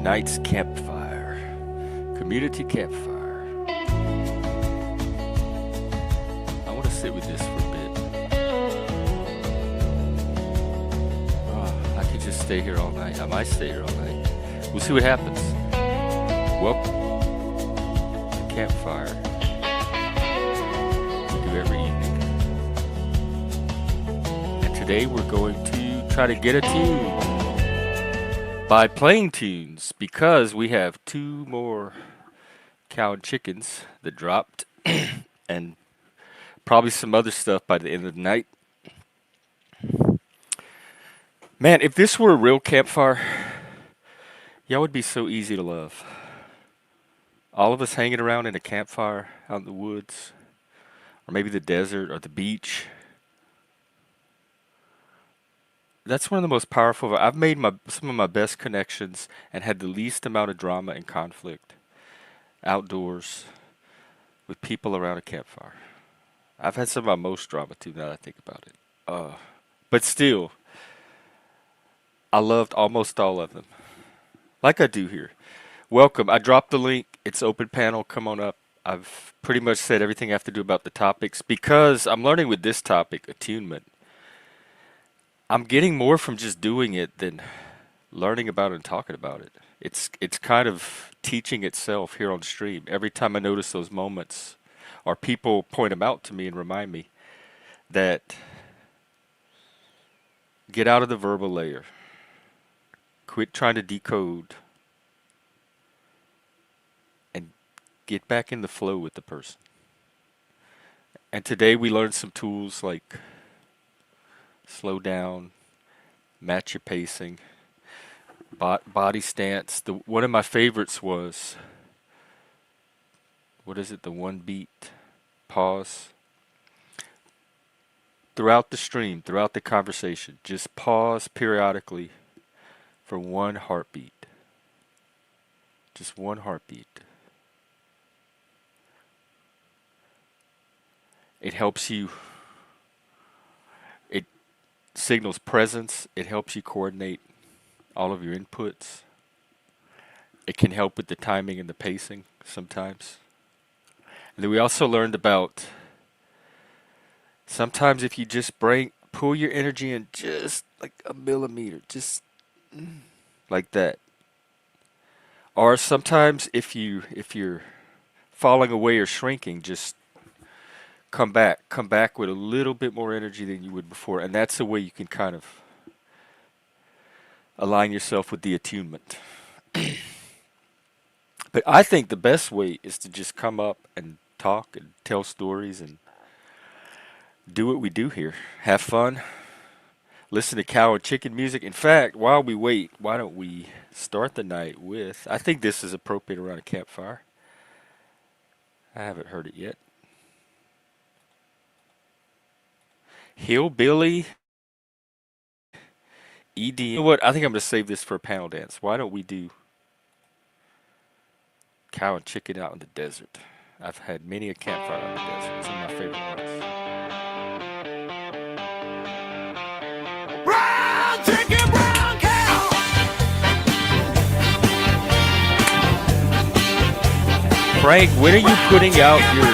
tonight's campfire, community campfire. I want to sit with this for a bit. Oh, I could just stay here all night. I might stay here all night. We'll see what happens. Welcome to Campfire. We do every evening. And today we're going to try to get a tune by playing tunes, because we have two more cow and chickens that dropped and probably some other stuff by the end of the night. Man, if this were a real campfire, y'all would be so easy to love. All of us hanging around in a campfire out in the woods, or maybe the desert or the beach. That's one of the most powerful. I've made some of my best connections and had the least amount of drama and conflict outdoors with people around a campfire. I've had some of my most drama too, now that I think about it. But still, I loved almost all of them, like I do here. Welcome. I dropped the link. It's open panel. Come on up. I've pretty much said everything I have to do about the topics, because I'm learning with this topic, attunement. I'm getting more from just doing it than learning about it and talking about it. It's kind of teaching itself here on stream. Every time I notice those moments, or people point them out to me and remind me that get out of the verbal layer. Quit trying to decode and get back in the flow with the person. And today we learned some tools like slow down, match your pacing, body stance. One of my favorites was, what is it, the one beat, pause. Throughout the stream, throughout the conversation, just pause periodically for one heartbeat. Just one heartbeat. It helps you. It signals presence. It helps you coordinate all of your inputs. It can help with the timing and the pacing sometimes. And then we also learned about sometimes if you just pull your energy in just like a millimeter, just like that. Or sometimes if you're falling away or shrinking, just come back with a little bit more energy than you would before. And that's the way you can kind of align yourself with the attunement. But I think the best way is to just come up and talk and tell stories and do what we do here. Have fun. Listen to cow and chicken music. In fact, while we wait, why don't we start the night with, I think this is appropriate around a campfire. I haven't heard it yet. Hillbilly EDM. You know what? I think I'm going to save this for a panel dance. Why don't we do cow and chicken out in the desert? I've had many a campfire out in the desert. It's one of my favorite ones. Brown chicken, brown cow. Frank, when are you putting out your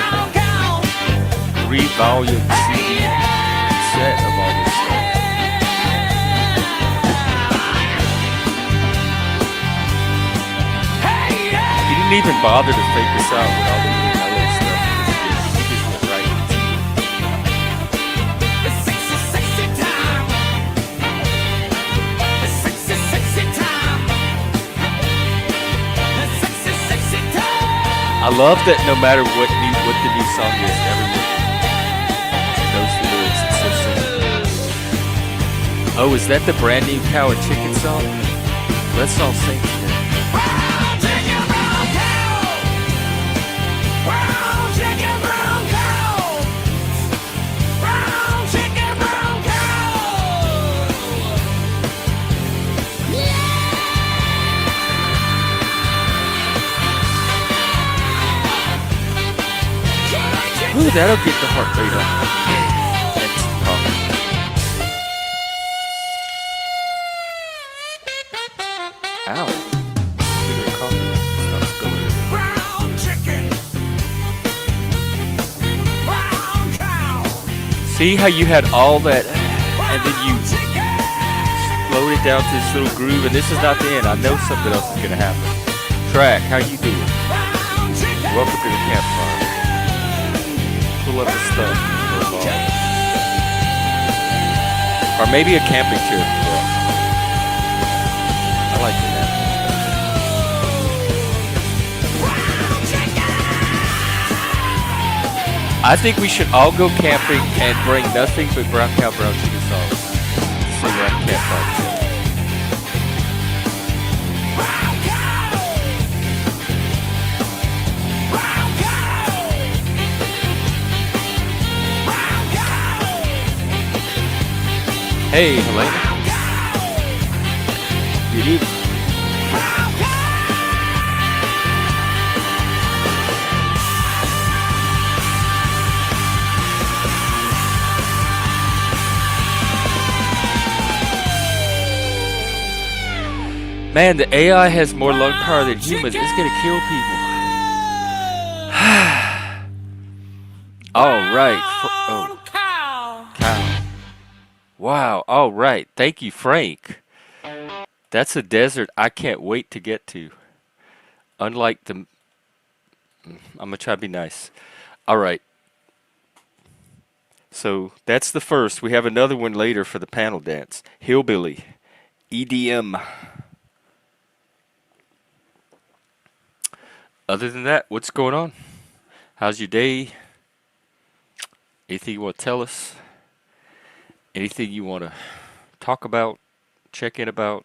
3-volume CD set of all this stuff? He didn't even bother to fake us out with all the little mellow stuff. He just went right into it. It's sexy time. It's sexy time. It's sexy time. I love that no matter what the new song is, everyone knows the lyrics. It's so simple. Oh, is that the brand new cow and chicken song? Let's all sing it. Brown chicken, brown cow. Brown chicken, brown cow. Brown chicken, brown cow. Yeah. Ooh, that'll get the heart rate up. Ow. See how you had all that, and then you slowed it down to this little groove, and this is not the end. I know something else is gonna happen. Track, how you doing? Welcome to the campfire. Pull up the stuff. Or maybe a camping chair. I like it. I think we should all go camping and bring nothing but brown cow brown chicken sauce. Sing around the campfire. Hey, Helena. Good evening. Man, the AI has more lung power than humans. It's gonna kill people. All right. Oh, cow. Wow. All right. Thank you, Frank. That's a desert I can't wait to get to. Unlike the... I'm gonna try to be nice. All right. So that's the first. We have another one later for the panel dance. Hillbilly. EDM. Other than that, what's going on? How's your day? Anything you want to tell us? Anything you want to talk about? Check in about?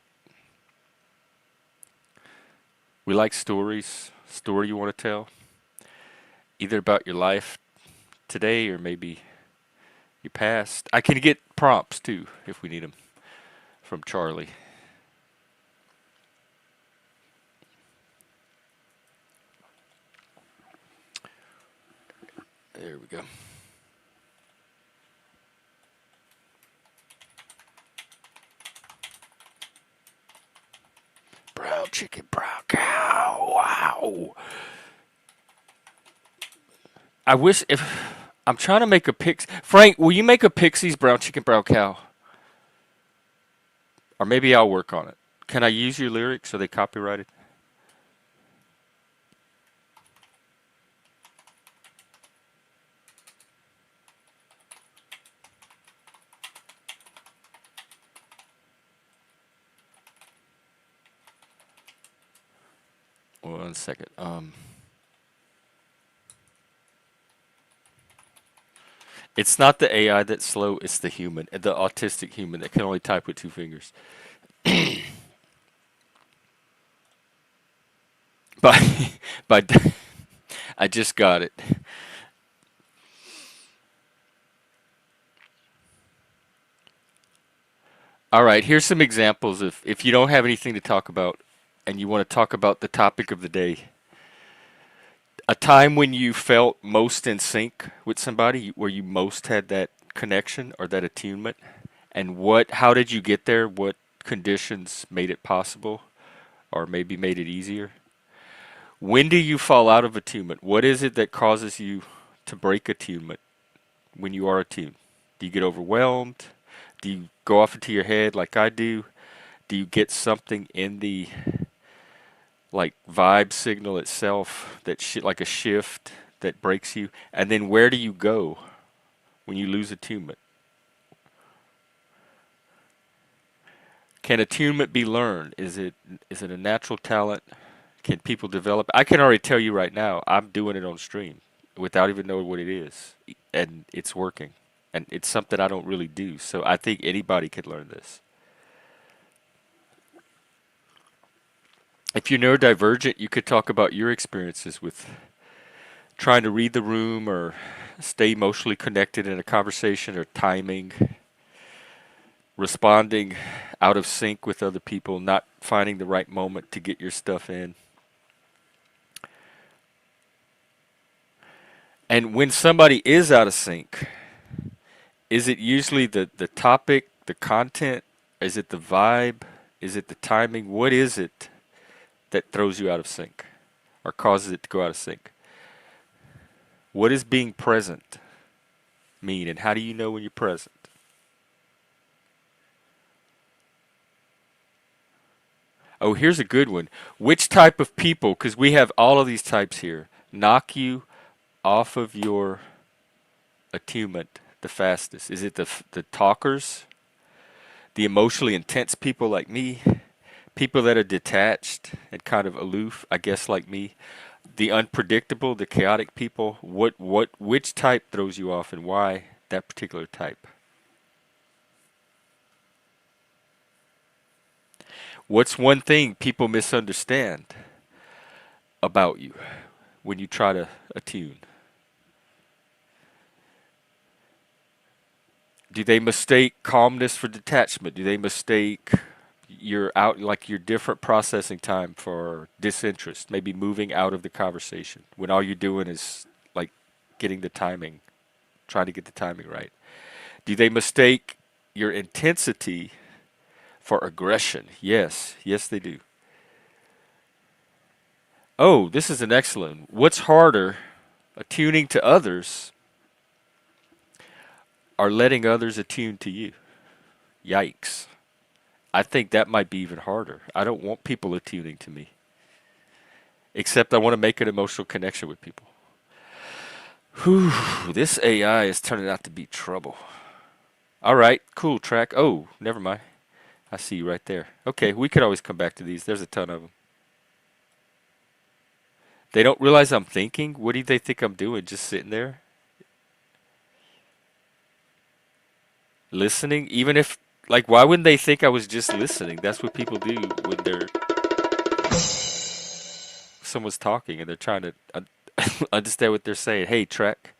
We like stories. Story you want to tell? Either about your life today or maybe your past. I can get prompts too if we need them from Charlie. There we go. Brown chicken, brown cow. Wow. I wish if I'm trying to make a pix. Frank, will you make a Pixies brown chicken, brown cow? Or maybe I'll work on it. Can I use your lyrics? Are they copyrighted? One second. It's not the AI that's slow, it's the human, the autistic human that can only type with two fingers. by, by, I just got it. All right, here's some examples of if you don't have anything to talk about and you want to talk about the topic of the day. A time when you felt most in sync with somebody, where you most had that connection or that attunement, and how did you get there? What conditions made it possible or maybe made it easier? When do you fall out of attunement? What is it that causes you to break attunement when you are attuned? Do you get overwhelmed? Do you go off into your head like I do? Do you get something in the like vibe signal itself that like a shift that breaks you? And then where do you go when you lose attunement? Can attunement be learned? Is it a natural talent? Can people develop? I can already tell you right now, I'm doing it on stream without even knowing what it is, and it's working. And it's something I don't really do, so I think anybody could learn this. If you're neurodivergent, you could talk about your experiences with trying to read the room or stay emotionally connected in a conversation, or timing, responding out of sync with other people, not finding the right moment to get your stuff in. And when somebody is out of sync, is it usually the topic, the content? Is it the vibe? Is it the timing? What is it that throws you out of sync or causes it to go out of sync? What is being present mean, and how do you know when you're present? Oh, here's a good one. Which type of people, because we have all of these types here, knock you off of your attunement the fastest? Is it the talkers, the emotionally intense people like me, people that are detached and kind of aloof, I guess like me, the unpredictable, the chaotic people? Which type throws you off, and why that particular type? What's one thing people misunderstand about you when you try to attune? Do they mistake calmness for detachment? Do they mistake your different processing time for disinterest, maybe moving out of the conversation when all you're doing is like getting the timing, trying to get the timing right? Do they mistake your intensity for aggression? Yes, yes they do. Oh, this is an excellent one. What's harder, attuning to others or letting others attune to you? Yikes. I think that might be even harder. I don't want people attuning to me, except I want to make an emotional connection with people. Whew, this AI is turning out to be trouble. All right, cool track. Oh, never mind. I see you right there. Okay, we could always come back to these. There's a ton of them. They don't realize I'm thinking. What do they think I'm doing? Just sitting there listening? Even if, like, why wouldn't they think I was just listening? That's what people do when someone's talking and they're trying to understand what they're saying. Hey, Trek,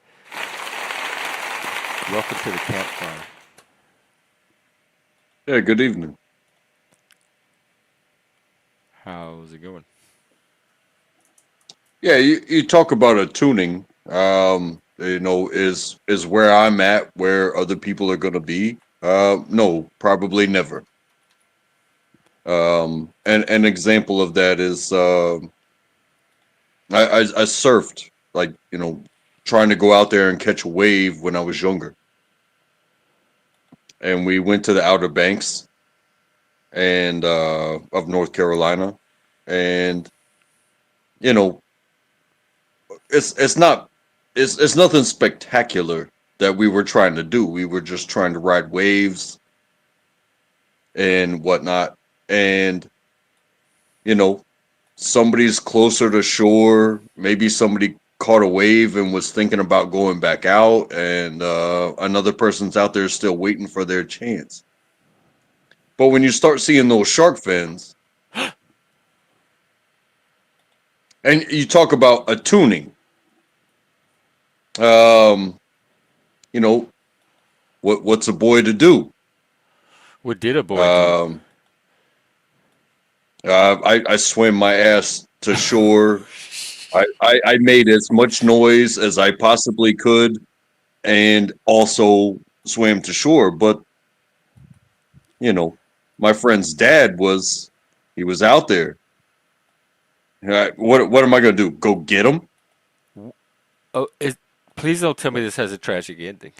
welcome to the campfire. Yeah, good evening. How's it going? Yeah, you talk about a tuning. Is where I'm at where other people are gonna be? No, probably never. And an example of that is I surfed, like, trying to go out there and catch a wave when I was younger, and we went to the Outer Banks and of North Carolina, and you know it's not it's nothing spectacular that we were trying to do. We were just trying to ride waves and whatnot. And you know, somebody's closer to shore. Maybe somebody caught a wave and was thinking about going back out, and another person's out there still waiting for their chance. But when you start seeing those shark fins, and you talk about a tuning, um, you know, what's a boy to do? What did a boy do? Um, I swam my ass to shore. I made as much noise as I possibly could and also swam to shore. But, you know, my friend's dad he was out there. What am I going to do? Go get him? Oh, please don't tell me this has a tragic ending.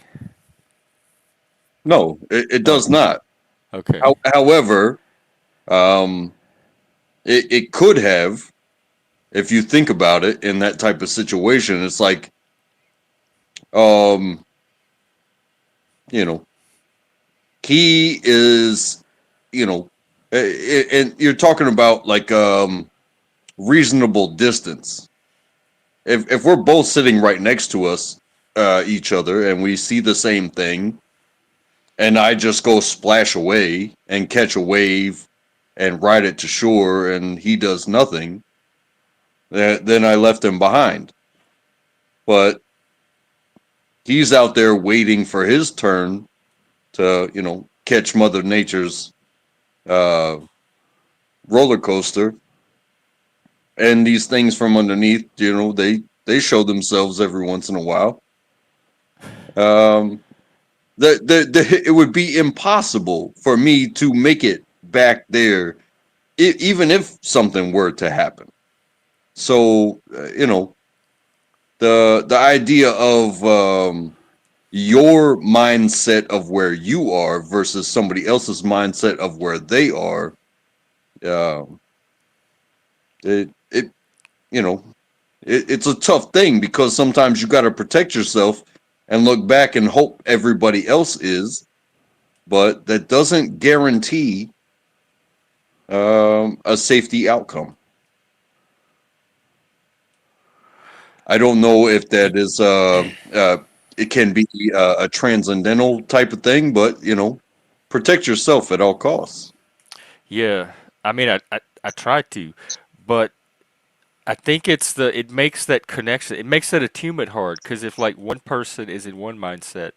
No, it does Oh, not. okay. However, um, it could have, if you think about it in that type of situation. It's like, um, you know, he is, you know, and you're talking about like reasonable distance. If we're both sitting right next to us, each other, and we see the same thing, and I just go splash away and catch a wave and ride it to shore, and he does nothing, then I left him behind. But he's out there waiting for his turn to, catch Mother Nature's uh, roller coaster, and these things from underneath, they show themselves every once in a while. Um, it would be impossible for me to make it back there, even if something were to happen. So, the idea of your mindset of where you are versus somebody else's mindset of where they are, um, it you know it's a tough thing because sometimes you got to protect yourself and look back and hope everybody else is, but that doesn't guarantee a safety outcome. I don't know if that is it can be a transcendental type of thing, but protect yourself at all costs. Yeah, I mean, I try to, but I think it makes that connection, it makes that attunement hard because if like one person is in one mindset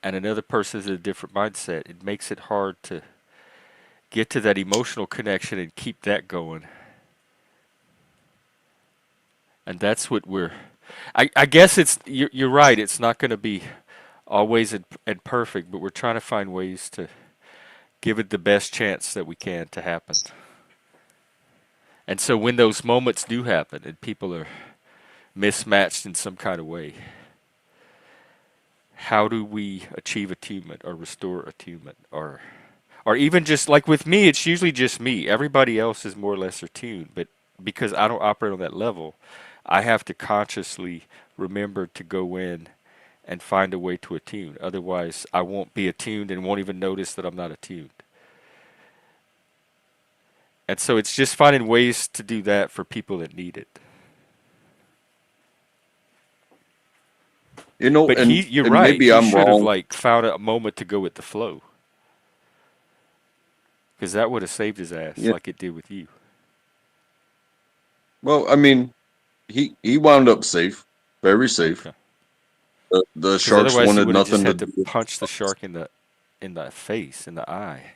and another person is in a different mindset, it makes it hard to get to that emotional connection and keep that going. And that's what I guess you're right. It's not going to be always and perfect, but we're trying to find ways to give it the best chance that we can to happen. And so when those moments do happen and people are mismatched in some kind of way, how do we achieve attunement or restore attunement or even just like with me, it's usually just me. Everybody else is more or less attuned, but because I don't operate on that level, I have to consciously remember to go in and find a way to attune. Otherwise, I won't be attuned and won't even notice that I'm not attuned. And so it's just finding ways to do that for people that need it. But you're And right. maybe He I'm should have wrong. like found a moment to go with the flow, because that would have saved his ass, Yeah. like it did with you. Well, I mean, he wound up safe, very safe. Okay. The Because sharks otherwise, he wanted would have just nothing to had do to with punch the shark in the face, in the eye.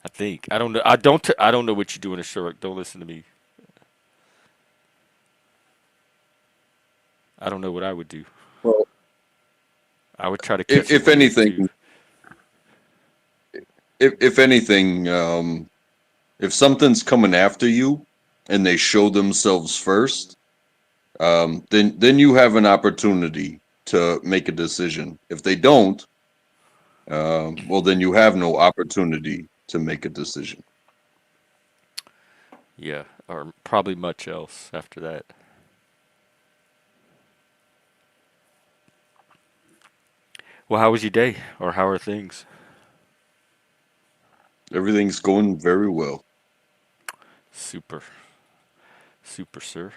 I think. I don't know. I don't know what you do in a shark. Don't listen to me. I don't know what I would do. Well, I would try to catch a if wave anything, too. if anything, if something's coming after you and they show themselves first, then you have an opportunity to make a decision. If they don't, well, then you have no opportunity to make a decision. Yeah, or probably much else after that. Well, how was your day, or how are things? Everything's going very well. Super, super, sir.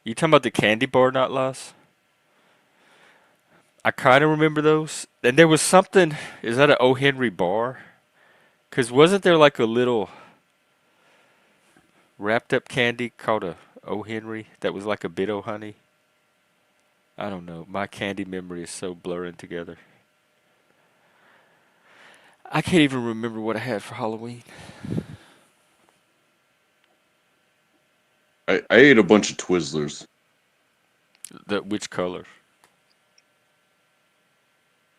You talking about the candy bar not lost? I kind of remember those. And there was something. Is that a O. Henry bar? Cause wasn't there like a little wrapped up candy called a O. Henry that was like a bit o' honey? I don't know. My candy memory is so blurring together. I can't even remember what I had for Halloween. I ate a bunch of Twizzlers. The which color?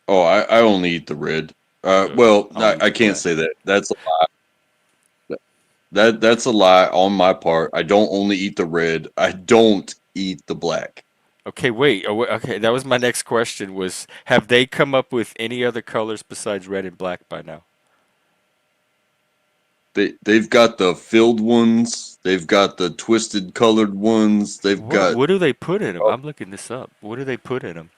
Oh, I only eat the red. Well, I'll eat I the can't black. say that. That's a lie on my part. I don't only eat the red. I don't eat the black. Okay, wait. Okay, that was my next question. Was have they come up with any other colors besides red and black by now? They've got the filled ones. They've got the twisted colored ones. They've got What do they put in them? oh, I'm looking this up. What do they put in them?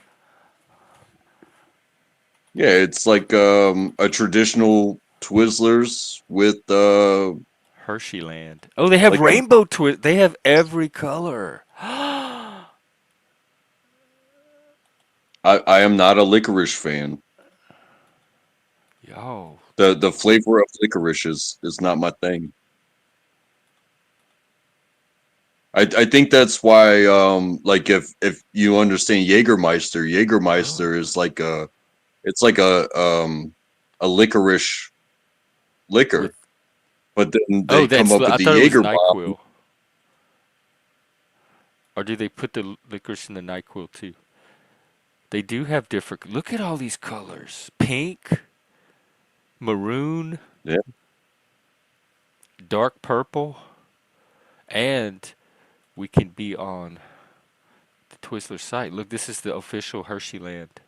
yeah, it's like a traditional Twizzlers with Hersheyland. Oh, they have like a rainbow twist. They have every color. I am not a licorice fan. Yo. The flavor of licorice is not my thing. I think that's why like if you understand Jägermeister is like a licorice With liquor, but then oh, they come that's up with I the thought it was Jaeger bomb. NyQuil. Or do they put the licorice in the NyQuil too? They do have different. Look at all these colors: pink, maroon, Yeah. dark purple, and we can be on Twizzler site. Look, this is the official Hershey Land.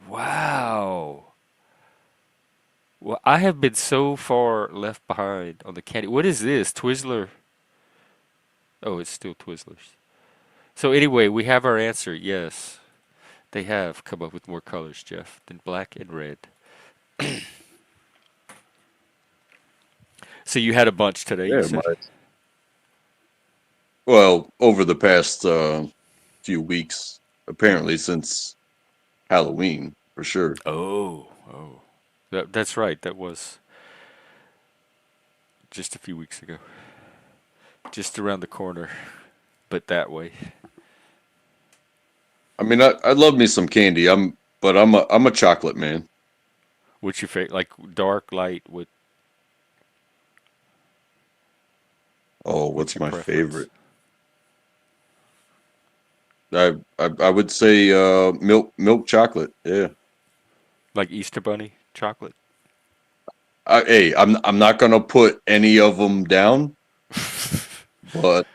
Wow. Well, I have been so far left behind on the candy. What is this? Twizzler. Oh, it's still Twizzlers. So anyway, we have our answer. Yes, they have come up with more colors, Jeff, than black and red. So you had a bunch today, you Yeah, said? well, over the past few weeks, apparently since Halloween, for sure. Oh. That's right. That was just a few weeks ago. Just around the corner, but that way. I mean, I love me some candy. I'm a chocolate man. What's your favorite? Like dark, light, Oh, what's what's your my preference? favorite? I would say milk chocolate. Yeah. Like Easter Bunny chocolate? Hey, I'm not gonna put any of them down, but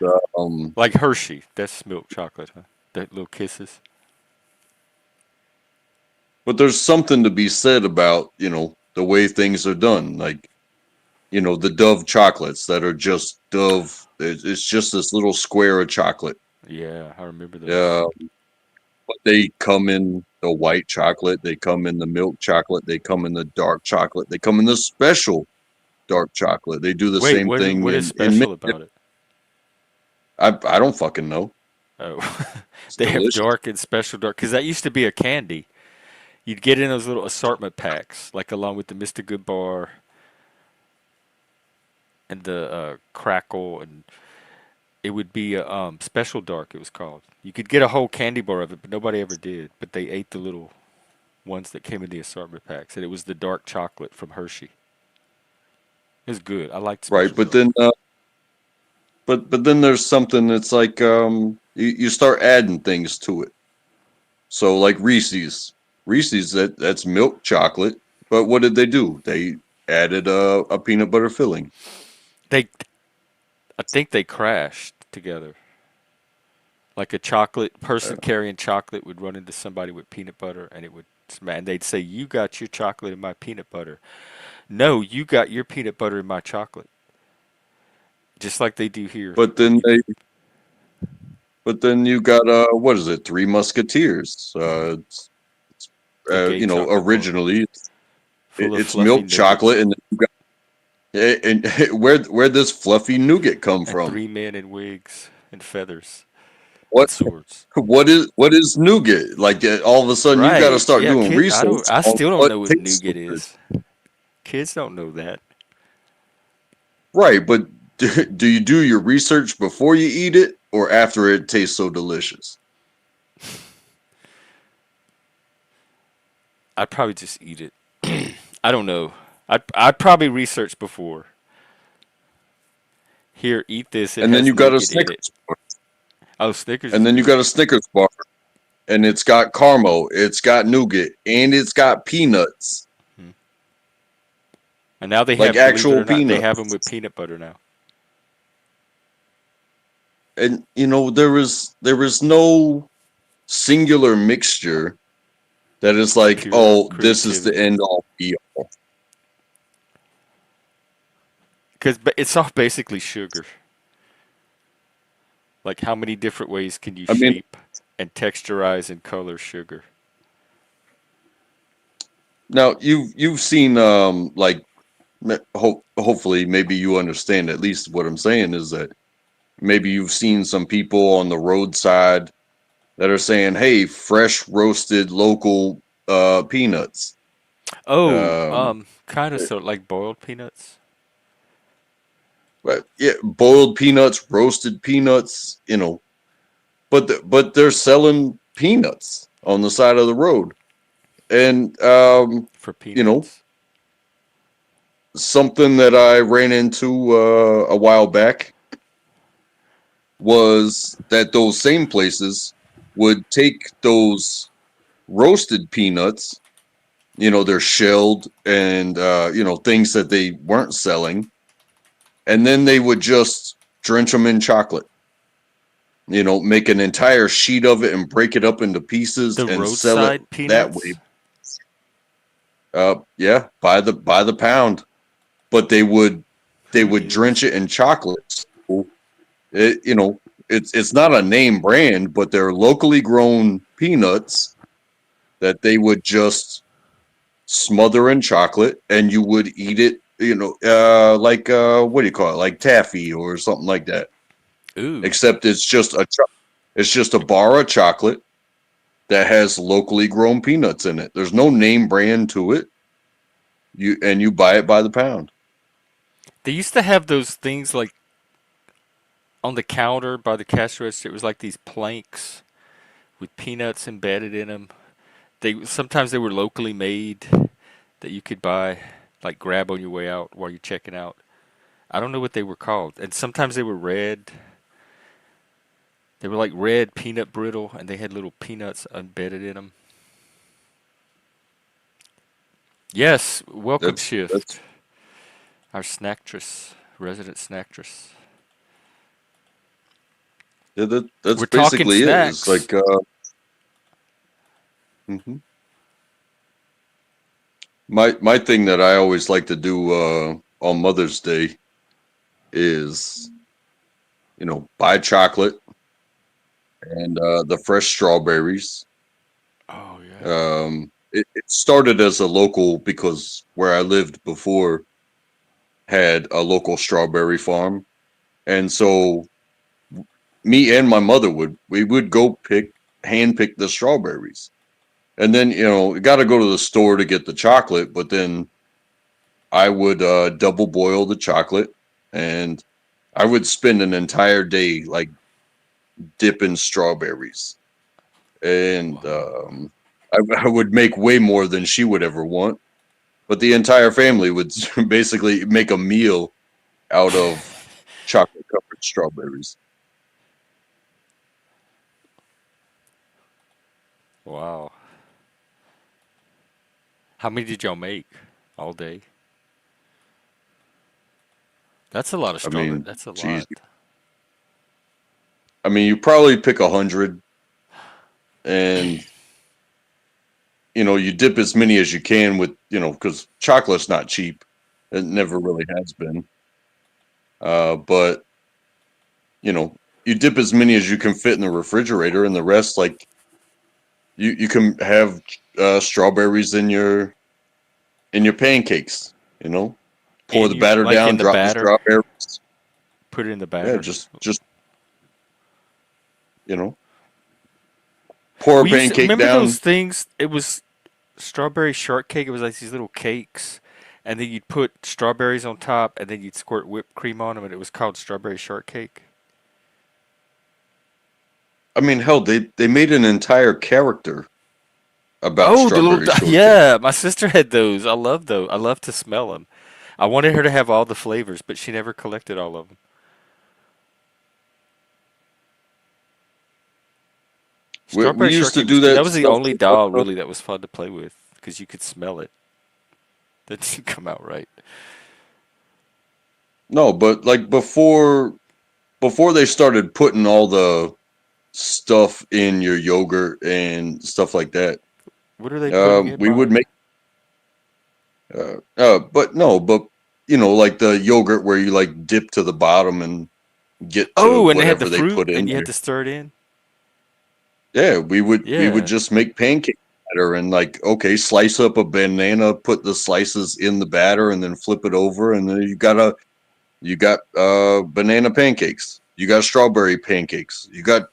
Like Hershey. That's milk chocolate, huh? That little kisses. but there's something to be said about the way things are done. Like the Dove chocolates that are just Dove. It's just this little square of chocolate. Yeah, I remember those. Yeah, but they come in the white chocolate. They come in the milk chocolate. They come in the dark chocolate. They come in the special dark chocolate. They do the Wait, same what? thing What is in mint. special about it? I don't fucking know. Oh, It's they have delicious. dark and special dark. Because that used to be a candy. You'd get in those little assortment packs, like along with the Mr. Good bar and the crackle, and it would be a special dark. It was called. You could get a whole candy bar of it, but nobody ever did. But they ate the little ones that came in the assortment packs, and it was the dark chocolate from Hershey. It was good. I liked Right, special but dark. then there's something that's like you start adding things to it. So like Reese's that's milk chocolate, but what did they do? They added a peanut butter filling. They, I think they crashed together. Like a chocolate person carrying chocolate would run into somebody with peanut butter, and it would smash. And they'd say, "You got your chocolate in my peanut butter." No, you got your peanut butter in my chocolate. Just like they do here. But When then you, they but then you got what is it? Three Musketeers. a gay chocolate bar Originally full of it's fluffy milk chocolate, nougats and then you got, and where does fluffy nougat come and from? three men in wigs and feathers and What swords. what is nougat? Like all of a sudden you got to Right. start Yeah, doing kid, I don't research I on still don't what know what tastes so nougat good. is. Kids don't know that. Right, but do you do your research before you eat it or after it tastes so delicious? I'd probably just eat it. I don't know. I'd probably research before. Here, eat this. It And then has you got a nougat in it. Snickers bar, Oh, Snickers and is then you good. got a Snickers bar, and it's got caramel, it's got nougat, and it's got peanuts, Hmm. And now they like have, believe it actual or not, they have them peanuts. with peanut butter now. And there is no singular mixture that is like, Pure oh, this is the creativity. end all be all. Because it's all basically sugar. Like, how many different ways can you I mean, shape and texturize and color sugar? now you've seen like hopefully maybe you understand at least what I'm saying is that maybe you've seen some people on the roadside that are saying, "Hey, fresh roasted local peanuts." Oh, Um, kind of sort of like boiled peanuts. but yeah, boiled peanuts, roasted peanuts, but they're selling peanuts on the side of the road, and For you know peanuts. something that I ran into a while back was that those same places would take those roasted peanuts, they're shelled and things that they weren't selling, and then they would just drench them in chocolate. make an entire sheet of it and break it up into pieces The and sell it roadside that way. peanuts? Yeah, by the pound, but they Who would knew? drench it in chocolate. So it, it's not a name brand, but they're locally grown peanuts that they would just smother in chocolate, and you would eat it. Like what do you call it? Like taffy or something like that. Ooh. Except it's just a bar of chocolate that has locally grown peanuts in it. There's no name brand to it. You buy it by the pound. They used to have those things like on the counter by the cash register. It was like these planks with peanuts embedded in them. Sometimes they were locally made that you could buy, like grab on your way out while you're checking out. I don't know what they were called, and sometimes they were red. They were like red peanut brittle, and they had little peanuts embedded in them. Yes, welcome That's shift, that's our snacktress, resident snacktress. yeah, that's We're talking basically it. It's snacks. like mhm. My thing that I always like to do on Mother's Day is buy chocolate and the fresh strawberries. Oh yeah. It started as a local because where I lived before had a local strawberry farm, and so me and my mother would go hand pick the strawberries, and then you got to go to the store to get the chocolate, but then I would double boil the chocolate, and I would spend an entire day like dipping strawberries, and Wow. I would make way more than she would ever want. But the entire family would basically make a meal out of chocolate covered strawberries. Wow. How many did y'all make all day? That's a lot of I strawberry. mean, That's a geez, lot. I mean, you probably pick 100, and you dip as many as you can with because chocolate's not cheap. It never really has been. But you know, you dip as many as you can fit in the refrigerator, and the rest, like you can have strawberries in your pancakes. You know, pour And the you batter like down, in the drop the batter, strawberries. put it in the Yeah, batter. just you know, pour a We used to pancake remember those down. things. It was strawberry shortcake. It was like these little cakes, and then you'd put strawberries on top, and then you'd squirt whipped cream on them, and it was called strawberry shortcake. I mean, hell, they made an entire character about Oh, the little strawberry shortcake. yeah. My sister had those. I love those. I love to smell them. I wanted her to have all the flavors, but she never collected all of them. We Strawberry used to shortcake was do good. That that was the stuff. only doll really that was fun to play with because you could smell it. That didn't come out right. No, but like before they started putting all the stuff in your yogurt and stuff like that, What are they putting in we would mine? make but no, but like the yogurt where you like dip to the bottom and get to Oh, and they had the whatever they fruit, put in and you had there. to stir it in. Yeah, we would Yeah. just make pancake batter and like okay, slice up a banana, put the slices in the batter, and then flip it over, and then you got banana pancakes. You got strawberry pancakes. You got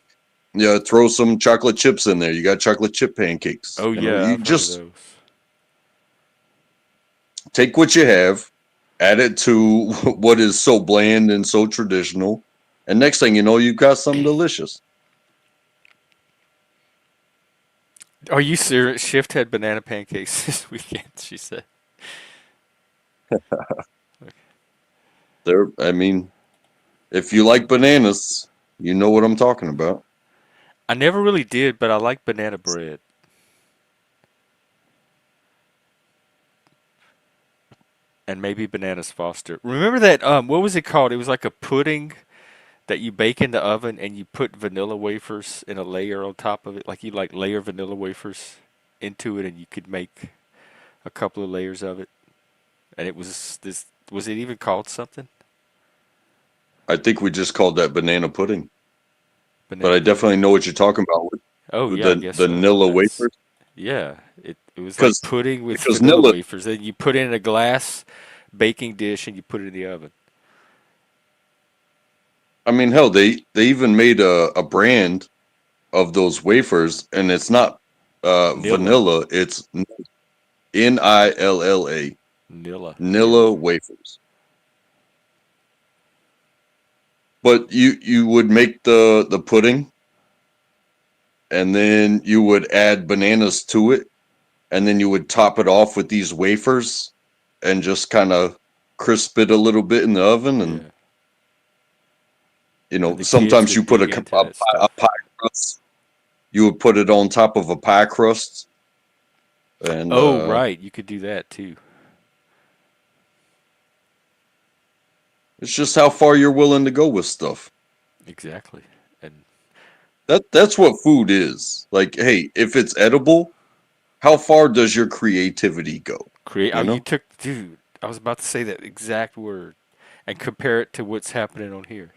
throw some chocolate chips in there. You got chocolate chip pancakes. Oh yeah, You I've heard of just those. take what you have, add it to what is so bland and so traditional, and next thing you know, you've got something delicious. Are you serious? Shift had banana pancakes this weekend. She said. I mean, if you like bananas, you know what I'm talking about. I never really did, but I like banana bread and maybe bananas Foster. Remember that? What was it called? It was like a pudding that you bake in the oven and you put vanilla wafers in a layer on top of it. Like you like layer vanilla wafers into it and you could make a couple of layers of it. And it was this, was it even called something? I think we just called that banana pudding, but Banana I pudding? definitely know what you're talking about Oh with yeah, I guess the so. Nilla That's, wafers, yeah. It was like because pudding with because vanilla Nilla. wafers. Then you put it in a glass baking dish and you put it in the oven. I mean, hell, they even made a brand of those wafers, and it's not Nilla. vanilla. It's Nilla, Nilla. Yeah. Nilla wafers. But you would make the pudding, and then you would add bananas to it, and then you would top it off with these wafers, and just kind of crisp it a little bit in the oven, and Yeah. And the kids sometimes get you put big into that a stuff. pie crust. You would put it on top of a pie crust, and Oh, right. You could do that too. it's just how far you're willing to go with stuff. Exactly. And That's what food is. Like, hey, if it's edible, how far does your creativity go? create. Oh, You you know? took, dude. I was about to say that exact word, and compare it to what's happening on here.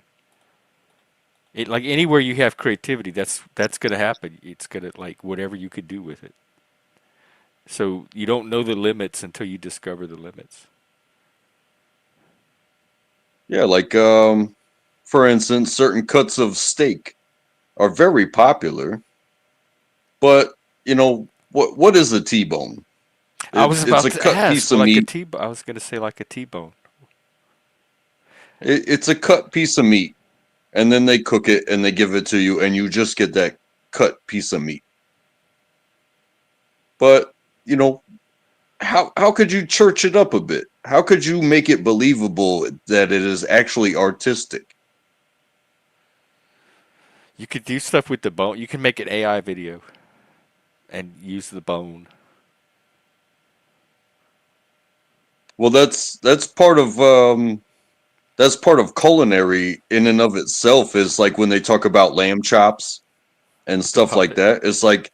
It like anywhere you have creativity, that's gonna happen. It's gonna like whatever you could do with it. So you don't know the limits until you discover the limits. Yeah, like for instance, certain cuts of steak are very popular, but what is a T-bone? I was It's about a to cut ask, piece of well, like a meat. T. I was gonna say like a T-bone. It's a cut piece of meat, and then they cook it and they give it to you, and you just get that cut piece of meat. But you know, how could you church it up a bit? How could you make it believable that it is actually artistic? You could do stuff with the bone. You can make an AI video and use the bone. Well, that's part of culinary in and of itself. Is like when they talk about lamb chops and stuff like What? that. It's like,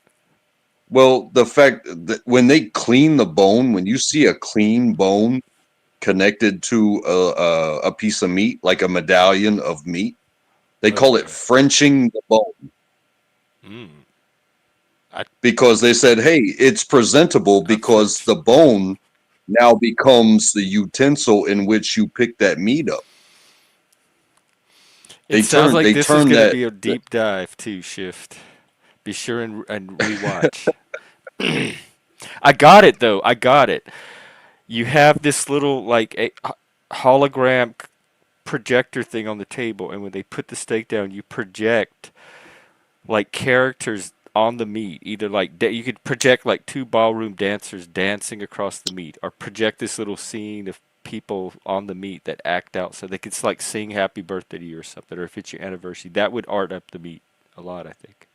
well, the fact that when they clean the bone, when you see a clean bone connected to a piece of meat, like a medallion of meat, they Oh call it yeah. Frenching the bone, Mm. I because they said, hey, it's presentable I because French. the bone now becomes the utensil in which you pick that meat up. It sounds like They this is turn gonna that. be a deep dive too. Shift. Be sure and rewatch. I got it though. I got it. You have this little like a hologram projector thing on the table, and when they put the steak down, you project like characters on the meat. Either like you could project like two ballroom dancers dancing across the meat, or project this little scene of people on the meat that act out, so they could like sing "Happy Birthday" to you or something, or if it's your anniversary, that would art up the meat a lot, I think,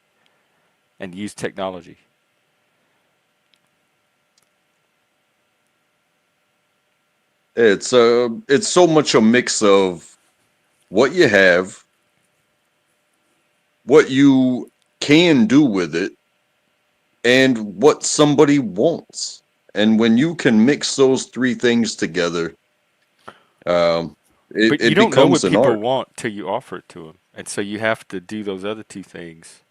and use technology. It's so much a mix of what you have, what you can do with it, and what somebody wants. And when you can mix those three things together, um, But you it don't know becomes what an people art. want till you offer it to them, and so you have to do those other two things,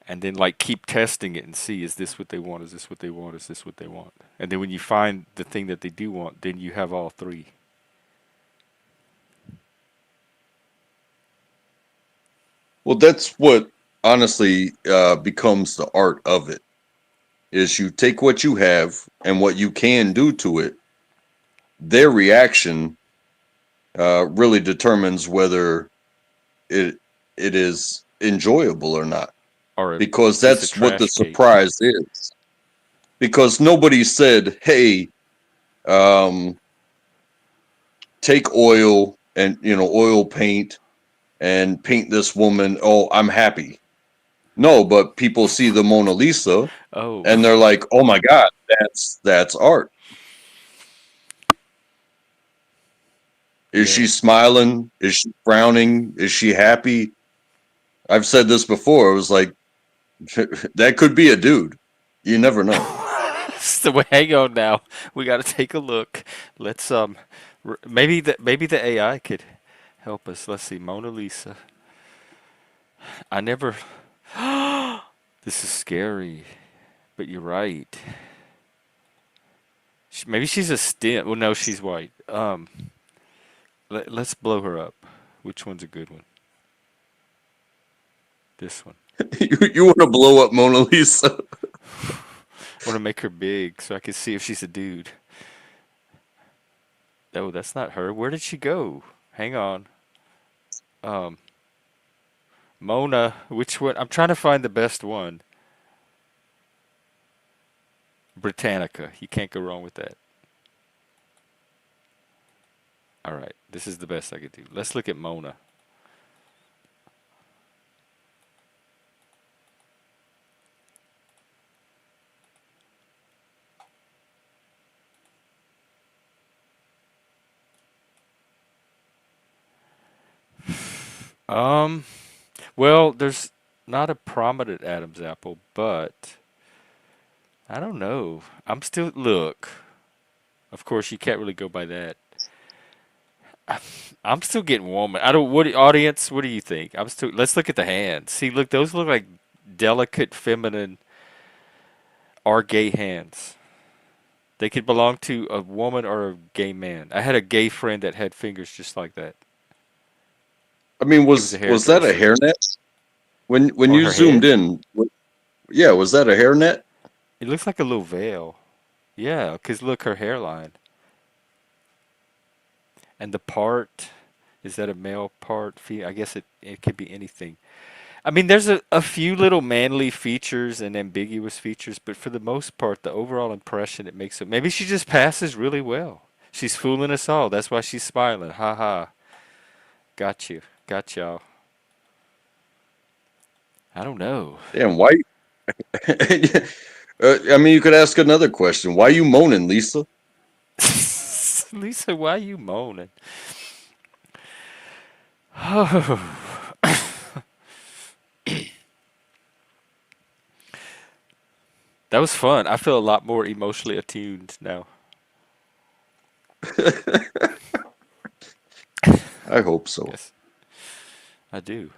and then like keep testing it and see, is this what they want? Is this what they want? Is this what they want? And then when you find the thing that they do want, then you have all three. Well, that's what honestly becomes the art of it. Is you take what you have and what you can do to it. Their reaction really determines whether it it is enjoyable or not, Or a because piece of that's what the trash cake. surprise is. Because nobody said, "Hey, um, take oil and oil paint and paint this woman. Oh, I'm happy." No, but people see the Mona Lisa Oh, and they're like, "Oh my God, that's art." Is Yeah. she smiling? Is she frowning? Is she happy? I've said this before. It was like that could be a dude. You never know. So hang on now. We got to take a look. Let's maybe the AI could help us. Let's see, Mona Lisa. I never. This is scary, but you're right. Maybe she's a stem. Well, no, she's white. Let's blow her up. Which one's a good one? This one. You want to blow up Mona Lisa? I want to make her big so I can see if she's a dude. Oh, that's not her. Where did she go? Hang on. Um, Mona. Which one? I'm trying to find the best one. Britannica. You can't go wrong with that. All right. This is the best I could do. Let's look at Mona. Um, well, there's not a prominent Adam's apple, but I don't know. I'm still look. Of course, you can't really go by that. I'm still getting woman. I don't. What audience? What do you think? I'm still. Let's look at the hands. See, look, those look like delicate, feminine, or gay hands. They could belong to a woman or a gay man. I had a gay friend that had fingers just like that. I mean, He was a was that a hairdresser. hairnet? When On you her zoomed head, in, yeah, was that a hairnet? it looks like a little veil. Yeah, 'cause look, her hairline and the part. Is that a male part? I guess it could be anything. I mean, there's a few little manly features and ambiguous features, but for the most part, the overall impression it makes it. Maybe she just passes really well. She's fooling us all. That's why she's smiling. Ha ha. Got you. Got y'all. I don't know. Damn, why? I mean, you could ask another question. Why you moaning, Lisa? Lisa, why you moaning? Oh, that was fun. I feel a lot more emotionally attuned now. I hope so. Yes, I do.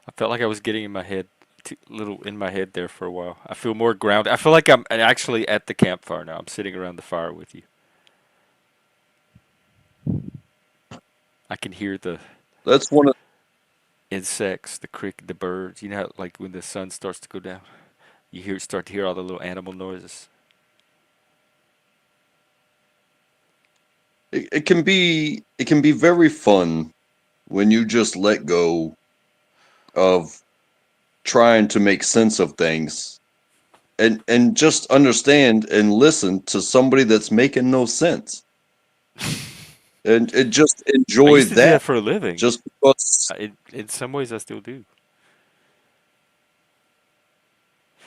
I felt like I was getting in my head, too, little in my head there for a while. I feel more grounded. I feel like I'm actually at the campfire now. I'm sitting around the fire with you. I can hear the That's one of. insects, the cricket, the birds. You know, how, like when the sun starts to go down, start to hear all the little animal noises. It can be very fun when you just let go of trying to make sense of things and just understand and listen to somebody that's making no sense and just I enjoy used to do that that for a living. just because. In some ways, I still do.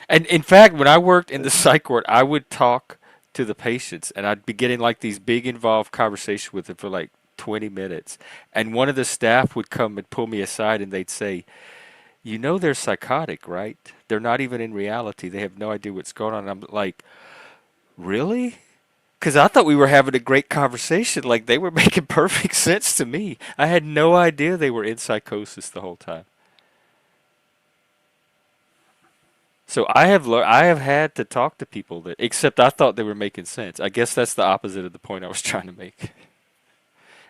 And in fact, when I worked in the psych ward, I would talk to the patients, and I'd be getting like these big involved conversations with them for like 20 minutes. And one of the staff would come and pull me aside, and they'd say, "You know they're psychotic, right? They're not even in reality. They have no idea what's going on." And I'm like, "Really?" Because I thought we were having a great conversation. Like they were making perfect sense to me. I had no idea they were in psychosis the whole time. So I have had to talk to people that, except I thought they were making sense. I guess that's the opposite of the point I was trying to make.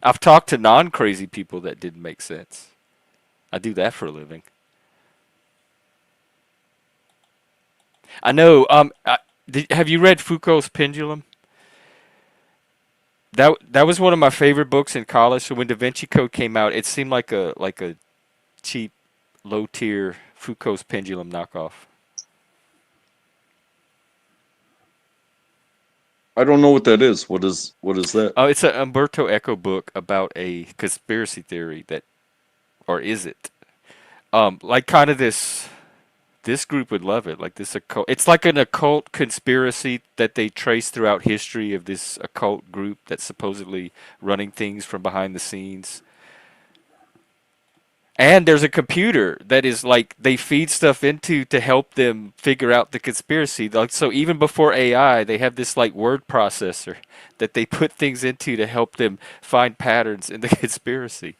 I've talked to non-crazy people that didn't make sense. I do that for a living. I know. Have you read Foucault's Pendulum? That was one of my favorite books in college. So when Da Vinci Code came out, it seemed like a cheap, low tier Foucault's Pendulum knockoff. I don't know what that is. What is that? Oh, it's an Umberto Eco book about a conspiracy theory that, or is it? Like kind of this this group would love it. Like this occult, it's like an occult conspiracy that they trace throughout history of this occult group that's supposedly running things from behind the scenes. And there's a computer that is like they feed stuff into to help them figure out the conspiracy. Like so even before AI, they have this like word processor that they put things into to help them find patterns in the conspiracy.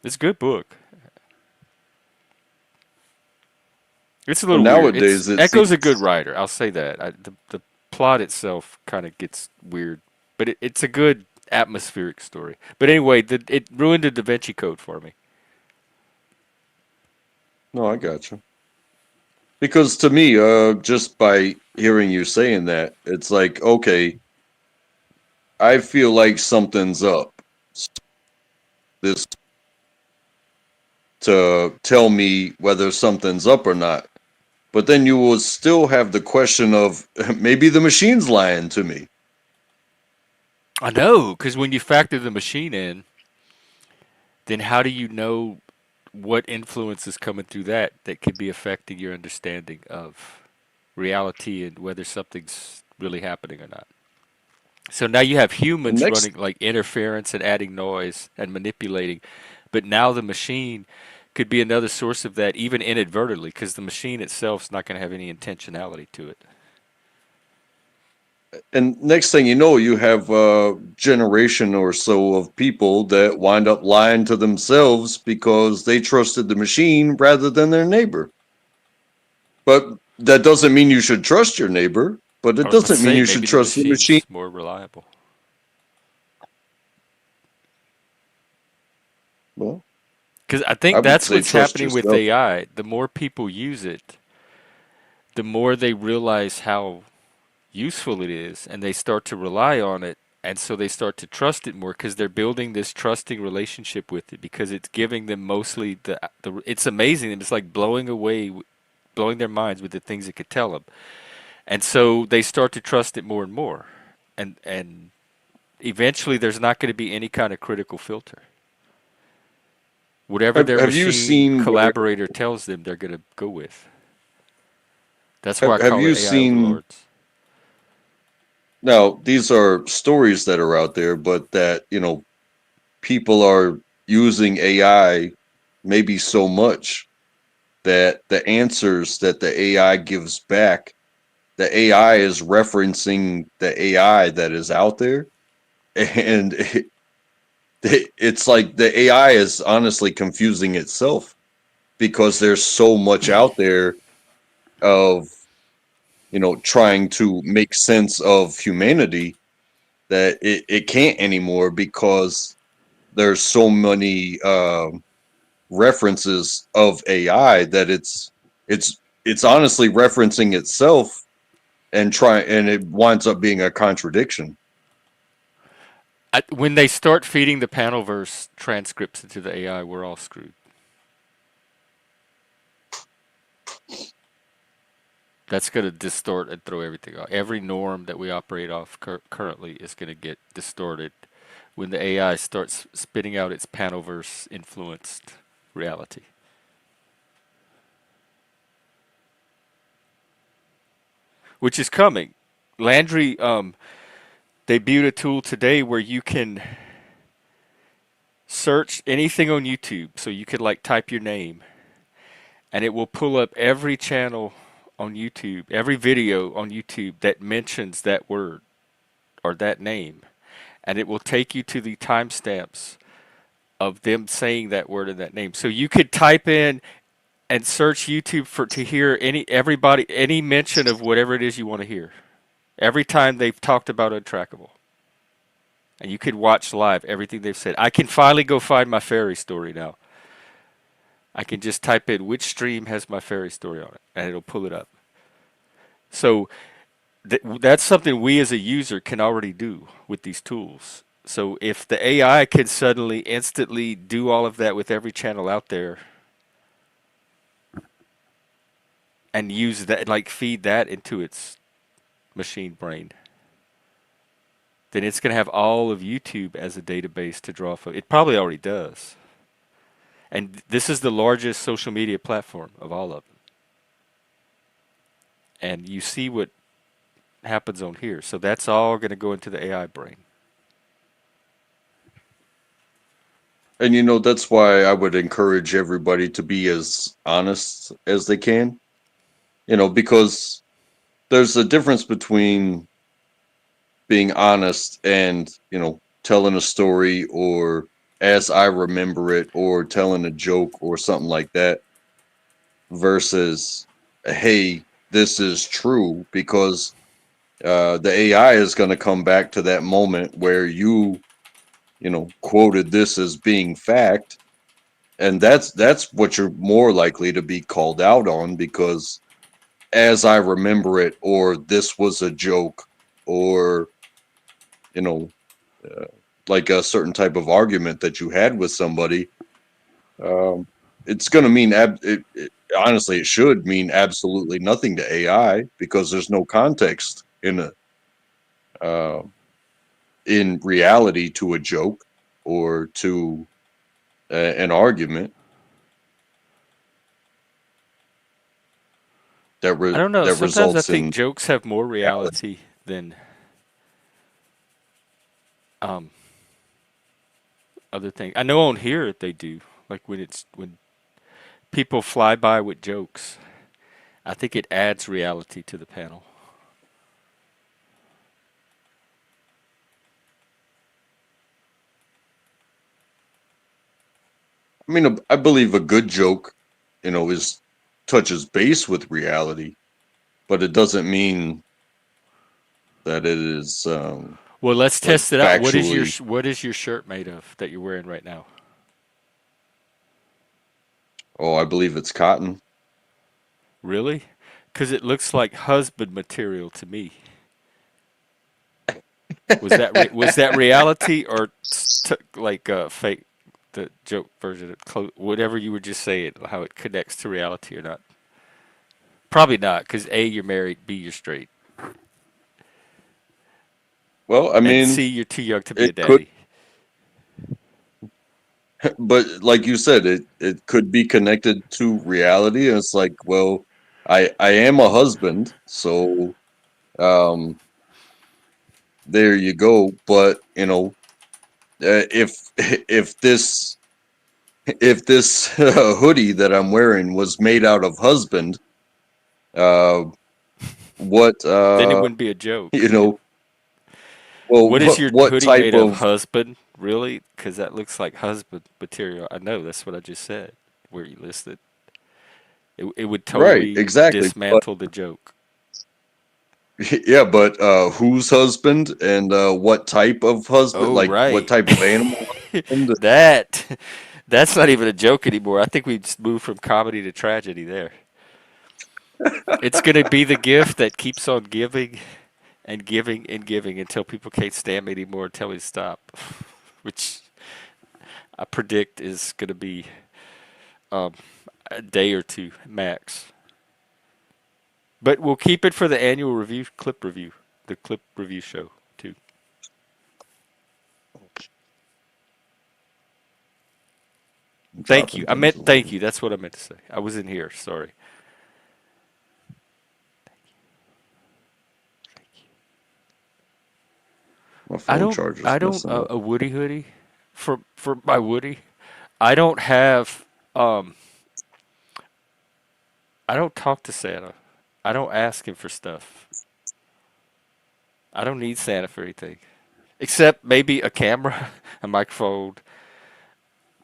It's a good book. It's a Well, little weird. It's nowadays it Echo's a good seems. writer. I'll say that. The plot itself kind of gets weird, but it's a good atmospheric story. But anyway, it ruined the Da Vinci Code for me. No, I got you. Because to me, just by hearing you saying that, it's like, okay, I feel like something's up. This to tell me whether something's up or not. But then you will still have the question of maybe the machine's lying to me. I know, because when you factor the machine in, then how do you know what influence is coming through that could be affecting your understanding of reality and whether something's really happening or not? So now you have The humans next running like interference and adding noise and manipulating, but now the machine could be another source of that, even inadvertently, because the machine itself is not going to have any intentionality to it. and next thing you know, you have a generation or so of people that wind up lying to themselves because they trusted the machine rather than their neighbor. But that doesn't mean you should trust your neighbor, but I it was about to doesn't mean say you should maybe the trust the machine. machine's more reliable. Well, Because I I think would that's say what's trust happening with yourself. AI. The more people use it, the more they realize how useful it is, and they start to rely on it. And so they start to trust it more because they're building this trusting relationship with it because it's giving them mostly the it's amazing. It's like blowing their minds with the things it could tell them. And so they start to trust it more and more. And eventually there's not going to be any kind of critical filter. Whatever their Have you machine seen where collaborator tells them, they're going to go with. That's why I have call it you AI seen overlords. now these are stories that are out there, but that, people are using AI maybe so much that the answers that the AI gives back, the AI is referencing the AI that is out there. And it's like the AI is honestly confusing itself because there's so much out there of, trying to make sense of humanity that it can't anymore because there's so many references of AI that it's honestly referencing itself and it winds up being a contradiction. When they start feeding the panelverse transcripts into the AI, we're all screwed. That's going to distort and throw everything off. Every norm that we operate off currently is going to get distorted when the AI starts spitting out its panelverse influenced reality, which is coming. Landry debuted a tool today where you can search anything on YouTube. So you could like type your name and it will pull up every channel on YouTube, every video on YouTube that mentions that word or that name. And it will take you to the timestamps of them saying that word and that name. So you could type in and search YouTube for to hear any mention of whatever it is you want to hear. Every time they've talked about Untrackable. And you could watch live everything they've said. I can finally go find my fairy story now. I can just type in which stream has my fairy story on it, and it'll pull it up. So that's something we as a user can already do with these tools. So if the AI can suddenly instantly do all of that with every channel out there and use that, like feed that into its machine brain, then it's going to have all of YouTube as a database to draw from. It probably already does. And this is the largest social media platform of all of them. and you see what happens on here. So that's all going to go into the AI brain. And that's why I would encourage everybody to be as honest as they can. Because there's a difference between being honest and telling a story, or as I remember it, or telling a joke or something like that, versus, hey, this is true, because the AI is going to come back to that moment where you quoted this as being fact, and that's what you're more likely to be called out on, because as I remember it, or this was a joke, or you know uh, like a certain type of argument that you had with somebody. It's going to mean honestly, it should mean absolutely nothing to AI, because there's no context uh, in reality to a joke or to an argument I don't know. that Sometimes I results think in jokes have more reality. reality than um, other things. I know on here they do. Like when people fly by with jokes, I think it adds reality to the panel. I mean, I believe a good joke, is touches base with reality, but it doesn't mean that it is Well, let's like test it out. factually. What is your shirt made of that you're wearing right now? Oh, I believe it's cotton. Really? Because it looks like husband material to me. Was that reality or like fake? The joke version of whatever you were just saying, how it connects to reality or not? Probably not, because A, you're married, B, you're straight, Well, I and mean, C, you're too young to be it a could, daddy. but like you said, it could be connected to reality. And it's like, well, I am a husband, so um, there you go. But if if this hoodie that I'm wearing was made out of husband, uh, what Then it wouldn't be a you joke. know, well, What is your what hoodie type made of? of Husband? Really? Because that looks like husband material. I know, that's what I just said, where you listed. It would right? totally Exactly. But dismantle the joke. yeah, but whose husband, and what type of husband? Oh, Like, what right. type of animal husband? that that's not even a joke anymore. I think we just moved from comedy to tragedy there. It's going to be the gift that keeps on giving and giving and giving until people can't stand me anymore and tell me to stop, which I predict is going to be um, a day or two max. But we'll keep it for the annual review, the clip review show too. I'm Thank you. dropping I things meant over thank here. you. That's what I meant to say. I was in here. Sorry. My phone I charger's don't messing up. a Woody hoodie for my Woody. I don't have I don't talk to Santa. I don't ask him for stuff. I don't need Santa for anything. Except maybe a camera, a microphone,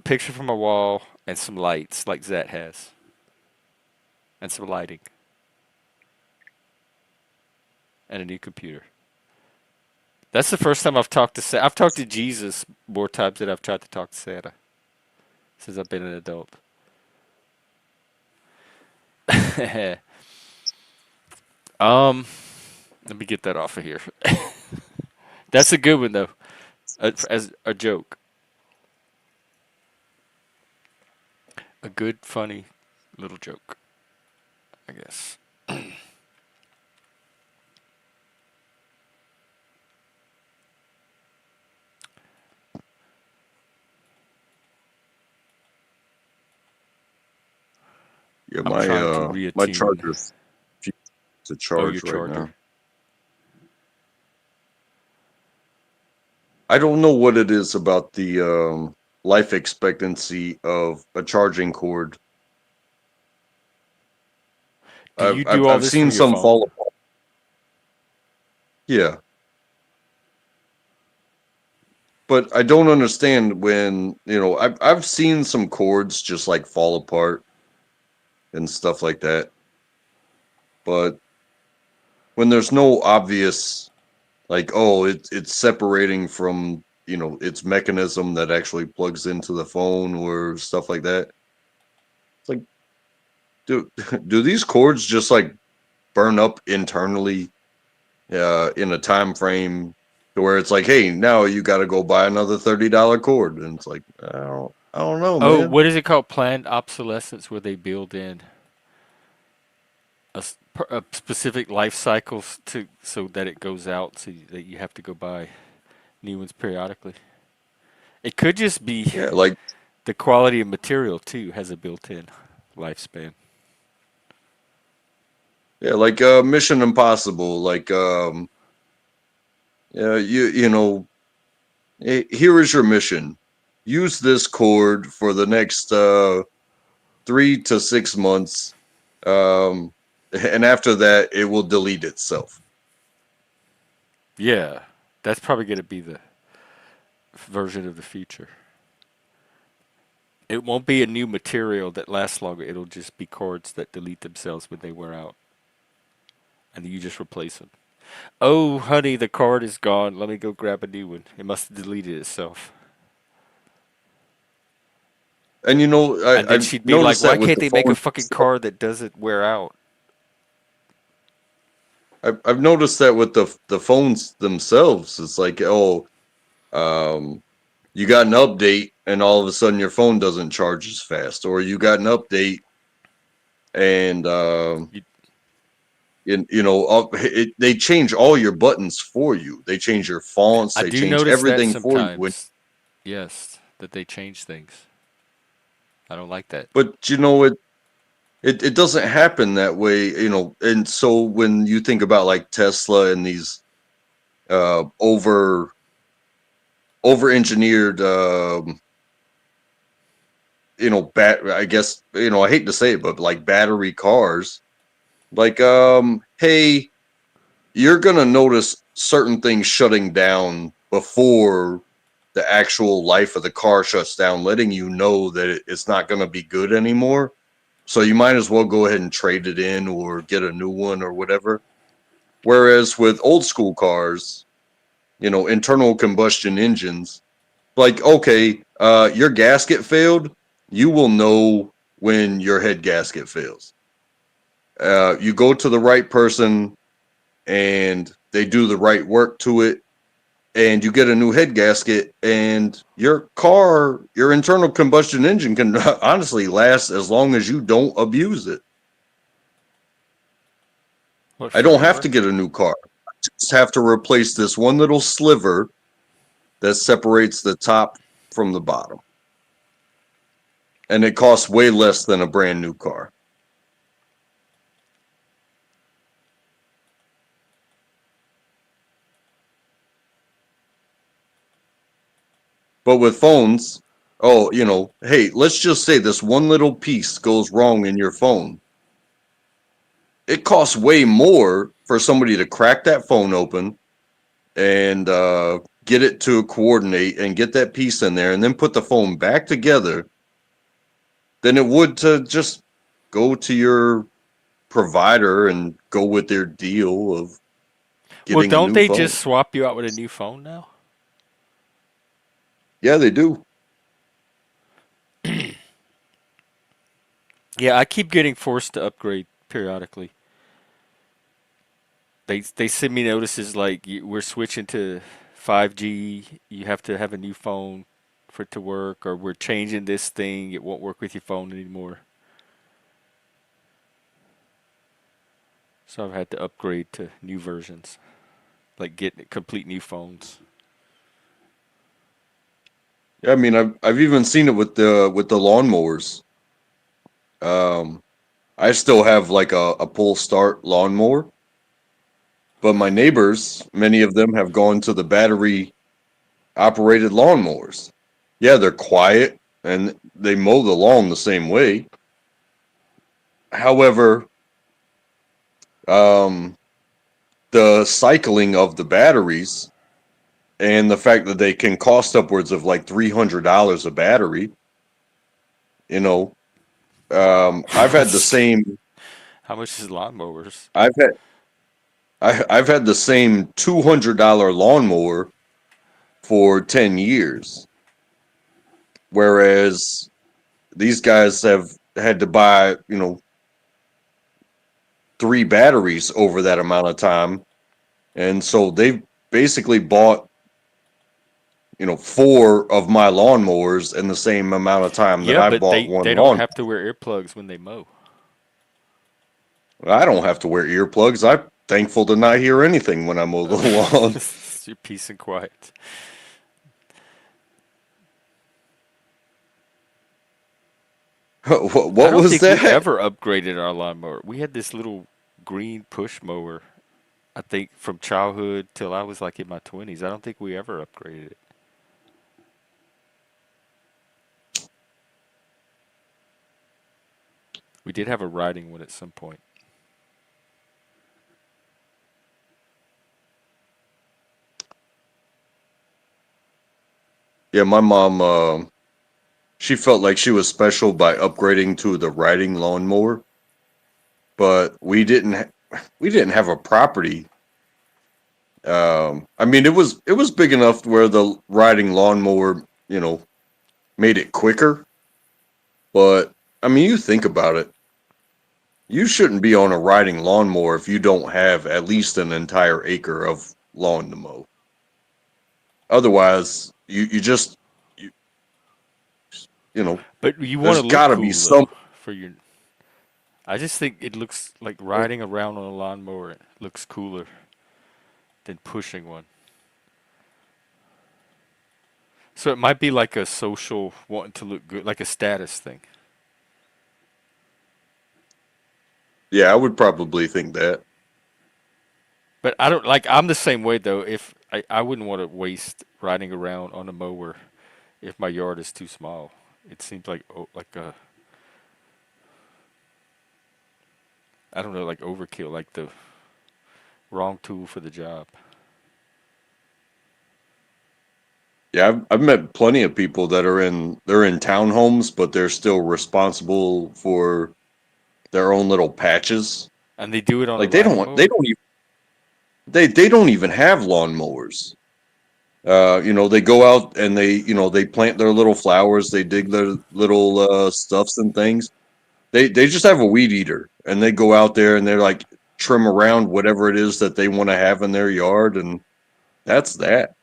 picture from a wall, and some lights like Zach has. And some lighting. And a new computer. That's the first time I've talked to Santa. I've talked to Jesus more times than I've tried to talk to Santa since I've been an adult. um, Let me get that off of here. That's a good one though, as a joke. A good, funny little joke, I guess. Yeah, I'm my trying to my reattune. charger's to Oh, your charge right charger. now. I don't know what it is about the life expectancy of a charging cord. Do you do I've all I've this seen from your some phone? fall apart. Yeah, but I don't understand when I've seen some cords just like fall apart and stuff like that. But when there's no obvious like, oh, it's separating from its mechanism that actually plugs into the phone or stuff like that. It's like, do do these cords just like burn up internally in a time frame to where it's like, hey, now you got to go buy another $30 cord, and it's like, I don't know, Oh, man. what is it called? Planned obsolescence, where they build in a specific life cycles to so that it goes out, so that you have to go buy new ones periodically. It could just be Yeah, like the quality of material too has a built-in lifespan. Mission Impossible, like here is your mission. Use this cord for the next 3 to 6 months, um, and after that, it will delete itself. Yeah, that's probably going to be the version of the future. It won't be a new material that lasts longer. It'll just be cords that delete themselves when they wear out, and you just replace them. Oh, honey, the cord is gone. Let me go grab a new one. It must have deleted itself. And And then I've she'd be like, noticed "Why that with can't the they make a phones fucking themselves. car that doesn't wear out?" I've noticed that with the phones themselves. It's like, oh, um, you got an update, and all of a sudden your phone doesn't charge as fast, or you got an update, and You, they change all your buttons for you. They change your fonts. I They do change notice that everything for you. sometimes. Yes, that they change things. I don't like that. But it doesn't happen that way. And so when you think about like Tesla and these over engineered I guess I hate to say it, but like battery cars, like hey, you're gonna notice certain things shutting down before the actual life of the car shuts down, letting you know that it's not gonna be good anymore. So you might as well go ahead and trade it in or get a new one or whatever. Whereas with old school cars, internal combustion engines, like, okay, your gasket failed, you will know when your head gasket fails. You go to the right person and they do the right work to it, and you get a new head gasket, and your internal combustion engine can honestly last as long as you don't abuse it. What, I don't have forever? to get a new car. I just have to replace this one little sliver that separates the top from the bottom. And it costs way less than a brand new car. But with phones, oh, hey, let's just say this one little piece goes wrong in your phone. It costs way more for somebody to crack that phone open and get it to coordinate and get that piece in there and then put the phone back together than it would to just go to your provider and go with their deal of Well, getting a don't new they phone. just swap you out with a new phone now? Yeah, they do. Yeah, I keep getting forced to upgrade periodically. They send me notices like, we're switching to 5G. You have to have a new phone for it to work, or we're changing this thing. It won't work with your phone anymore. So I've had to upgrade to new versions, like get complete new phones. Yeah, I mean, I've even seen it with the lawnmowers. Um, I still have like a pull start lawnmower, But my neighbors, many of them have gone to the battery operated lawnmowers. Yeah, they're quiet and they mow the lawn the same way. However, um, the cycling of the batteries and the fact that they can cost upwards of like $300 a battery, you know, Wow. I've had the That's same. how much is lawnmowers? I've had I've had the same $200 lawnmower for 10 years, whereas these guys have had to buy, three batteries over that amount of time, and so they've basically bought, four of my lawnmowers in the same amount of time that Yeah, I but bought they one don't lawn. have to wear earplugs when they mow. I don't have to wear earplugs. I'm thankful to not hear anything when I mow the lawn. It's your peace and quiet. I What don't was think we that? ever upgraded our lawnmower. We had this little green push mower, I think, from childhood till I was like in my 20s. I don't think we ever upgraded it. We did have a riding one at some point. Yeah, my mom, she felt like she was special by upgrading to the riding lawnmower, but we didn't have a property. I mean, it was big enough where the riding lawnmower, made it quicker. But I mean, you think about it. You shouldn't be on a riding lawnmower if you don't have at least an entire acre of lawn to mow. Otherwise, you, you know, But you want there's to look got to be cool some. though for your. I just think it looks like riding around on a lawnmower looks cooler than pushing one. So it might be like a social wanting to look good, like a status thing. Yeah, I would probably think that. But I don't like. I'm the same way though. If I wouldn't want to waste riding around on a mower if my yard is too small. It seems like like a I don't know like overkill, like the wrong tool for the job. Yeah, I've met plenty of people that they're in townhomes, but they're still responsible for their own little patches. And they do it on a Like riding mower. they don't even have lawnmowers. They go out and they plant their little flowers, they dig their little stuffs and things. They just have a weed eater and they go out there and they're like trim around whatever it is that they want to have in their yard, and that's that.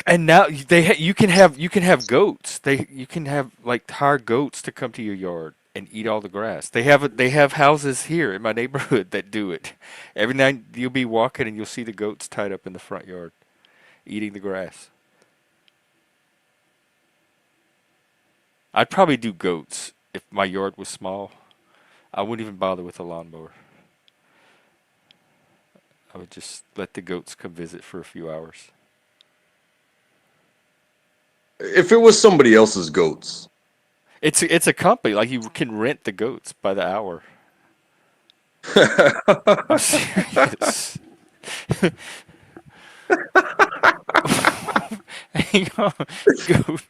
And now you can have goats. You can have like hire goats to come to your yard and eat all the grass. They have houses here in my neighborhood that do it. Every night you'll be walking and you'll see the goats tied up in the front yard eating the grass. I'd probably do goats if my yard was small. I wouldn't even bother with a lawnmower. I would just let the goats come visit for a few hours. If it was somebody else's goats. It's a company like you can rent the goats by the hour. I'm serious. Hang on, goat.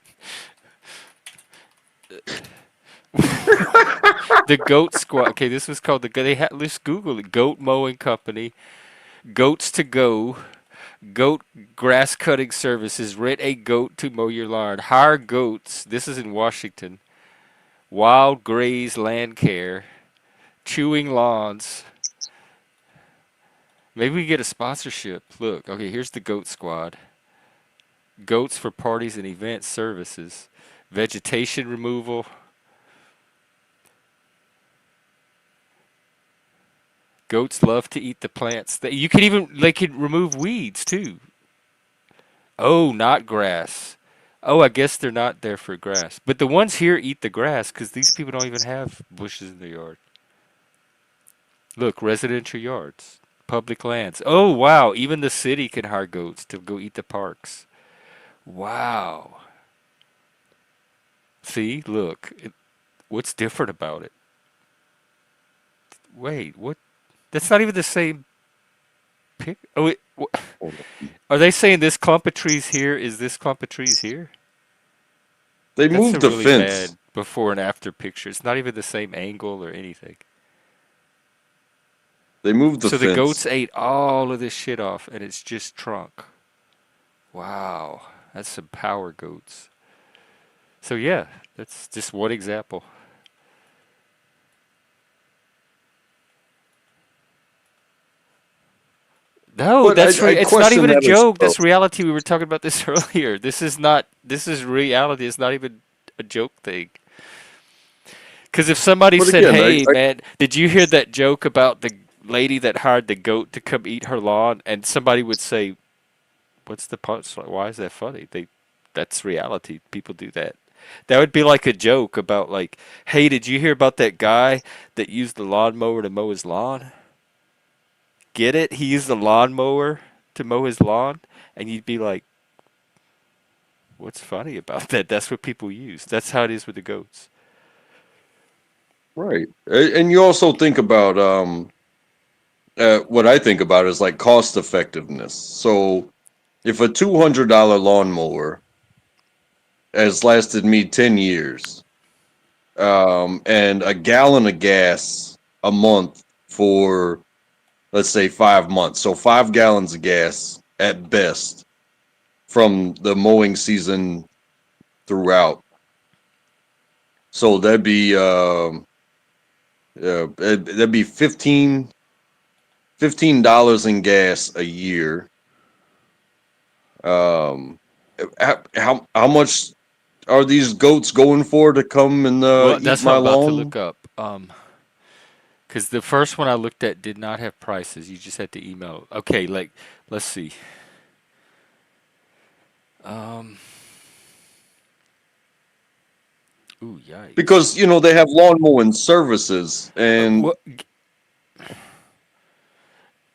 The goat squad. Okay, this was called the. Let's Google it. Goat mowing company. Goats to go. Goat grass cutting services. Rent a goat to mow your lawn. Hire goats. This is in Washington. Wild graze land care. Chewing lawns. Maybe we get a sponsorship. Look, okay, here's the goat squad. Goats for parties and event services. Vegetation removal. Goats love to eat the plants. You can even they can remove weeds too. Oh, not grass. Oh, I guess they're not there for grass. But the ones here eat the grass because these people don't even have bushes in their yard. Look, residential yards. public lands. Oh wow, even the city can hire goats to go eat the parks. Wow. See, look, what's different about it? Wait, what? That's not even the same pic. Oh, are they saying this clump of trees here is this clump of trees here? They That's moved a the really fence. bad before and after picture. It's not even the same angle or anything. They moved the So the fence. goats ate all of this shit off, and it's just trunk. Wow, that's some power goats. So yeah, that's just one example. No, But I it's not question even a that as joke. well. That's reality. We were talking about this earlier. This is not. This is reality. It's not even a joke thing. Because if somebody But said, again, "Hey, man, did you hear that joke about the lady that hired the goat to come eat her lawn?" and somebody would say, "What's the punch? Why is that funny?" That's reality. People do that. That would be like a joke about like, "Hey, did you hear about that guy that used the lawnmower to mow his lawn?" Get it? He used the lawnmower to mow his lawn, and you'd be like, "What's funny about that?" That's what people use. That's how it is with the goats. right. And you also think about what I think about is like cost effectiveness. So if a $200 lawnmower has lasted me 10 years, and a gallon of gas a month for, let's say, 5 months. So 5 gallons of gas at best from the mowing season throughout. So that'd be $15 in gas a year. Um, how much are these goats going for to come and Well, eat that's what my I'm about to lawn? look up. Because the first one I looked at did not have prices. You just had to email. Okay, like let's see. Um, ooh, Because yikes. you know they have lawn mowing services, and What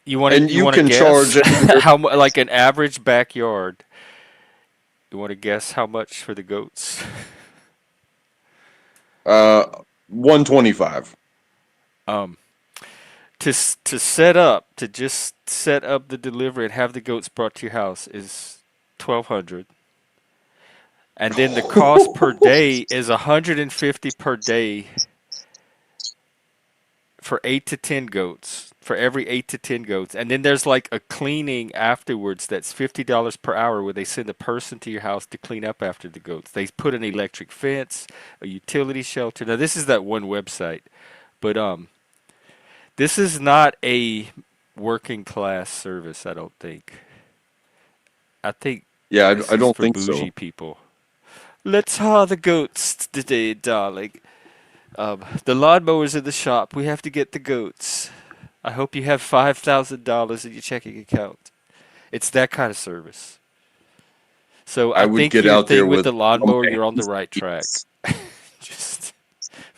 you want to and you you want to can guess charge anywhere. like an average backyard? You want to guess how much for the goats? Uh, 125. Um, to set up to just set up the delivery and have the goats brought to your house is 1,200, and then the cost per day is 150 per day for 8 to 10 goats, for every 8 to 10 goats, and then there's like a cleaning afterwards that's $50 per hour where they send a person to your house to clean up after the goats. They put an electric fence, a utility shelter. Now this is that one website, but this is not a working class service. I don't think. I think Yeah, this I is don't for think so. bougie people. Let's haul the goats today, darling. The lawnmower's in the shop. We have to get the goats. I hope you have $5,000 in your checking account. It's that kind of service. So I I would think get your out there thing with with the all lawnmower, my you're on the hands right and track. knees. Just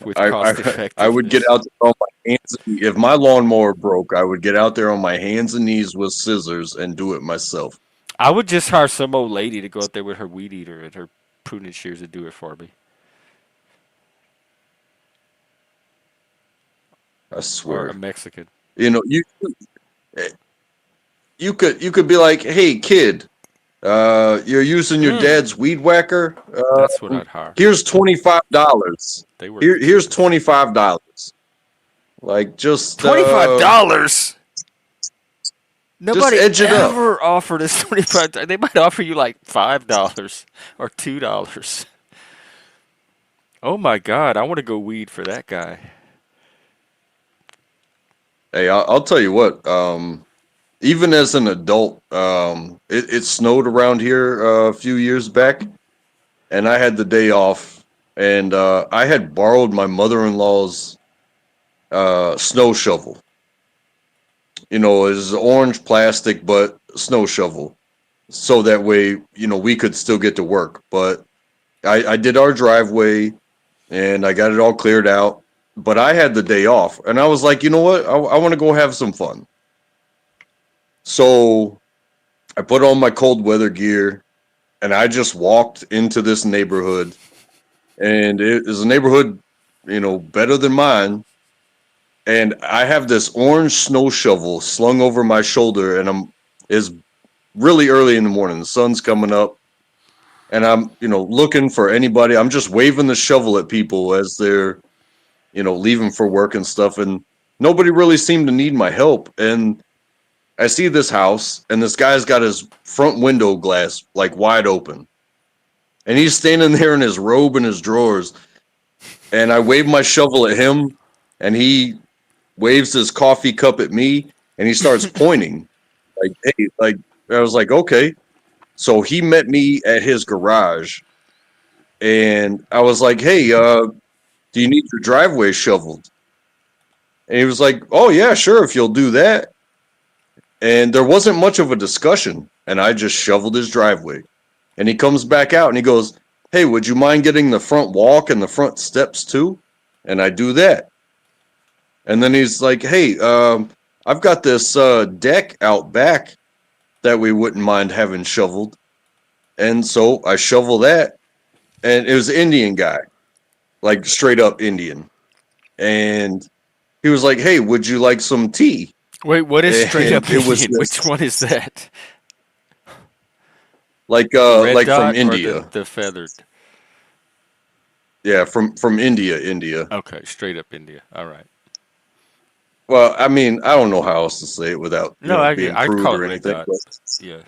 with cost I would get effectiveness. out there on my hands. If my lawnmower broke, I would get out there on my hands and knees with scissors and do it myself. I would just hire some old lady to go out there with her weed eater and her pruning shears and do it for me. I Or a swear. Mexican. You know, you could be like, "Hey, kid, you're using your Mm, dad's weed whacker. that's what I'd hire. Here's $25. They work the Here's cheapest. $25. Like $25. just Nobody edge it up. ever offered us 25. They might offer you like $5 or $2. Oh my God, I want to go weed for that guy. Hey, I'll tell you what. Even as an adult, it snowed around here a few years back, and I had the day off, and I had borrowed my mother-in-law's snow shovel. You know, it's orange plastic, but snow shovel, so that way, you know, we could still get to work. But I did our driveway, and I got it all cleared out. But I had the day off, and I was like, you know what? I want to go have some fun. So I put on my cold weather gear and I just walked into this neighborhood, and it is a neighborhood, better than mine. And I have this orange snow shovel slung over my shoulder, and it's really early in the morning. The sun's coming up, and I'm, looking for anybody. I'm just waving the shovel at people as they're, leaving for work and stuff. And nobody really seemed to need my help. And I see this house, and this guy's got his front window glass like wide open, and he's standing there in his robe and his drawers. And I wave my shovel at him, and he waves his coffee cup at me, and he starts pointing like, "Hey!" Like I was like, "Okay." So he met me at his garage, and I was like, "Hey, do you need your driveway shoveled?" And he was like, "Oh yeah, sure, if you'll do that." And there wasn't much of a discussion, and I just shoveled his driveway. And he comes back out and he goes, "Hey, would you mind getting the front walk and the front steps too?" And I do that. And then he's like, "Hey, I've got this deck out back that we wouldn't mind having shoveled." And so I shovel that, and it was an Indian guy, like straight up Indian. And he was like, "Hey, would you like some tea?" Wait, what is straight And up it was Indian? Which this one is that? like The red like from dot or the India. the feathered? Yeah, from India, India. Okay, straight up India. All right. Well, I mean, I don't know how else to say it without, No, being I'd crude call it or red anything, dot. but Yeah,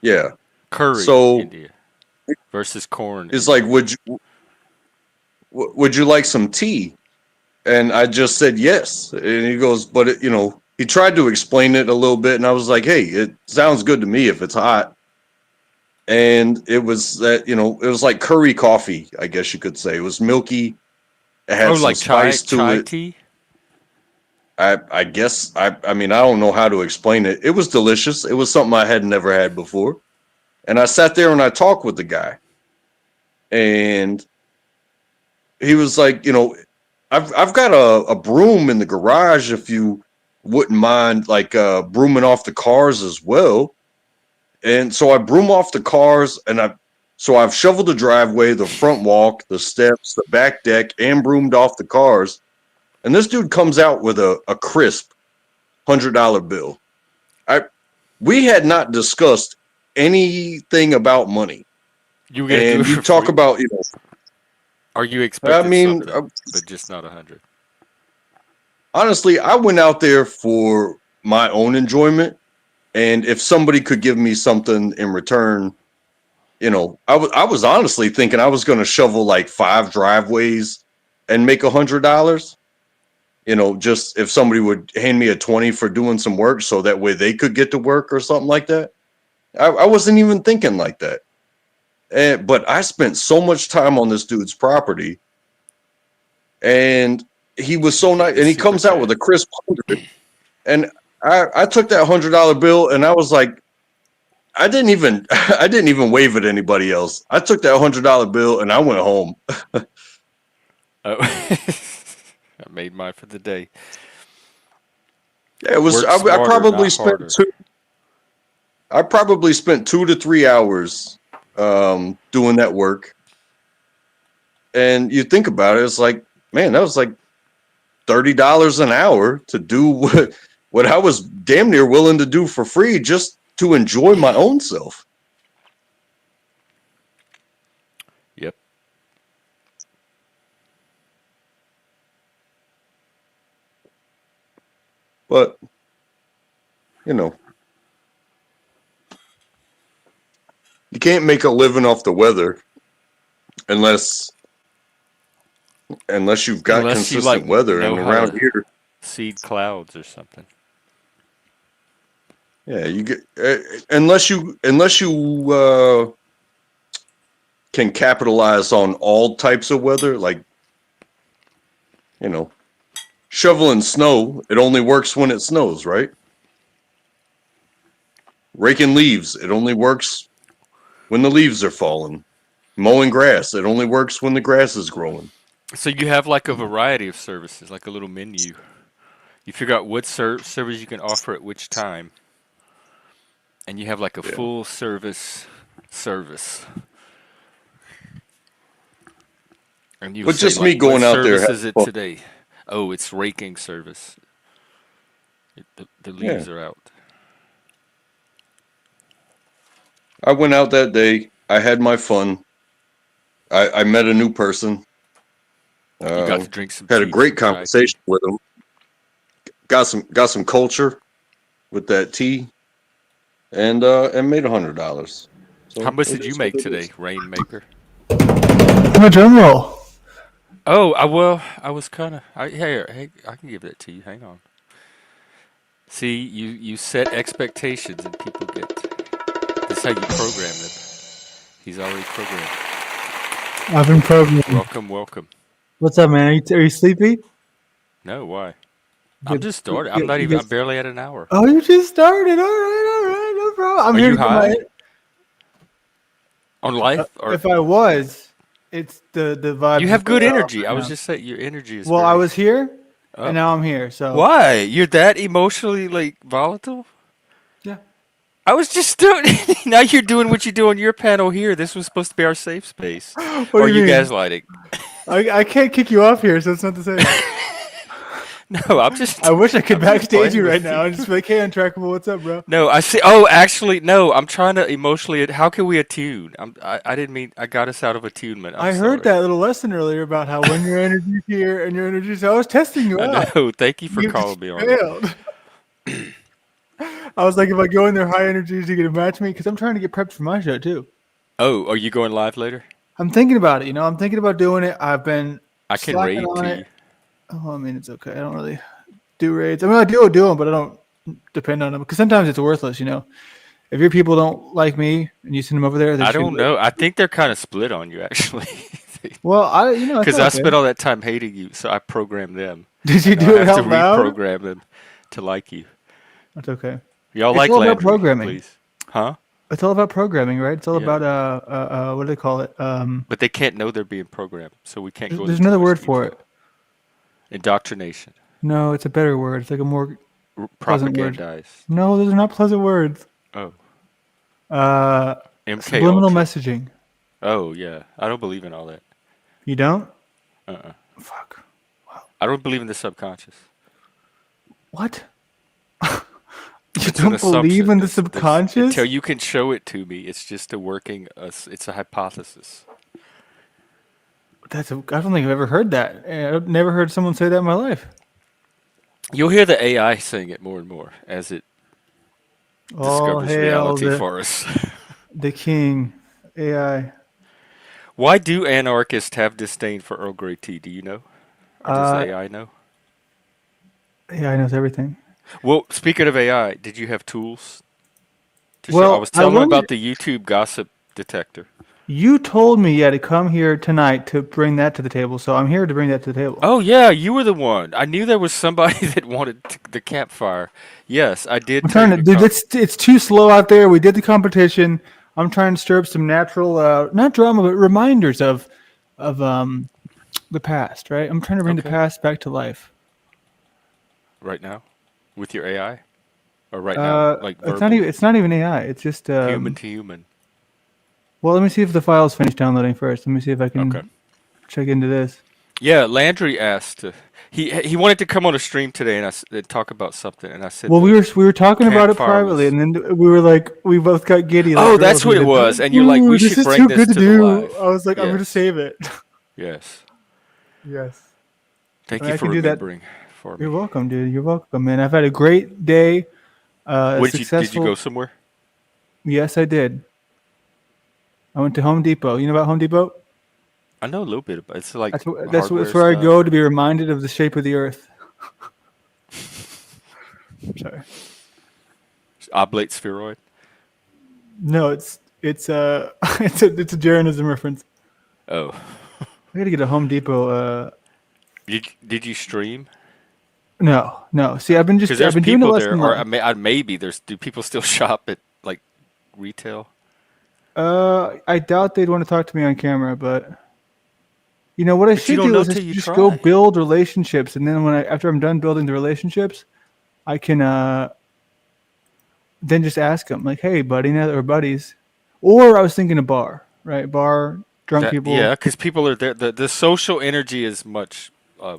yeah. curry So India versus corn it's like, India. would you like some tea? And I just said yes. And he goes, but he tried to explain it a little bit, and I was like, hey, it sounds good to me if it's hot. And it was that, it was like curry coffee, I guess you could say. It was milky. It Oh, had some like chai spice to chai it. tea. I guess I mean, I don't know how to explain it. It was delicious. It was something I had never had before. And I sat there and I talked with the guy, and he was like, I've got a broom in the garage if you wouldn't mind, like, brooming off the cars as well. And so I broom off the cars, and I've shoveled the driveway, the front walk, the steps, the back deck, and broomed off the cars. And this dude comes out with a crisp $100 bill. I We had not discussed anything about money. You were gonna do it And you for talk free, about, or you I expected mean, something, but just not 100. honestly, I went out there for my own enjoyment. And if somebody could give me something in return, I was honestly thinking I was going to shovel like 5 driveways and make $100. Just if somebody would hand me a 20 for doing some work, so that way they could get to work or something like that. I wasn't even thinking like that. But I spent so much time on this dude's property, and he was You so get nice. the And he super comes out with chat. a crisp 100, and I took that $100 bill, and I was like, I didn't even I didn't even wave at anybody else. I took that $100 bill and I went home. Oh, I made mine for the day. Yeah, it was. Work I smarter, probably not spent harder. two. I probably spent 2 to 3 hours doing that work. And you think about it, it's like, man, that was like $30 an hour to do what I was damn near willing to do for free, just to enjoy my own self. Yep. But you know, you can't make a living off the weather unless you've got Unless you like consistent weather. know And how around to here, seed clouds or something. yeah, you get unless you can capitalize on all types of weather, like, you know, shoveling snow. It only works when it snows, right? Raking leaves. It only works when the leaves are falling. Mowing grass. It only works when the grass is growing. So you have like a variety of services, like a little menu. You figure out what service you can offer at which time. And you have like a Yeah. full service. And you But say just me like, what going out there service having is it fun. today? Oh, it's raking service. The Yeah. leaves are out. I went out that day. I had my fun. I met a new person. You got Uh, to drink some had a tea, great some chai tea. conversation with him. Got some culture with that tea, and made $100. How So much it did you is what make it today, is. Rainmaker? I'm a drum roll. Oh, I was kind of. Hey, I can give that to you. Hang on. See, you set expectations and people get. This is how you program them. He's already programmed. I've been programmed. Welcome, welcome. What's up, man? Are you sleepy? No, why? I'm Good. just started. I'm Good. not even. I'm barely at an hour. Oh, you just started. All right, no problem. I'm Are here you to get my. high on life, or If I was, it's the you vibes is have way good off energy? right I was now. just saying your energy is Well, I very was here, and up. now I'm here. So Why? You're that emotionally like volatile? yeah. I was just doing. Now you're doing what you do on your panel here. This was supposed to be our safe space. What Or do are you you mean? gaslighting? I can't kick you off here, so it's not the same. No, I'm just I wish I could I'm just backstage playing you right with you. now and just be like, "Hey, Untrackable, what's up, bro?" No, I see. Oh, actually, no. I'm trying to emotionally. How can we attune? I didn't mean. I got us out of attunement. I'm I heard sorry. that little lesson earlier about how when your energy's here and your energy's, I was testing you I out. know. Thank you for You calling just me on it. failed. I was like, if I go in there high energy, is he gonna match me? Because I'm trying to get prepped for my show too. Oh, are you going live later? I'm thinking about it. I'm thinking about doing it. I've been I can slacking raid on to it. you. Oh, I mean, it's okay. I don't really do raids. I mean, I do them, but I don't depend on them because sometimes it's worthless. If your people don't like me and you send them over there, they're I just gonna don't be like, know. I think they're kind of split on you actually. well, it's Because not I okay. spent all that time hating you, so I programmed them, Did you and now I do it have to out loud? reprogram them to like you. That's okay. Y'all It's like all about Landry, programming. please, huh? It's all about programming, right? It's all Yeah. about what do they call it? But they can't know they're being programmed, so we can't go into There's too another much word for it. detail. Indoctrination, No, it's a better word. It's like a more pleasant word. propagandized. No, those are not pleasant words. Oh, Uh, MK Subliminal Ultra. messaging. Oh yeah, I don't believe in all that. You don't? Uh-uh. Fuck. I don't believe in the subconscious. What? You It's an don't believe assumption. in the There's until subconscious? you can show it to me. It's just a working. It's a hypothesis. I don't think I've ever heard that. I've never heard someone say that in my life. You'll hear the AI saying it more and more as it All discovers hail reality the for us. the king, AI. Why do anarchists have disdain for Earl Grey tea? Do you know? Or does the Uh, AI know? AI knows everything. Well, speaking of AI, did you have tools to show? I Well, was I telling them wanted about the YouTube gossip detector. you told me to come here tonight to bring that to the table, so I'm here to bring that to the table. Oh yeah, you were the one. I knew there was somebody that wanted the campfire. Yes, I did I'm tell trying you to, to dude. come. It's too slow out there. We did the competition. I'm trying to stir up some natural, not drama, but reminders of the past. Right. I'm trying to bring the Okay, past back to life. right now, with your AI, or right now, like It's not even. verbally, It's not even AI. It's just. human to human. Well, let me see if the file's finished downloading first. Let me see if I Okay. can check into this. Yeah, Landry asked. He wanted to come on a stream today and talk about something, and I said Well, the we were talking about it campfire privately, was. and then we were like, we both got giddy like Oh, girls. that's We what it said, was. And you're like, "Ooh, we this should is bring too this good to to the do." I live. was like, I'm going to Yes, save it. yes. Yes. I Thank mean, you I for can do that. remembering for You're me. welcome, dude. You're welcome, man. I've had a great day. What did you go Successful. somewhere? Yes, I did. I went to Home Depot. You know about Home Depot? I know a little bit about it's like That's hardware where I stuff. go to be reminded of the shape of the earth. Sorry. Oblate spheroid. No, it's it's a Jeranism reference. Oh, I gotta get a Home Depot. did you stream? No. See, Because I've there's been doing it people less there, than or life. maybe there's. Do people still shop at like retail? I doubt they'd want to talk to me on camera, but what I But you should don't do know is till you just go try. build relationships, and then after I'm done building the relationships, I can then just ask them like, "Hey, buddy," or buddies. Or I was thinking a bar, right? Bar, drunk That people. yeah, because people are there. The social energy is much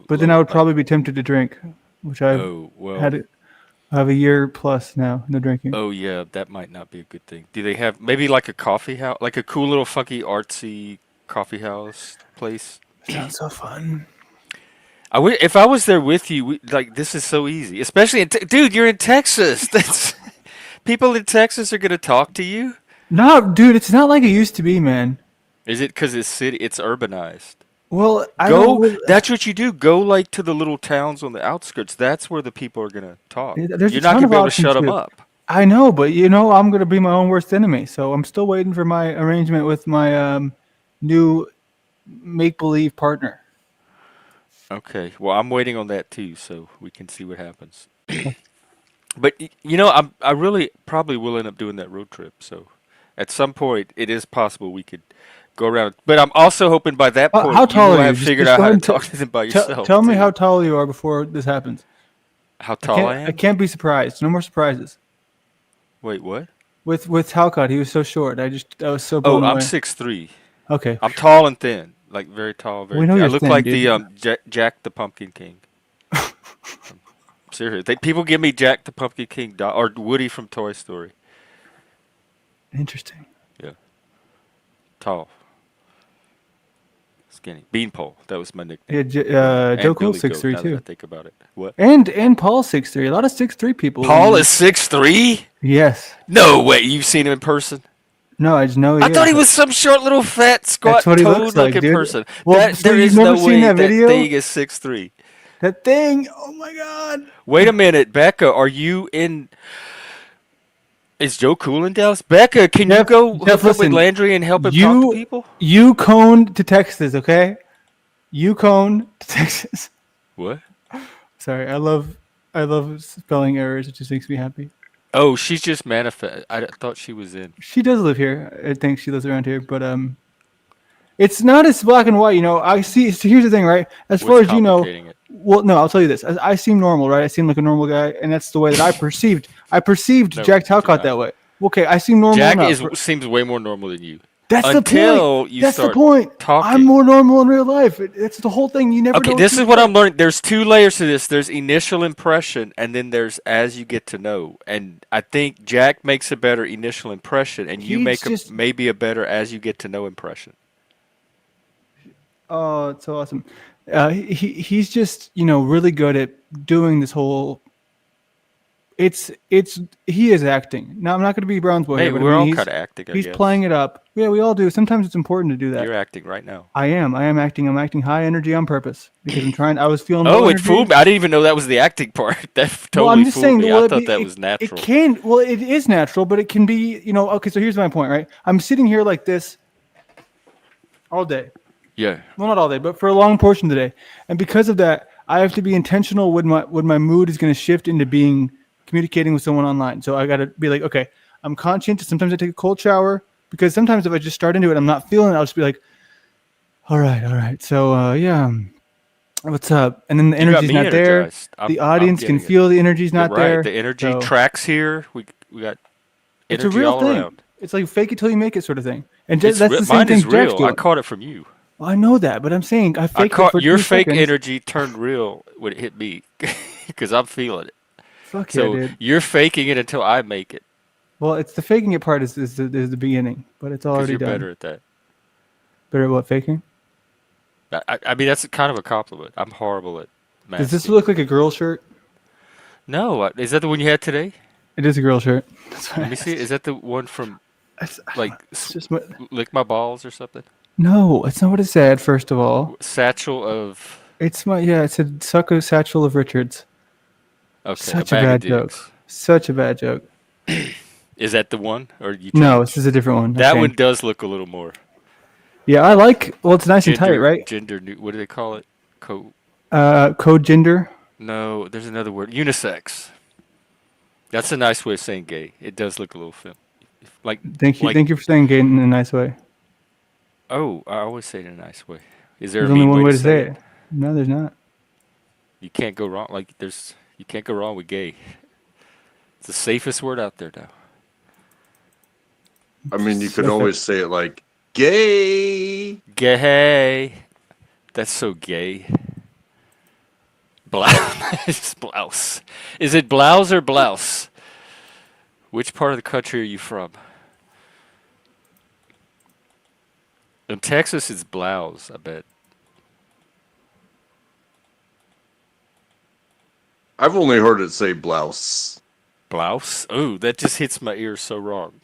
But then I lower. would Like probably be tempted to drink, which I've oh well, had. I have a year plus now, no drinking. oh yeah, that might not be a good thing. Do they have maybe like a coffee house, like a cool little funky artsy coffee house place? Sounds so fun. If I was there with you, like this is so easy, especially dude, you're in Texas. That's people in Texas are gonna talk to you. No, dude, it's not like it used to be, man. Is it because it's city? It's urbanized. Well, I don't Go. live. That's what you do. Go like to the little towns on the outskirts. That's where the people are gonna talk. There's a You're not ton gonna of be able to shut options them too. up. I know, but I'm gonna be my own worst enemy. So I'm still waiting for my arrangement with my new make believe partner. Okay. Well, I'm waiting on that too, so we can see what happens. But I really probably will end up doing that road trip. So at some point, it is possible we could go around. But I'm also hoping by that How point you tall will are you? have Just, figured just out go how ahead to and talk to them by yourself tell me too. how tall you are before this happens. How tall I I am? can't be surprised. No more surprises. Wait, what? With Talcott, he was so short. I was so Oh, blown I'm away. 6'3". Okay, I'm tall and thin, like very tall, very we know thin. I you're look thin, like the dude. Jack the Pumpkin King. Serious. People give me Jack the Pumpkin King or Woody from Toy Story. Interesting. Yeah, tall, skinny, Beanpole. That was my nickname Yeah, growing up, Joe and Cool's Billy six Goat. three Now that I too, think about it, what? and Paul's 6'3". A lot of 6'3" people. Paul is 6'3"? Yes. No way. You've seen him in person? No, I just know I he thought is. he was some short little fat That's squat what he looks like, toad-looking dude. person. Well, That so there you've is never no seen way that that video? thing is 6'3". That thing. Oh my god. Wait a minute, Becca. Are you in? Is Joe cool in Dallas? Becca, can you go Jeff, hook up with listen. Landry and help him talk to You people? you coned to Texas, okay? You coned to Texas. What? Sorry, I love spelling errors. It just makes me happy. Oh, she's just manifest. Thought she was in. She does live here. I think she lives around here, but it's not as black and white. I see. So here's the thing, right? As far What's as you know, complicating it? well, no, I'll tell you this. I seem normal, right? I seem like a normal guy, and that's the way that I perceived. I perceived No, Jack you do Talcott not. that way. Okay, I seem normal Jack enough. seems way more normal than you. That's the point. Until you That's the start point. I'm talking. more normal in real life. It's the whole thing. You never Okay, know what this to is what I'm expect. learning. There's two layers to this. There's initial impression, and then there's as you get to know. And I think Jack makes a better initial impression, and you He's make just maybe a better as you get to know impression. Oh, it's so awesome. He's just really good at doing this whole. It's he is acting. Now I'm not going to be Brown's boy Hey, here, but I we're mean all kind of acting, I he's guess. playing it up. Yeah, we all do. Sometimes it's important to do that. You're acting right now. I am. I am acting. I'm acting high energy on purpose because I'm trying. I was feeling low Oh, it fooled energy. me. I didn't even know that was the acting part. That Well, I'm totally just fooled saying. me. I Well, thought that was it natural. can. Well, it is natural, but it can be. Okay, so here's my point. Right, I'm sitting here like this all day. Yeah. Well, not all day, but for a long portion of the day. And because of that, I have to be intentional when my mood is going to shift into being communicating with someone online. So I got to be like, okay, I'm conscientious. Sometimes I take a cold shower because sometimes if I just start into it, I'm not feeling it. I'll just be like, all right. So yeah, what's up? And then the You got energy's me not there. energized. The I'm audience can getting it. feel the energy's You're not right. there. The energy So tracks here. We got it's a energy real all thing. around. It's like fake it till you make it sort of thing. And It's that's the same mine is thing Jack's real. I doing. caught it from you. Well, I know that, but I'm saying I I faked it caught for your 3 fake seconds. energy turned real when it hit me because I'm feeling it. Fuck yeah, So dude. you're faking it until I make it Well, it's the faking it part is the beginning, but it's because already you're done. better at that. Better at what, faking? I mean, that's kind of a compliment. I'm horrible at Does this masking. look like a girl shirt? No, is that the one you had today? It is a girl shirt. That's why Let I me see. asked. Is that the one from I don't know. like It's just what. lick my balls or something? No, it's not what it said. First of all, Satchel of it's my yeah. It said suck a satchel of Richards. okay, a Such a bag of bad joke. dicks. Such a bad joke. Is that the one, or you No, this changed? is a different one. I That one changed. does look a little more Yeah, I like. Well, it's nice and tight, right? gender new. What do they call it? Code gender. No, there's another word. Unisex. That's a nice way of saying gay. It does look a little like Thank you. like. Thank you for saying gay in a nice way. Oh, I always say it in a nice way. Is there a There's only mean one way way to to say say it? it. No, there's not. You can't go wrong. You can't go wrong with gay. It's the safest word out there now. I mean, you could Okay. always say it like gay. Gay. That's so gay. Blouse. Blouse. Is it blouse or blouse? Which part of the country are you from? In Texas, it's blouse, I bet. I've only heard it say blouse. Blouse? Ooh, that just hits my ears so wrong.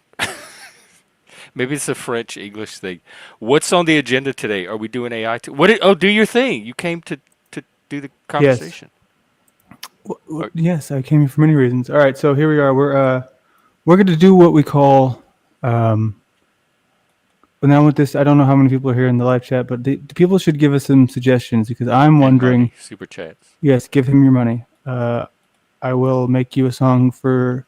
Maybe it's a French English thing. What's on the agenda today? Are we doing AI? Oh, do your thing. You came to do the conversation. Yes, I came here for many reasons. All right, so here we are. We're going to do what we call. Now with this, I don't know how many people are here in the live chat, but the people should give us some suggestions because I'm And wondering. money, super chats. Yes, give him your money. I will make you a song for.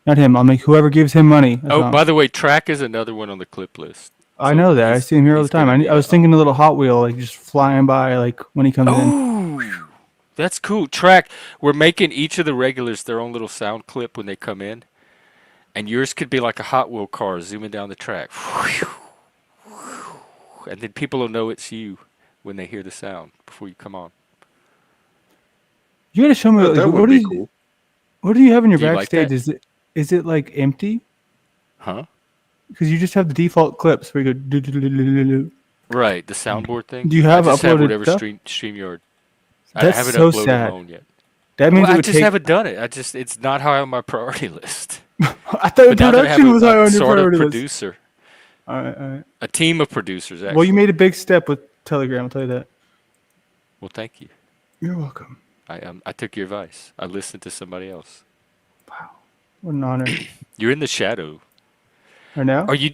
Not him. I'll make whoever gives him money. A Oh, song. by the way, Track is another one on the clip list. I So know that. I see him here all the he's time. gonna be I was thinking a little Hot Wheel, like just flying by, like when he comes in. Oh, that's cool. Track. We're making each of the regulars their own little sound clip when they come in, and yours could be like a Hot Wheel car zooming down the track, and then people will know it's you when they hear the sound before you come on. You gotta show me. Like, That what would do be you, cool. What do you have in your Do you like backstage? that? Is it like empty? Huh? Because you just have the default clips where you go. Do. Right, the soundboard thing. Do you have I just have uploaded whatever stuff? StreamYard. I That's haven't so uploaded sad. my own yet. That means Well, it I would just take. haven't done it. It's not high on my priority list. I thought But now that I have production was high a on your sort of priority list. producer, All right, all right. a team of producers, actually. Well, you made a big step with Telegram. I'll tell you that. Well, thank you. You're welcome. I took your advice. I listened to somebody else. What an honor. You're in the shadow. Right now, Are you?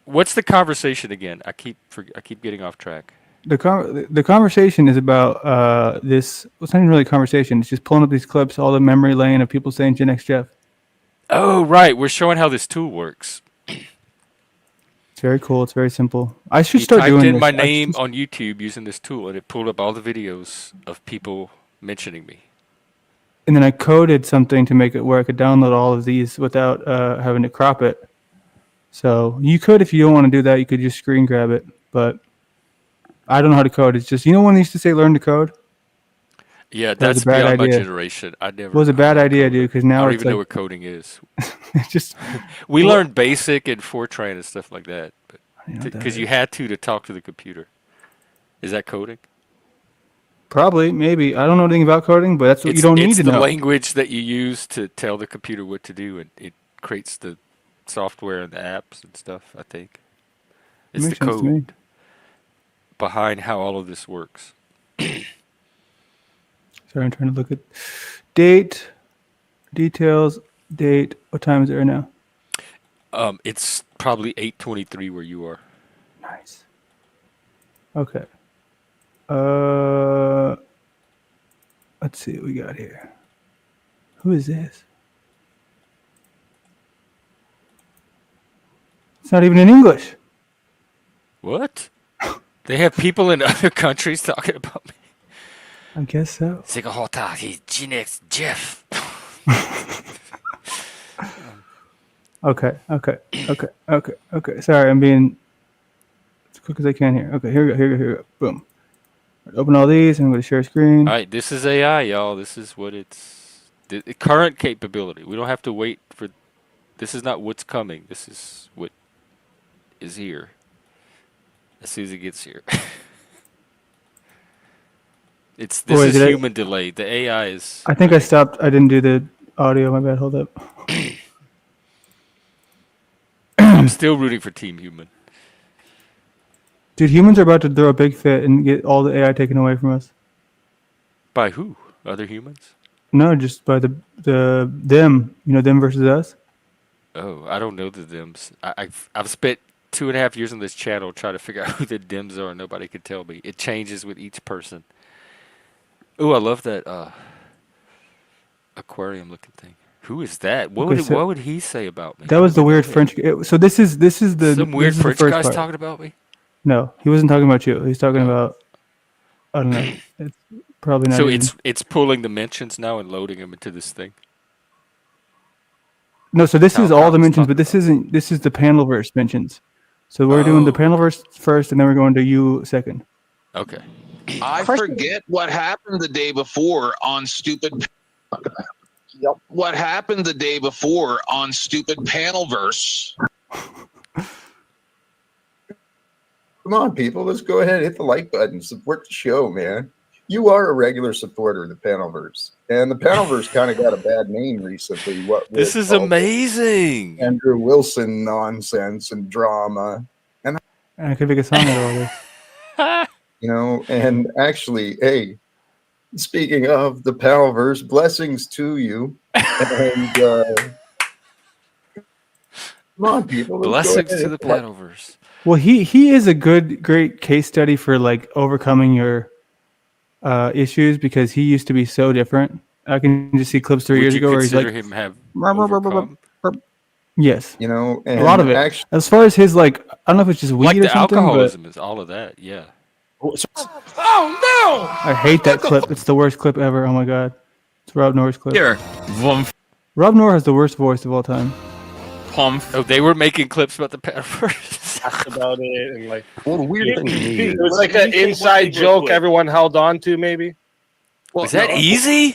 What's the conversation again? I keep getting off track. the conversation is about this. Well, it's not even really a conversation. It's just pulling up these clips, all the memory lane of people saying Gen X Jeff. Oh, right. We're showing how this tool works. It's very cool. It's very simple. I should You start typed doing in this. my name on YouTube using this tool, and it pulled up all the videos of people mentioning me. And then I coded something to make it where I could download all of these without having to crop it. So you could, if you don't want to do that, you could just screen grab it. But I don't know how to code. It's just, when they used to say learn to code? Yeah, was that's a bad beyond my idea. generation. I never. It was a know bad how to idea, code. dude, because I now don't it's even know like, what coding is. it's just, We Well- learned BASIC and Fortran and stuff like that, but I don't know what that because you is. had to talk to the computer. Is that coding? Probably, maybe. I don't know anything about coding, but that's what you don't need It's to the know. language that you use to tell the computer what to do, and it creates the software and the apps and stuff. I think it's the Makes sense to me. code behind how all of this works. Sorry, I'm trying to look at date, details, date. What time is it right now? It's probably 8:23 where you are. Nice. Okay. Let's see what we got here. Who is this? It's not even in English. What? They have people in other countries talking about me. I guess so. Sigahota, he's Gen X Jeff. Okay. Sorry, I'm being as quick as I can here. Okay, here we go. Boom. Open all these. I'm going to share screen. All right, this is AI, y'all. This is what it's the current capability. We don't have to wait for. This is not what's coming. This is what is here. As soon as it gets here. This Wait, is human delay. The AI is. I think I stopped. I didn't do the audio. My bad. Hold up. I'm still rooting for Team Human. Dude, humans are about to throw a big fit and get all the AI taken away from us. By who? Other humans? No, just by the them. Them versus us. Oh, I don't know the Dems. I've spent 2.5 years on this channel trying to figure out who the Dems are, and nobody could tell me. It changes with each person. Oh, I love that aquarium-looking thing. Who is that? What would he say about me? That was the weird French. So this is the Some weird this is the French first guy's part. talking about me. No, he wasn't talking about you. He's talking Oh. about. I don't know. It's probably not. So even- it's pulling the mentions now and loading them into this thing. No, so this Town is all the Cop was mentions, but talking this isn't. This is the panelverse mentions. So we're doing the Oh. panelverse first, and then we're going to you second. Okay. I forget what happened the day before on stupid. Yep. What happened the day before on stupid Panelverse? Come on, people. Let's go ahead and hit the like button. Support the show, man. You are a regular supporter of the Panelverse. And the Panelverse kind of got a bad name recently. This is amazing. Andrew Wilson nonsense and drama. And I could make a song out of all this. You know, and actually, hey, speaking of the Panelverse, blessings to you. And come on, people. Blessings to the Panelverse. Well, he is a great case study for like overcoming your issues, because he used to be so different. I can just see clips 3 years ago where he's like, him have overcome? yes, You know, and a lot of it. Actually, As far as his like, I don't know if it's just weed Like or the something. alcoholism is all of that. Yeah. I hate that clip. It's the worst clip ever. Oh my god, it's Rob Nor's clip. Here, Rob Nor has the worst voice of all time. Oh, they were making clips about the Panelverse. Talked about it and like well, the weird thing to me it was like an inside joke everyone held on to, maybe. well, Is that easy?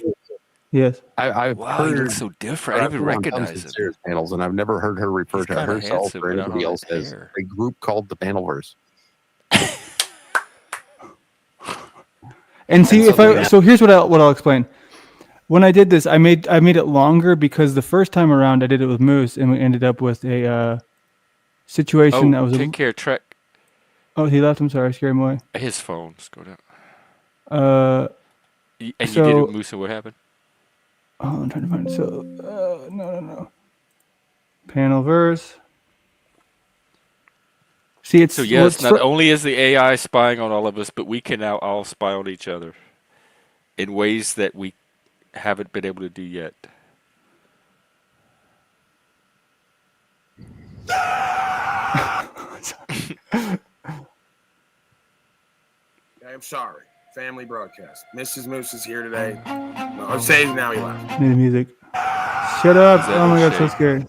Yes. I've Wow, he heard looks so different. I didn't even recognize him. Serious panels, and I've never heard her refer He's to kinda herself handsome, or but I don't anybody know else his as hair. a group called the Panelverse. And see, so here's what I'll explain. When I did this, I made it longer because the first time around I did it with Moose, and we ended up with a situation that was. Take care, Trek. Oh, he left. I'm sorry, I scared him away. His phone's go down. So- And you did it with Moose, and what happened? Oh, I'm trying to find it. So, no. Panelverse. See, it's So yes, well, not only is the AI spying on all of us, but we can now all spy on each other in ways that we haven't been able to do yet. I'm sorry. Family broadcast. Mrs. Moose is here today. No, I'm saying now he left. Need the music. Shut up! Is that Oh my god, O'Shea? so scary.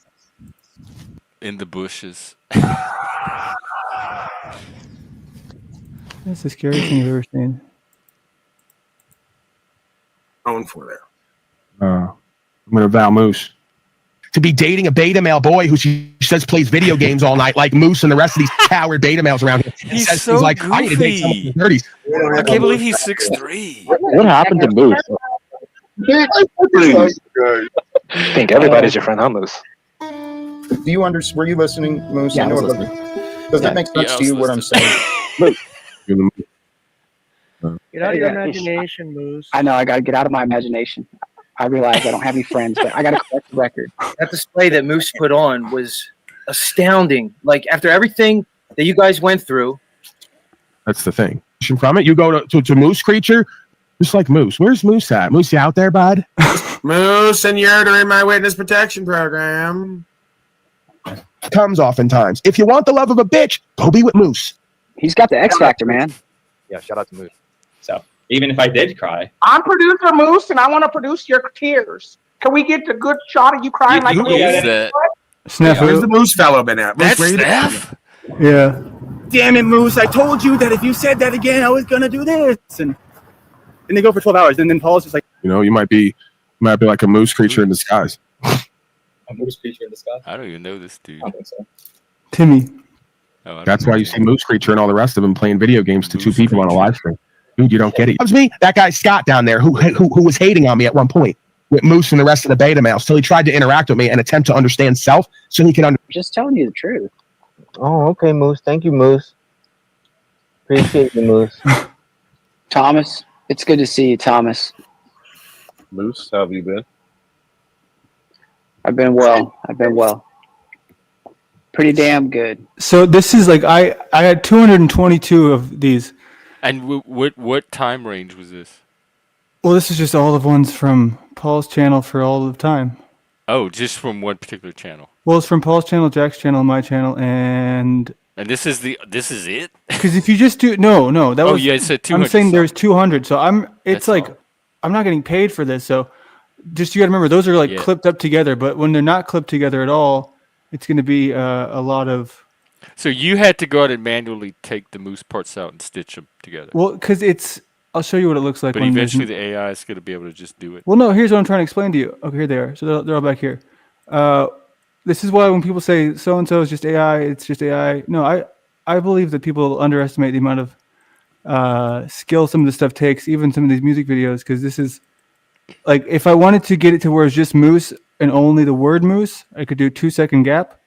In the bushes. That's the scariest thing I've ever seen. Going for there. I'm gonna vow Moose to be dating a beta male boy who she says plays video games all night, like Moose and the rest of these coward beta males around here. He's Says so things like, I need to date someone in goofy. their 30s. I can't believe he's 6'3". What happened to Moose? I think everybody's your friend, huh, Moose? do you understand? Were you listening, Moose? Yeah, I know I was it doesn't- Does that make sense Yeah, I to you? was What I'm listening. saying? Get out of your Yeah, imagination, Moose. I know I gotta get out of my imagination. I realize I don't have any friends, but I gotta correct the record. That display that Moose put on was astounding. Like after everything that you guys went through. That's the thing. From it, you go to Moose Creature, just like Moose. Where's Moose at? Moose, you out there, bud? Moose and you're during my witness protection program. Comes oftentimes. If you want the love of a bitch, go be with Moose. He's got the X Factor, man. Yeah, shout out to Moose. So even if I did cry, I'm producer Moose, and I want to produce your tears. Can we get a good shot of you crying like a Who is that? Snafu. Where's the Moose fellow been at? Moose, That's where you been? Steph? Yeah. Damn it, Moose! I told you that if you said that again, I was gonna do this. And they go for 12 hours, and then Paul's just like, You know, you might be like a moose creature in disguise. a moose creature in disguise. I don't even know this dude. I don't think so. Timmy. Oh, I don't That's know. why you see Moose Creature and all the rest of them playing video games to two Moose people on a Creature. live stream. Dude, you don't get it. That was me. That guy Scott down there who was hating on me at one point with Moose and the rest of the beta males till he tried to interact with me and attempt to understand self so he can Just telling you the truth. Oh, okay, Moose. Thank you, Moose. Appreciate you, Moose. Thomas, it's good to see you, Thomas. Moose, how have you been? I've been well. Pretty damn good. So this is like I had 222 of these. And what time range was this? Well, this is just all the ones from Paul's channel for all the time. Oh, just from one particular channel. Well, it's from Paul's channel, Jack's channel, my channel, and this is it? because if you just do no, that Oh, was yeah, it said 200 I'm saying something. there's 200, so it's That's like all. I'm not getting paid for this, so Just you got to remember, those are like Yeah. clipped up together. But when they're not clipped together at all, it's going to be a lot of. So you had to go out and manually take the moose parts out and stitch them together. Well, because it's. I'll show you what it looks like. But when eventually the AI is going to be able to just do it. Well, no. Here's what I'm trying to explain to you. Okay, here they are. So they're all back here. This is why when people say so and so is just AI, it's just AI. No, I believe that people underestimate the amount of skill some of this stuff takes, even some of these music videos, because this is like if I wanted to get it to where it's just moose and only the word moose, I could do a 2-second gap,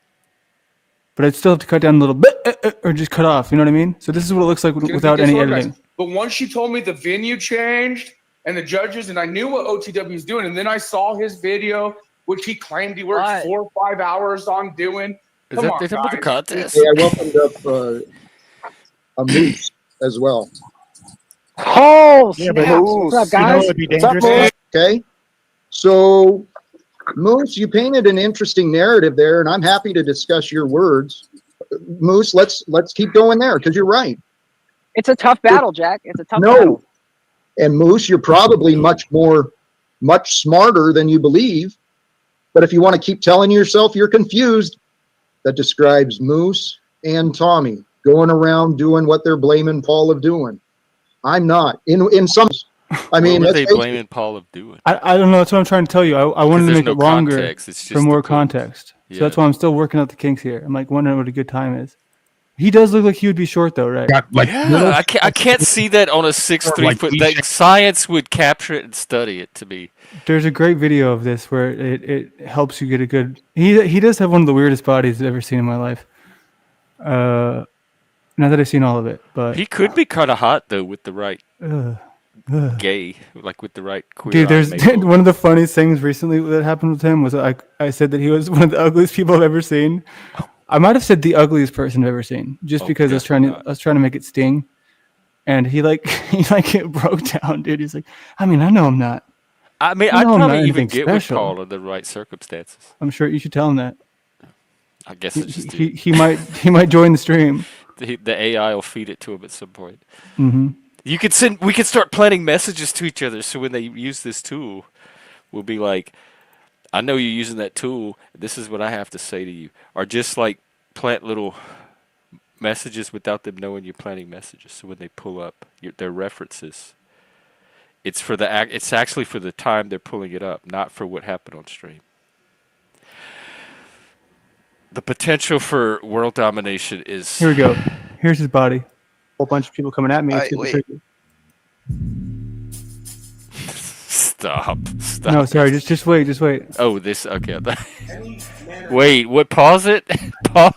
but I'd still have to cut down a little bit or just cut off. You know what I mean? So this is what it looks like without any editing. But once you told me the venue changed and the judges, and I knew what OTW was doing, and then I saw his video, which he claimed he worked 4 or 5 hours on doing. Is that the contest? Hey, I welcomed up a moose as well. Oh, Yeah, snaps. but What's up, guys? What's up, Moose? Okay, so Moose, you painted an interesting narrative there, and I'm happy to discuss your words. Moose, let's keep going there because you're right. It's a tough battle, Jack. It's a tough battle. And Moose, you're probably much smarter than you believe. But if you want to keep telling yourself you're confused, that describes Moose and Tommy going around doing what they're blaming Paul of doing. I'm not. In some, I mean, what are they blaming Paul of doing? I don't know. That's what I'm trying to tell you. I wanted to make it longer context. It's just for more the clue. context. Yeah. So that's why I'm still working out the kinks here. I'm like wondering what a good time is. He does look like he would be short though, right? Yeah, I can't see that on a 6'3" foot. Like science would capture it and study it to me. There's a great video of this where it helps you get a good. He does have one of the weirdest bodies I've ever seen in my life. Not that I've seen all of it, but He could be kind of hot though with the right Ugh. gay, like with the right queer. dude, there's eye makeup. one of the funniest things recently that happened with him was I said that he was one of the ugliest people I've ever seen. I might have said the ugliest person I've ever seen, just because I was trying to make it sting, and he it broke down, dude. He's like, I mean, I know I'm not. I mean, I I'd know I'm not probably even anything get with special. Paul in the right circumstances. I'm sure you should tell him that. I guess it's just He might join the stream. the AI will feed it to him at some point. Mm-hmm. We could start planting messages to each other, so when they use this tool, we'll be like, I know you're using that tool. This is what I have to say to you. Or just like plant little messages without them knowing you're planting messages. So when they pull up their references, it's actually for the time they're pulling it up, not for what happened on stream. The potential for world domination is. Here we go. Here's his body. A whole bunch of people coming at me. It's getting wait. tricky. Stop. No, sorry. Just wait. Just wait. Oh, this. Okay. Wait. What? Pause it. Pause.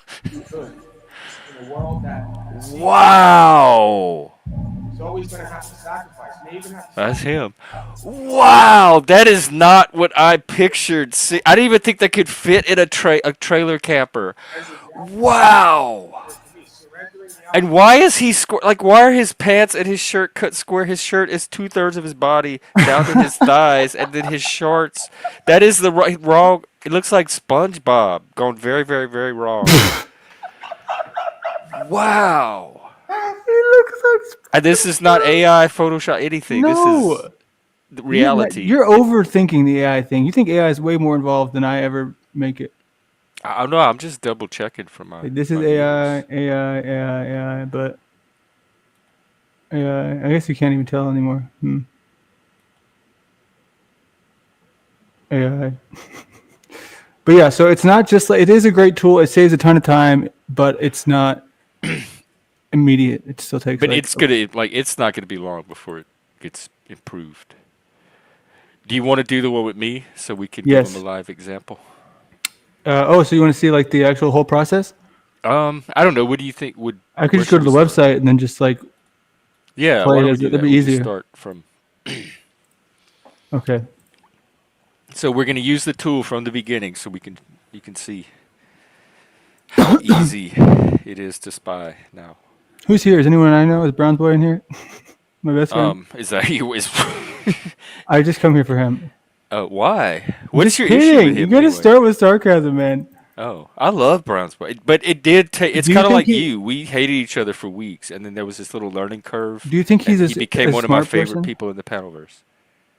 Wow. He's always going to have to sacrifice. May even have to That's him. Wow, that is not what I pictured. See, I didn't even think that could fit in a trailer camper. Wow. And why is he why are his pants and his shirt cut square? His shirt is 2/3 of his body down to his thighs, and then his shorts. That is the wrong. It looks like SpongeBob gone very, very, very wrong. Wow. He looks like. And this is not AI, Photoshop, anything. No. This is the reality. You're overthinking the AI thing. You think AI is way more involved than I ever make it. I don't know. I'm just double checking for my. Like, this is my AI, but AI. I guess you can't even tell anymore. AI. But yeah, so it's not just like it is a great tool. It saves a ton of time, but it's not immediate. It still takes. But it's not gonna be long before it gets improved. Do you want to do the one with me so we can give them a live example? So you want to see like the actual whole process? I don't know. What do you think? I could just go to the website and then just like. Yeah, play why don't it. we do That'd that? be We'll just easier. start from. Okay. So we're gonna use the tool from the beginning, so you can see how easy it is to spy now. Who's here? Is anyone I know? Is Brown's boy in here? My best friend. Is that you? I just come here for him. Why? What's Just your kidding. issue with him? You gotta start with sarcasm, man. Oh, I love Brown's boy, but it did take. It's Do you kind of think like he- you. We hated each other for weeks, and then there was this little learning curve. Do you think he's and a he became a one of my smart favorite person? people in the Panelverse?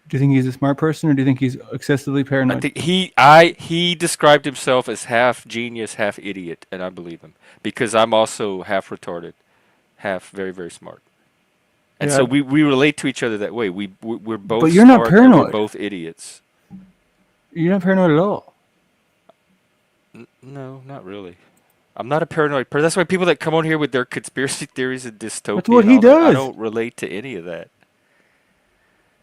Do you think he's a smart person, or do you think he's excessively I paranoid? think he described himself as half genius, half idiot, and I believe him because I'm also half retarded, half very, very smart. And so Yeah. we relate to each other that way. We're both But you're not smart and we're paranoid. both idiots. You're not paranoid at all. No, not really. I'm not a paranoid person. That's why people that come on here with their conspiracy theories and dystopia. That's what and he all that, I does. don't relate to any of that.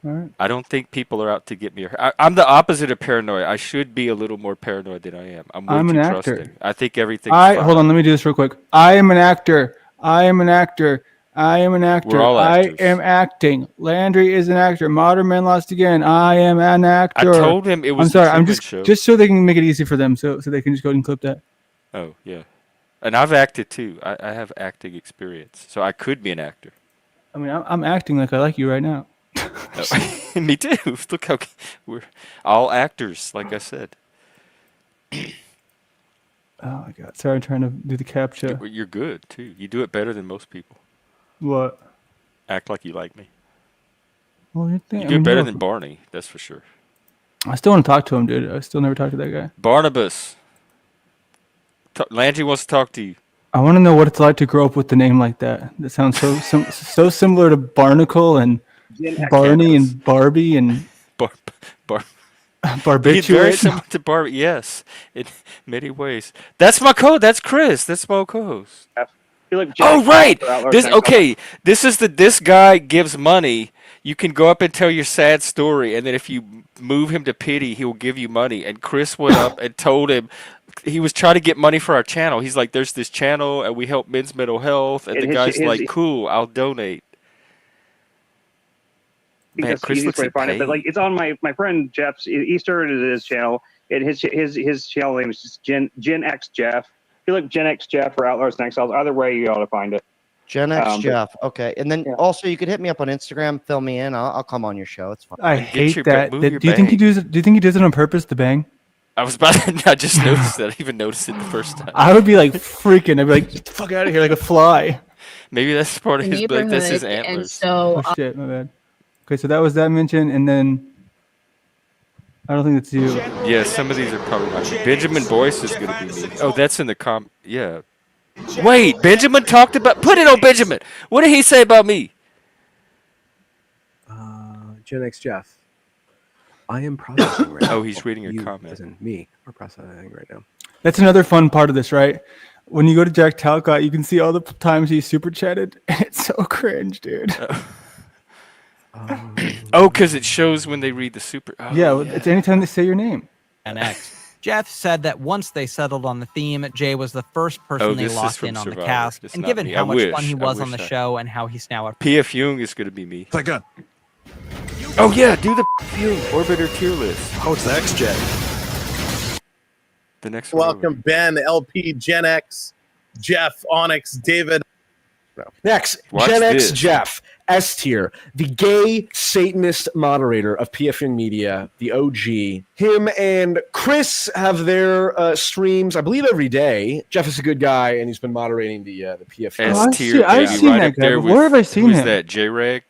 All right. I don't think people are out to get me. I'm the opposite of paranoid. I should be a little more paranoid than I am. I'm way I'm too an actor. trusting. I think everything's fine. Hold on. Let me do this real quick. I am an actor. I am an actor. I am an actor. We're all actors. I am acting. Landry is an actor. Modern Man lost again. I am an actor. I told him it was I'm sorry. the I'm Truman Show. just so they can make it easy for them, so they can just go ahead and clip that. Oh, yeah. And I've acted too. I have acting experience. So I could be an actor. I mean, I'm acting like I like you right now. Oh, me too. Look how we're all actors, like I said. Oh my God! Sorry, I'm trying to do the captcha. You're good too. You do it better than most people. What? Act like you like me. Well, You do it better than Barney, that's for sure. I still want to talk to him, dude. I still never talked to that guy. Barnabas. Landry wants to talk to you. I want to know what it's like to grow up with the name like that. That sounds so similar to Barnacle and Barney and Barbie and He's very Barbiturate. similar to Barbie, yes, in many ways. That's my co. That's Chris. That's my co-host. Oh right. This guy gives money. You can go up and tell your sad story, and then if you move him to pity, he will give you money. And Chris went up and told him he was trying to get money for our channel. He's like, "There's this channel, and we help men's mental health." And the guy's like, "Cool, I'll donate." Man, Because Chris easiest looks way to in find it, but pain. like it's on my friend Jeff's. He started his channel, and his channel name is just Gen X Jeff. If you look Gen X Jeff or Outliers and Exiles, either way you ought to find it. Gen X but- Jeff. Okay, and then also you could hit me up on Instagram, fill me in. I'll come on your show. It's fine. I hate that. Do you think he does it? Do you think he does it on purpose? The bang. I was about to. I just noticed that. I even noticed it the first time. I would be like freaking. I'd be like, "Get the fuck out of here!" Like a fly. Maybe that's part of his. Like, that's his Neighborhood, and antlers. so Oh shit, my bad. Okay, so that was that mention, and then I don't think it's you. Yeah, some of these are probably not. Benjamin Boyce is gonna be me. Oh, that's in the Yeah. Wait, Benjamin talked about. Put it on Benjamin. What did he say about me? Gen X Jeff. I am processing right now. Oh, he's reading your You, comment. as in me, are processing right now. That's another fun part of this, right? When you go to Jack Talcott, you can see all the times he super chatted, and it's so cringe, dude. Oh, because it shows when they read the super. Oh, yeah, it's anytime they say your name. Gen X. Jeff said that once they settled on the theme, Jay was the first person they this is locked from in on the Survivor. cast. It's And not given me. how I much wish. fun he I was on wish the I- show and how he's now a P.F. Jung is gonna be me. My gun. Oh yeah, do the Jung Orbiter tier list. Oh, it's the X Jet. The next one. Welcome, Ben, LP, Gen X, Jeff, Onyx, David. Next, Watch Gen X this. Jeff, S tier, the gay Satanist moderator of PFN Media, the OG. Him and Chris have their streams, I believe, every day. Jeff is a good guy, and he's been moderating the PFN. S tier. I've baby, seen right that up guy, there but with- where have I seen who's him? that? J-Rag?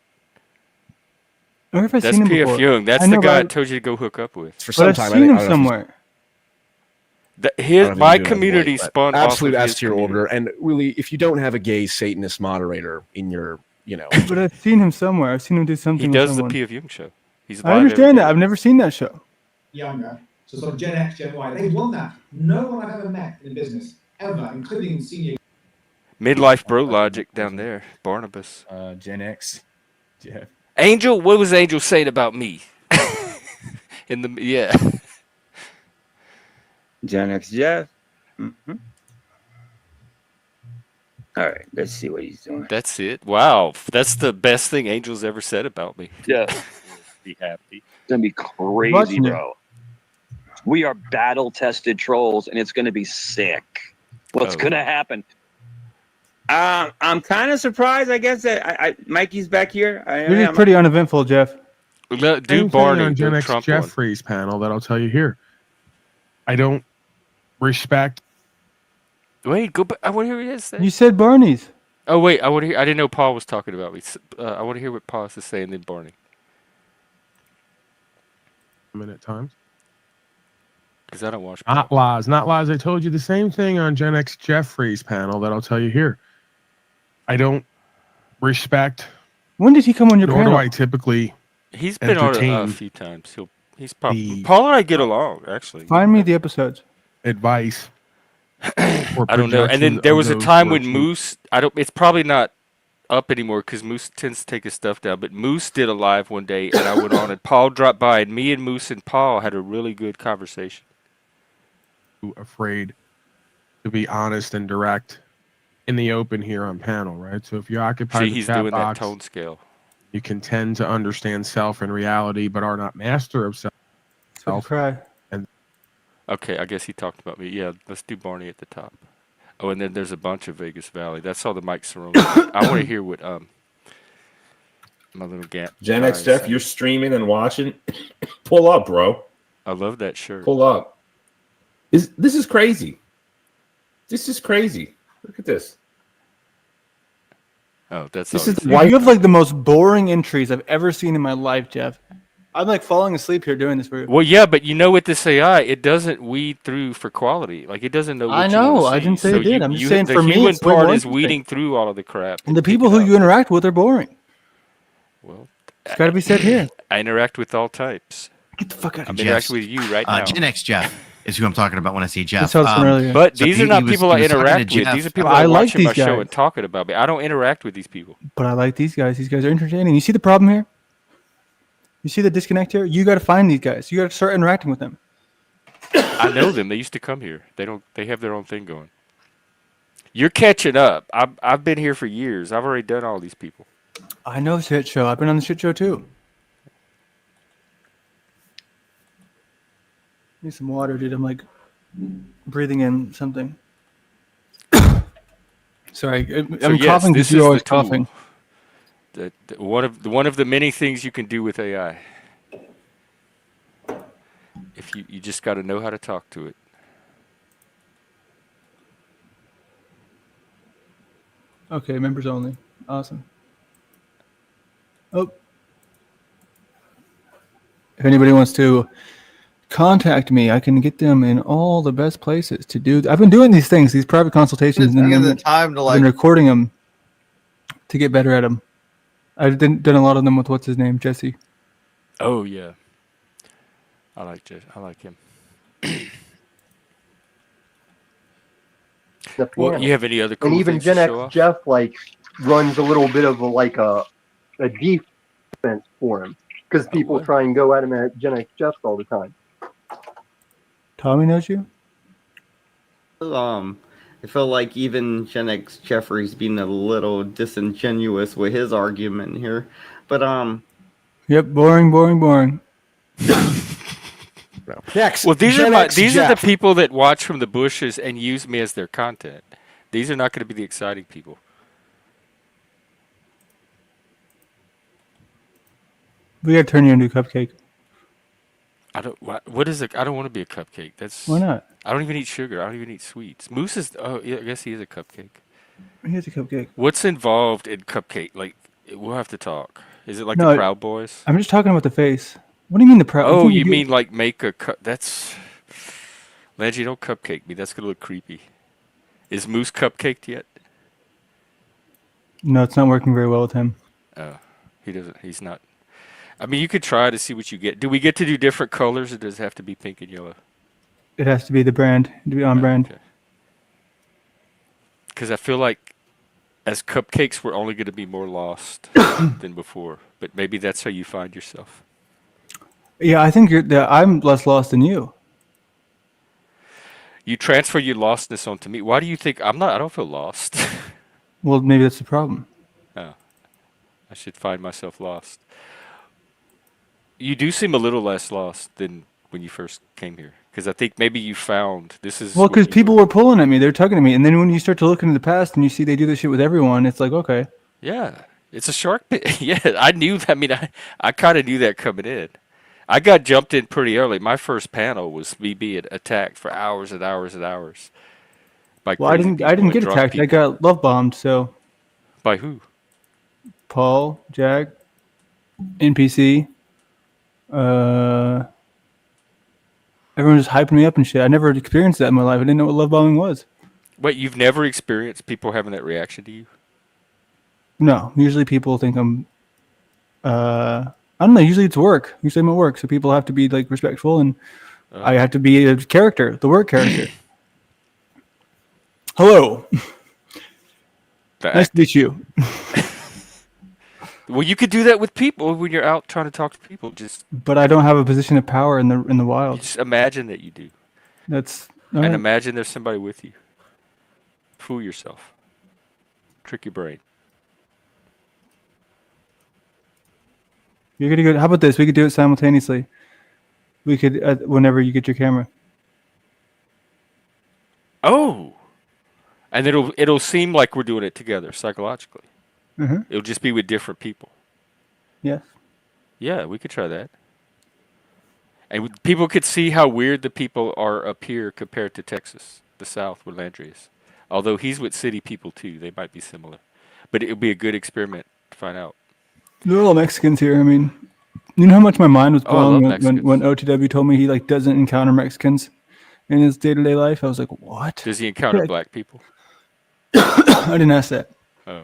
Where have I That's seen him P.F. before? Jung. That's I the know, guy I but told you to go hook up with. For But some I've time, seen him I don't know if he's- somewhere. I don't know if My he's doing community it, but spawned absolute off of S his tier community. order, and really, if you don't have a gay Satanist moderator in your, But I've seen him somewhere. I've seen him do something. He with does the someone. P.F. Jung show. He's I live understand every that. day. I've never seen that show. Younger, so sort of Gen X, Gen Y, they've won that. No one I've ever met in business, ever, including senior. Midlife Bro Logic down there. Barnabas. Gen X. Yeah. Angel, what was Angel saying about me? Yeah. Gen X Jeff. Mm-hmm. All right, let's see what he's doing. That's it. Wow. That's the best thing Angel's ever said about me. Yeah. Be happy. It's gonna be crazy, Watching it. bro. We are battle tested trolls, and it's gonna be sick. What's Oh. gonna happen? I'm kind of surprised. I guess that Mikey's back here. You're just pretty uneventful, Jeff. Do Same thing Barney. on Gen Do X Trump one. Jeffrey's panel that I'll tell you here. I don't respect. Wait, go back. I want to hear what he has to say. You said Barney's. Oh, wait. I want to hear. I didn't know Paul was talking about me. I want to hear what Paul has to say and then Barney. at times. Because I don't watch. Not lies, not lies. I told you the same thing on Gen X Jeffrey's panel that I'll tell you here. I don't respect. When did he come on your nor panel? do I typically. He's been on it a entertain few times. He's probably Paul and I get along actually. Find me the episodes. Advice. I don't know. And then there was a time when Moose. It's probably not up anymore because Moose tends to take his stuff down. But Moose did a live one day, and I went on, and Paul dropped by, and me and Moose and Paul had a really good conversation. Afraid to be honest and direct in the open here on panel, right? So if you occupy See, the he's chat doing box, that tone scale. you can tend to understand self and reality, but are not master of self. Cry. And Okay, I guess he talked about me. Yeah, let's do Barney at the top. Oh, and then there's a bunch of Vegas Valley. That's all the Mike Cerrone. I want to hear what my little gap. Gen X Jeff, you're streaming and watching. Pull up, bro. I love that shirt. Pull up. This is crazy. This is crazy. Look at this. Oh, that's This is you have like the most boring entries I've ever seen in my life, Jeff. I'm like falling asleep here doing this for you. Well, yeah, but you know, with this AI, it doesn't weed through for quality. Like it doesn't know. What I you know. wanna I see. didn't say So it did. I'm just saying the for me, human it's way part more is interesting. weeding through all of the crap. And the people who you interact with are boring. Well, it's got to be said here. I interact with all types. Get the fuck out I'm of here. interacting with you right now. Gen X Jeff is who I'm talking about when I say Jeff. That's what I was saying earlier. But so these he- are not he was- people he I was talking to interact with. Jeff. These are people I that are like watching my these show guys. and talking about me. I don't interact with these people. But I like these guys. These guys are entertaining. You see the problem here? You see the disconnect here? You got to find these guys. You got to start interacting with them. I know them. They used to come here. They don't. They have their own thing going. You're catching up. I've been here for years. I've already done all these people. I know shit show. I've been on the shit show too. Need some water, dude. I'm like breathing in something. Sorry, I'm coughing because you're always coughing. One of the many things you can do with AI. If you just got to know how to talk to it. Okay, members only. Awesome. Oh. If anybody wants to contact me, I can get them in all the best places to do. I've been doing these things, these private consultations, and Taking then the time to I've been recording them to get better at them. I've done a lot of them with what's his name, Jesse. Oh yeah, I like Jesse. I like him. Well, you have any other cool and even things Gen to X show off? Jeff like runs a little bit of a defense for him because people try and go at him at Gen X Jeff all the time. Tommy knows you? I feel like even Gen X Jeffrey's being a little disingenuous with his argument here. But Yep, boring. Next. Well, these Gen are X these are the Jeff. people that watch from the bushes and use me as their content. These are not going to be the exciting people. We gotta turn you into a cupcake. I don't. What is it? I don't want to be a cupcake. That's Why not? I don't even eat sugar. I don't even eat sweets. Moose is. Oh, yeah, I guess he is a cupcake. Here's a cupcake. What's involved in cupcake? Like, we'll have to talk. Is it like No, the Proud Boys? I'm just talking about the face. What do you mean the Proud? Oh, you mean like make a cup? That's. Leggy, don't cupcake me. That's gonna look creepy. Is Moose cupcaked yet? No, it's not working very well with him. Oh, he doesn't. He's not. I mean, you could try to see what you get. Do we get to do different colors, or does it have to be pink and yellow? It has to be the brand, to be on brand. Because I feel like as cupcakes, we're only going to be more lost than before. But maybe that's how you find yourself. Yeah, I think I'm less lost than you. You transfer your lostness onto me. Why do you think I'm not? I don't feel lost. Well, maybe that's the problem. Oh, I should find myself lost. You do seem a little less lost than when you first came here. Because I think maybe you found this is. Well, what because you people were pulling at me, they're tugging at me, and then when you start to look into the past and you see they do this shit with everyone, it's like, okay. Yeah, it's a shark pit. Yeah, I knew. I mean, I kind of knew that coming in. I got jumped in pretty early. My first panel was me being attacked for hours and hours and hours. By Well, I crazy didn't people and get drunk attacked. I people. got love bombed. So. By who? Paul, Jack, NPC. everyone was hyping me up and shit. I never experienced that in my life. I didn't know what love bombing was. Wait, you've never experienced people having that reaction to you? No, usually people think I'm. I don't know. Usually it's work. Usually I'm at work, so people have to be like respectful, and I have to be a character, the work character. Hello. Nice to meet you. Well, you could do that with people when you're out trying to talk to people. But I don't have a position of power in the wild. Just imagine that you do. That's and imagine there's somebody with you. Fool yourself. Trick your brain. You're gonna go. How about this? We could do it simultaneously. We could whenever you get your camera. Oh, and it'll seem like we're doing it together psychologically. Mhm. It'll just be with different people. Yes. Yeah, we could try that. And people could see how weird the people are up here compared to Texas, the South, where Landry is. Although he's with city people too, they might be similar. But it would be a good experiment to find out. There are all Mexicans here. I mean, you know how much my mind was Oh, I blown love when OTW told me he like doesn't encounter Mexicans in his day-to-day life. I was like, what? Does he encounter Yeah. black people? I didn't ask that. Oh,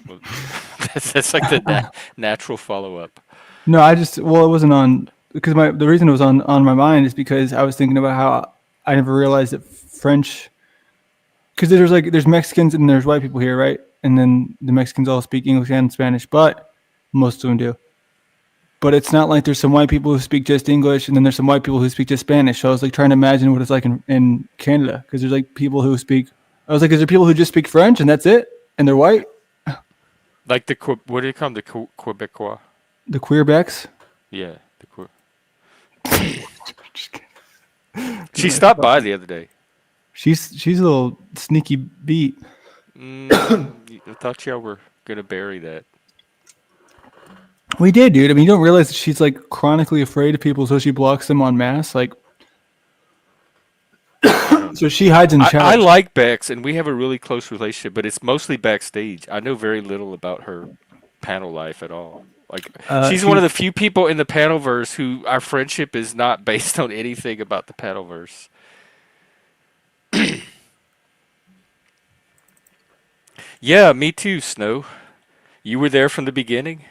well, that's like the natural follow-up. No, it wasn't on because the reason it was on my mind is because I was thinking about how I never realized that French, because there's Mexicans and there's white people here, right? And then the Mexicans all speak English and Spanish, but most of them do. But it's not like there's some white people who speak just English and then there's some white people who speak just Spanish. So I was like trying to imagine what it's like in Canada, because there's like people who speak. I was like, is there people who just speak French and that's it, and they're white? Like what do you call them? The Quebecois? The Queerbecks? Yeah, the She stopped by the other day. She's a little sneaky beat. I thought y'all were gonna bury that. We did, dude. I mean, you don't realize that she's like chronically afraid of people, so she blocks them en masse. Like, so she hides in the I shadows. like Bex, and we have a really close relationship, but it's mostly backstage. I know very little about her panel life at all. Like, she's one of the few people in the panelverse who our friendship is not based on anything about the panelverse. Yeah, me too, Snow. You were there from the beginning?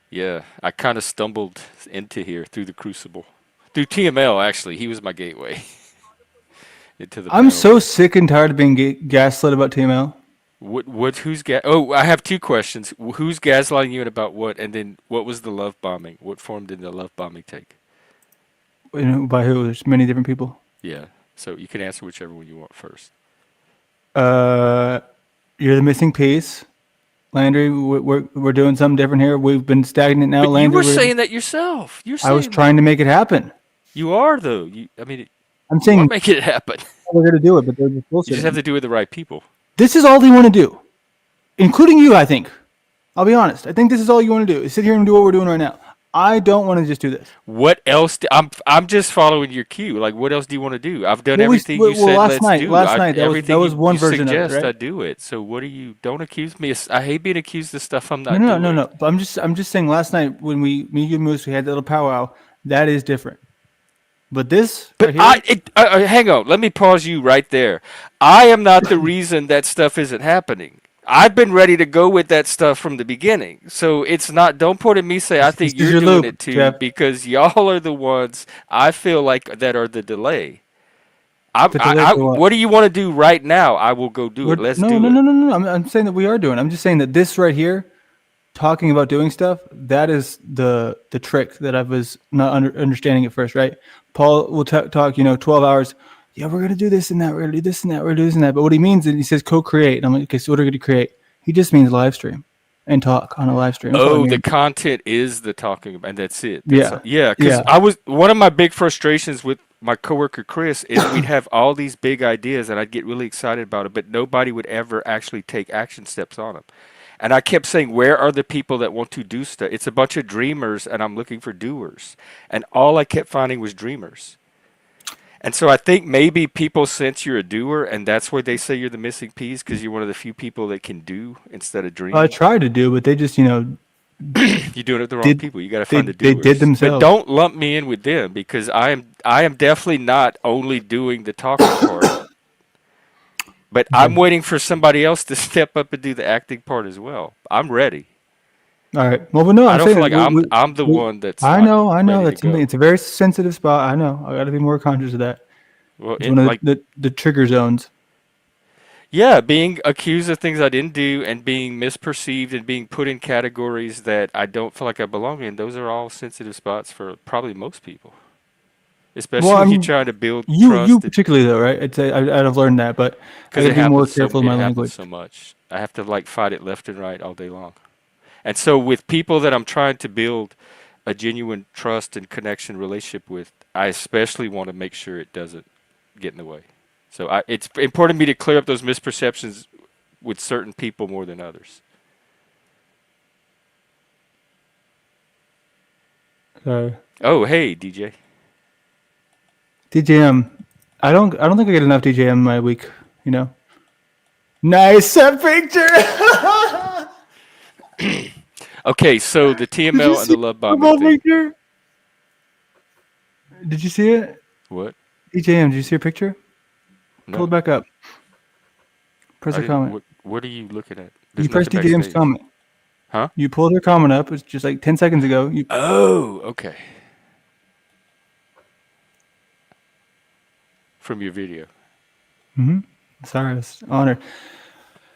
Yeah, I kind of stumbled into here through the Crucible. Through TML, actually. He was my gateway. into the I'm panel. so sick and tired of being gaslit about TML. Oh, I have two questions. Who's gaslighting you and about what? And then what was the love bombing? What form did the love bombing take? You know, by who? There's many different people. Yeah, so you can answer whichever one you want first. You're the missing piece. Landry, we're doing something different here. We've been stagnant now. But Landry, you were saying that yourself. I was trying to make it happen. You are, though. I'm saying you are making it happen. We're going to do it, but they're just You bullshit. just have to do it with the right people. This is all they want to do, including you, I think. I'll be honest. I think this is all you want to do, is sit here and do what we're doing right now. I don't want to just do this. What else? I'm just following your cue. Like, what else do you want to do? I've done everything you said. Last night, that was one version of it, right? I do it. So what do you? Don't accuse me. I hate being accused of stuff I'm not doing. No. But I'm just saying. Last night when me, you, and Moose, we had that little powwow. That is different. But this. But hang on. Let me pause you right there. I am not the reason that stuff isn't happening. I've been ready to go with that stuff from the beginning. So it's not, don't point at me say, I think you're doing it too, Jeff. Because y'all are the ones I feel like that are the delay. What do you want to do right now? I will go do it. Let's do it. No. I'm saying that we are doing. I'm just saying that this right here, talking about doing stuff, that is the trick that I was not understanding at first, right? Paul will talk, 12 hours. Yeah, we're going to do this and that. We're going to do this and that. We're going to do this and that. But what he means is he says co-create. And I'm like, okay, so what are we going to create? He just means live stream and talk on a live stream. Oh, the content is the talking about, and that's it. Because Yeah. I was, one of my big frustrations with my coworker Chris is we'd have all these big ideas and I'd get really excited about it, but nobody would ever actually take action steps on them. And I kept saying, where are the people that want to do stuff? It's a bunch of dreamers and I'm looking for doers. And all I kept finding was dreamers. And so I think maybe people sense you're a doer, and that's why they say you're the missing piece, because you're one of the few people that can do instead of dream. I try to do, but they just, You're doing it with the wrong people. You got to find the they doers. did themselves. But don't lump me in with them because I am definitely not only doing the talking part. But I'm waiting for somebody else to step up and do the acting part as well. I'm ready. All right. Well, but no, I I'm don't saying feel like I'm the one that's. I not know. ready That's to go. it's a very sensitive spot. I know. I got to be more conscious of that. Well, It's one of the trigger zones. Yeah, being accused of things I didn't do and being misperceived and being put in categories that I don't feel like I belong in, those are all sensitive spots for probably most people. Especially when you're trying to build trust. You particularly though, right? I've learned that, but I got to be more careful in my language. So much. I have to like fight it left and right all day long. And so with people that I'm trying to build a genuine trust and connection relationship with, I especially want to make sure it doesn't get in the way. So it's important to me to clear up those misperceptions with certain people more than others. Oh, hey, DJ. DJM. I don't think I get enough DJM in my week, you know. Nice picture. Okay, so the TML and the love bombing thing. Picture? Did you see it? What? DJM, did you see your picture? No. Pull it back up. Press a comment. What are you looking at? You press DJM's comment. Huh? You pulled her comment up. It was just like 10 seconds ago. Oh, okay. From your video. Mm-hmm. Sorry, I was honored.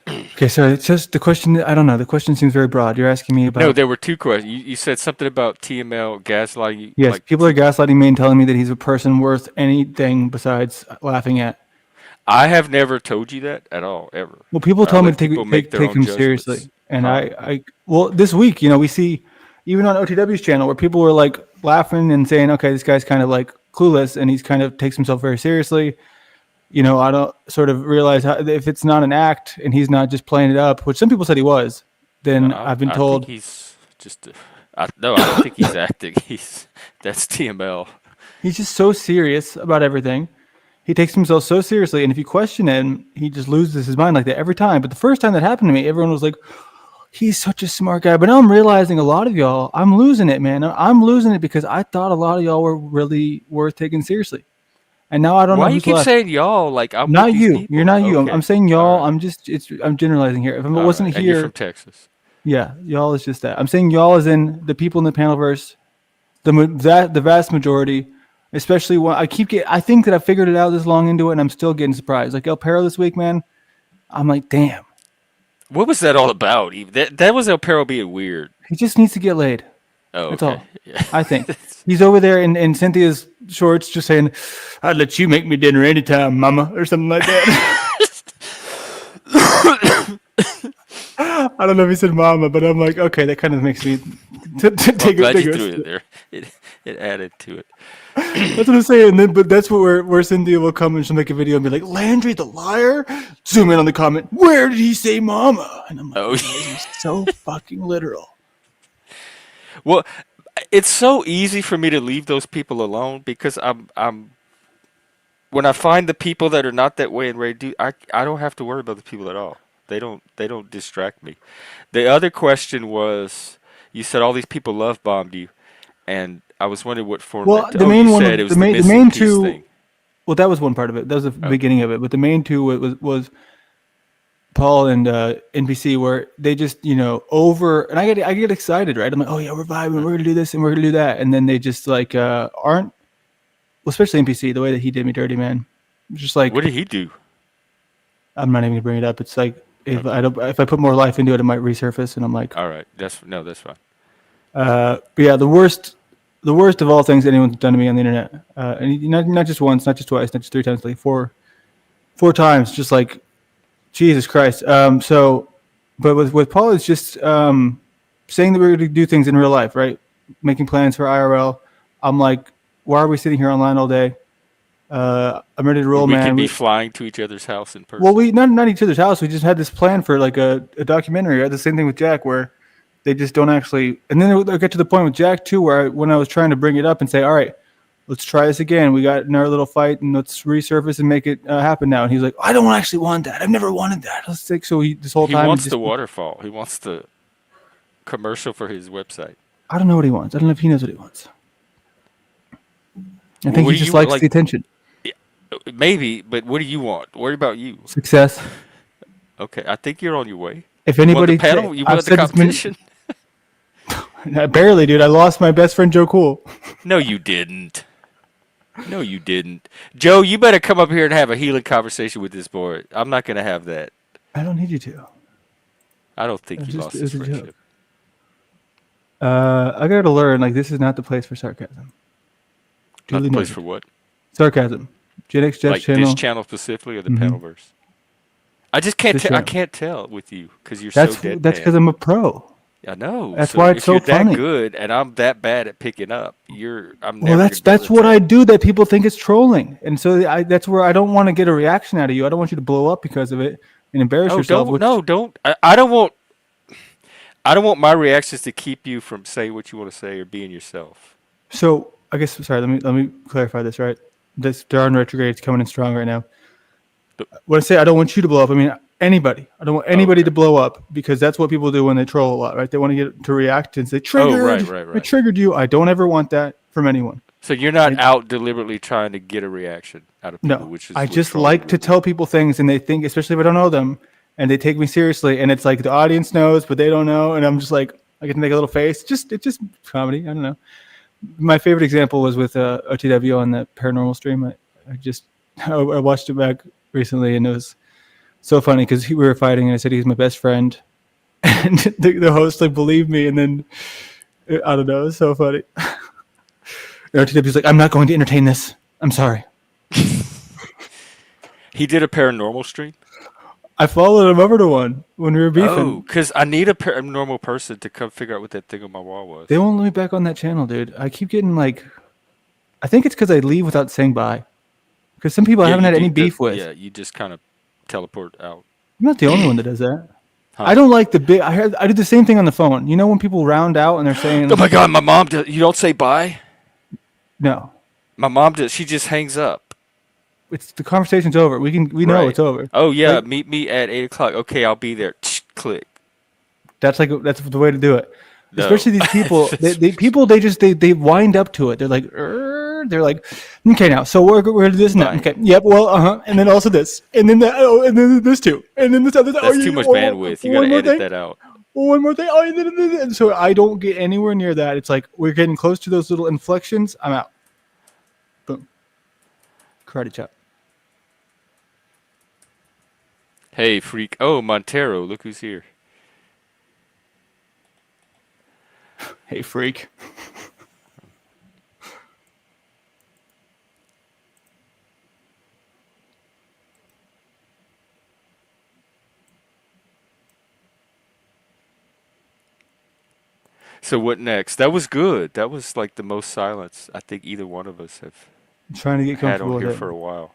Okay, so it's just the question. I don't know. The question seems very broad. You're asking me about. No, there were two questions. You said something about TML gaslighting. Yes, like, people are gaslighting me and telling me that he's a person worth anything besides laughing at. I have never told you that at all, ever. Well, people tell me to take him seriously, and well, this week, you know, we see even on OTW's channel where people were like laughing and saying, "Okay, this guy's kind of like clueless, and he's kind of takes himself very seriously." You know, I don't sort of realize how, if it's not an act and he's not just playing it up, which some people said he was. Then I've been told I think he's just. No, I don't think he's acting. That's TML. He's just so serious about everything. He takes himself so seriously, and if you question him, he just loses his mind like that every time. But the first time that happened to me, everyone was like, "He's such a smart guy." But now I'm realizing a lot of y'all, I'm losing it, man. I'm losing it because I thought a lot of y'all were really worth taking seriously. And now I don't know. Why you keep saying y'all? Like I'm not with these you. people. You're not you. Okay. I'm saying y'all. I'm generalizing here. If I wasn't right. here, And you're from Texas. Yeah, y'all is just that. I'm saying y'all is in the people in the panelverse, the vast majority, especially when I think that I figured it out this long into it, and I'm still getting surprised. Like El Perro this week, man. I'm like, damn. What was that all about? That was El Perro being weird. He just needs to get laid. Oh, that's okay. all. Yeah. I think he's over there in Cynthia's shorts, just saying, "I'd let you make me dinner anytime, Mama," or something like that. I don't know if he said "Mama," but I'm like, okay, that kind of makes me take glad you threw it there. It added to it. That's what I'm saying. But that's where Cynthia will come and she'll make a video and be like, "Landry the liar." Zoom in on the comment. Where did he say "Mama"? And I'm like, he's so fucking literal. Well, it's so easy for me to leave those people alone because I'm when I find the people that are not that way and ready to do, I don't have to worry about the people at all. They don't distract me. The other question was, you said all these people love bombed you, and I was wondering what form. Well, the main one, the main two. Thing. Well, that was one part of it. That was the beginning of it. But the main two was Paul and NPC, where they just, you know, and I get excited, right? I'm like, oh yeah, we're vibing, we're gonna do this and we're gonna do that, and then they just like aren't. Well, especially NPC, the way that he did me dirty, man. Just like, what did he do? I'm not even gonna bring it up. It's like if I put more life into it, it might resurface, and I'm like, all right, that's fine. But yeah, the worst of all things anyone's done to me on the internet, and not just once, not just twice, not just 3 times, like four times, just like. Jesus Christ. But with Paul, it's just saying that we're going to do things in real life, right? Making plans for IRL. I'm like, why are we sitting here online all day? I'm ready to roll, man. We can be flying to each other's house in person. Well, we not each other's house. We just had this plan for like a documentary. I had the same thing with Jack, where they just don't actually. And then I get to the point with Jack too, where when I was trying to bring it up and say, all right, let's try this again. We got in our little fight, and let's resurface and make it happen now. And he's like, I don't actually want that. I've never wanted that. Let's take this whole time. He wants the waterfall. He wants the commercial for his website. I don't know what he wants. I don't know if he knows what he wants. I Well, think what he do just you likes like? the attention. Maybe, but what do you want? What about you? Success. Okay, I think you're on your way. If You won anybody, the panel, you I've won the said it's been- competition. Barely, dude. I lost my best friend Joe Cool. No, you didn't. No, you didn't. Joe, you better come up here and have a healing conversation with this boy. I'm not going to have that. I don't need you to. I don't think you lost It his was a friendship. joke. I got to learn, like, this is not the place for sarcasm. Not Duly the place noted. for what? Sarcasm. Gen X Jeff's Like channel. this channel specifically or the Mhm. Panelverse? I just can't This tell. I channel. can't tell with you because you're That's so deadpan. that's because I'm a pro. I know. That's so why it's if so you're funny. that good and I'm that bad at picking up, I'm Well, never. that's what I do that people think is trolling, and so that's where I don't want to get a reaction out of you. I don't want you to blow up because of it and embarrass yourself. Don't. I don't want. I don't want my reactions to keep you from saying what you want to say or being yourself. So I guess sorry. Let me clarify this. Right, this Darn retrograde is coming in strong right now. When I say I don't want you to blow up, I mean anybody. I don't want anybody to blow up because that's what people do when they troll a lot, right? They want to get to react and say triggered. right. I triggered you. I don't ever want that from anyone. So you're not out deliberately trying to get a reaction out of people, No, which is I what just trolling like to tell people things, and they think, especially if I don't know them, and they take me seriously, and it's like the audience knows, but they don't know, and I'm just like, I get to make a little face. It's just comedy. I don't know. My favorite example was with OTW on the paranormal stream. I watched it back recently, and it was so funny because we were fighting, and I said he's my best friend, and the host like believed me, and then I don't know, it was so funny. OTW's like, I'm not going to entertain this. I'm sorry. He did a paranormal stream. I followed him over to one when we were beefing. Oh, because I need a paranormal person to come figure out what that thing on my wall was. They won't let me back on that channel, dude. I keep getting like, I think it's because I leave without saying bye. Because some people I haven't you had do any beef with. Yeah, you just kind of teleport out. I'm not the only one that does that. Huh. I don't like the big. I do the same thing on the phone. You know when people round out and they're saying, Oh my God, my mom does. You don't say bye? No. My mom does. She just hangs up. It's the conversation's over. We know Right. it's over. Oh yeah, Like, meet me at 8:00. Okay, I'll be there. Click. that's the way to do it. No. Especially these people. they wind up to it. They're like, they're like, okay, now so we're gonna do this and that. Bye. Okay, yep. Well, and then also this, and then that. Oh, and then this too, and then this other. That's too much bandwidth. You gotta edit that out. One more thing. Oh, and so I don't get anywhere near that. It's like we're getting close to those little inflections. I'm out. Boom. Karate chop. Hey, freak. Oh, Montero, look who's here. Hey, freak. So what next? That was good. That was like the most silence I think either one of us have I'm trying to get had comfortable on here with it. for a while.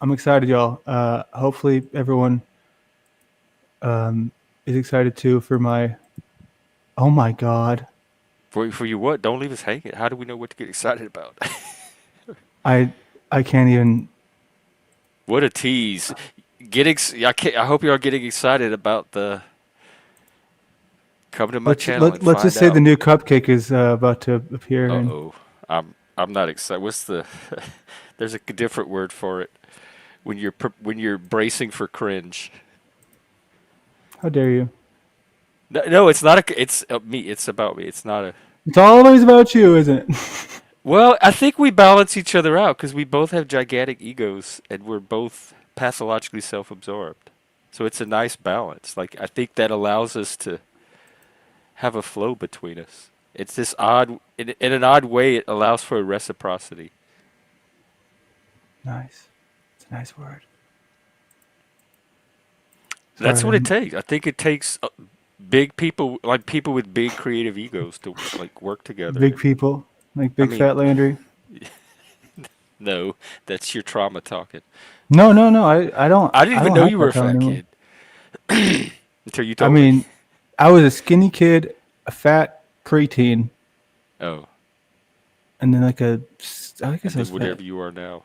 I'm excited, y'all. Hopefully everyone is excited too for my. Oh my God. For you what? Don't leave us hanging. How do we know what to get excited about? I can't even. What a tease. I hope you are getting excited about the come to my channel. Let's just say the new cupcake is about to appear. and- Oh, I'm not excited. What's the? There's a different word for it when you're bracing for cringe. How dare you? No, it's not it's me. It's about me. It's not a. It's always about you, isn't it? Well, I think we balance each other out because we both have gigantic egos and we're both pathologically self-absorbed. So it's a nice balance. Like I think that allows us to have a flow between us. It's this odd, in an odd way, it allows for a reciprocity. Nice. It's a nice word. That's Sorry, what it takes. I think it takes big people, like people with big creative egos, to like work together. Big people, like Big Fat Landry. No, that's your trauma talking. No. I don't. I didn't even know have you were a that trauma fat anymore. kid until you I told me. mean, I was a skinny kid, a fat preteen, Oh, and then like a. I guess I and was then whatever fat. you are now.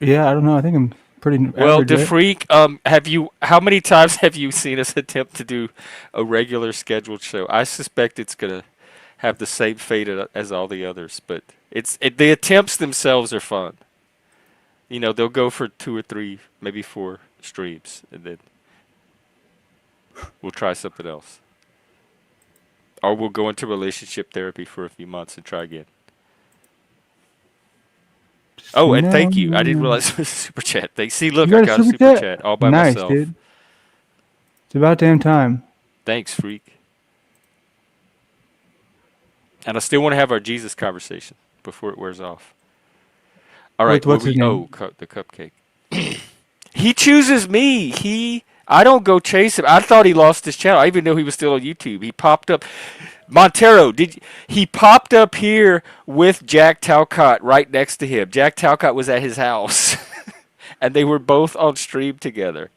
Yeah, I don't know. I think I'm. pretty Well, average. Right? DeFreak, how many times have you seen us attempt to do a regular scheduled show? I suspect it's gonna have the same fate as all the others, but the attempts themselves are fun. You know, they'll go for 2 or 3, maybe 4 streams, and then we'll try something else. Or we'll go into relationship therapy for a few months and try again. Oh, and thank you. I didn't realize it was a super chat. See, look, You I got got a super chat all by nice, myself. dude. It's about damn time. Thanks, freak. And I still want to have our Jesus conversation before it wears off. All right, What's his name? the cupcake. He chooses me. I don't go chase him. I thought he lost his channel. I even knew he was still on YouTube. He popped up. Montero, he popped up here with Jack Talcott right next to him. Jack Talcott was at his house, and they were both on stream together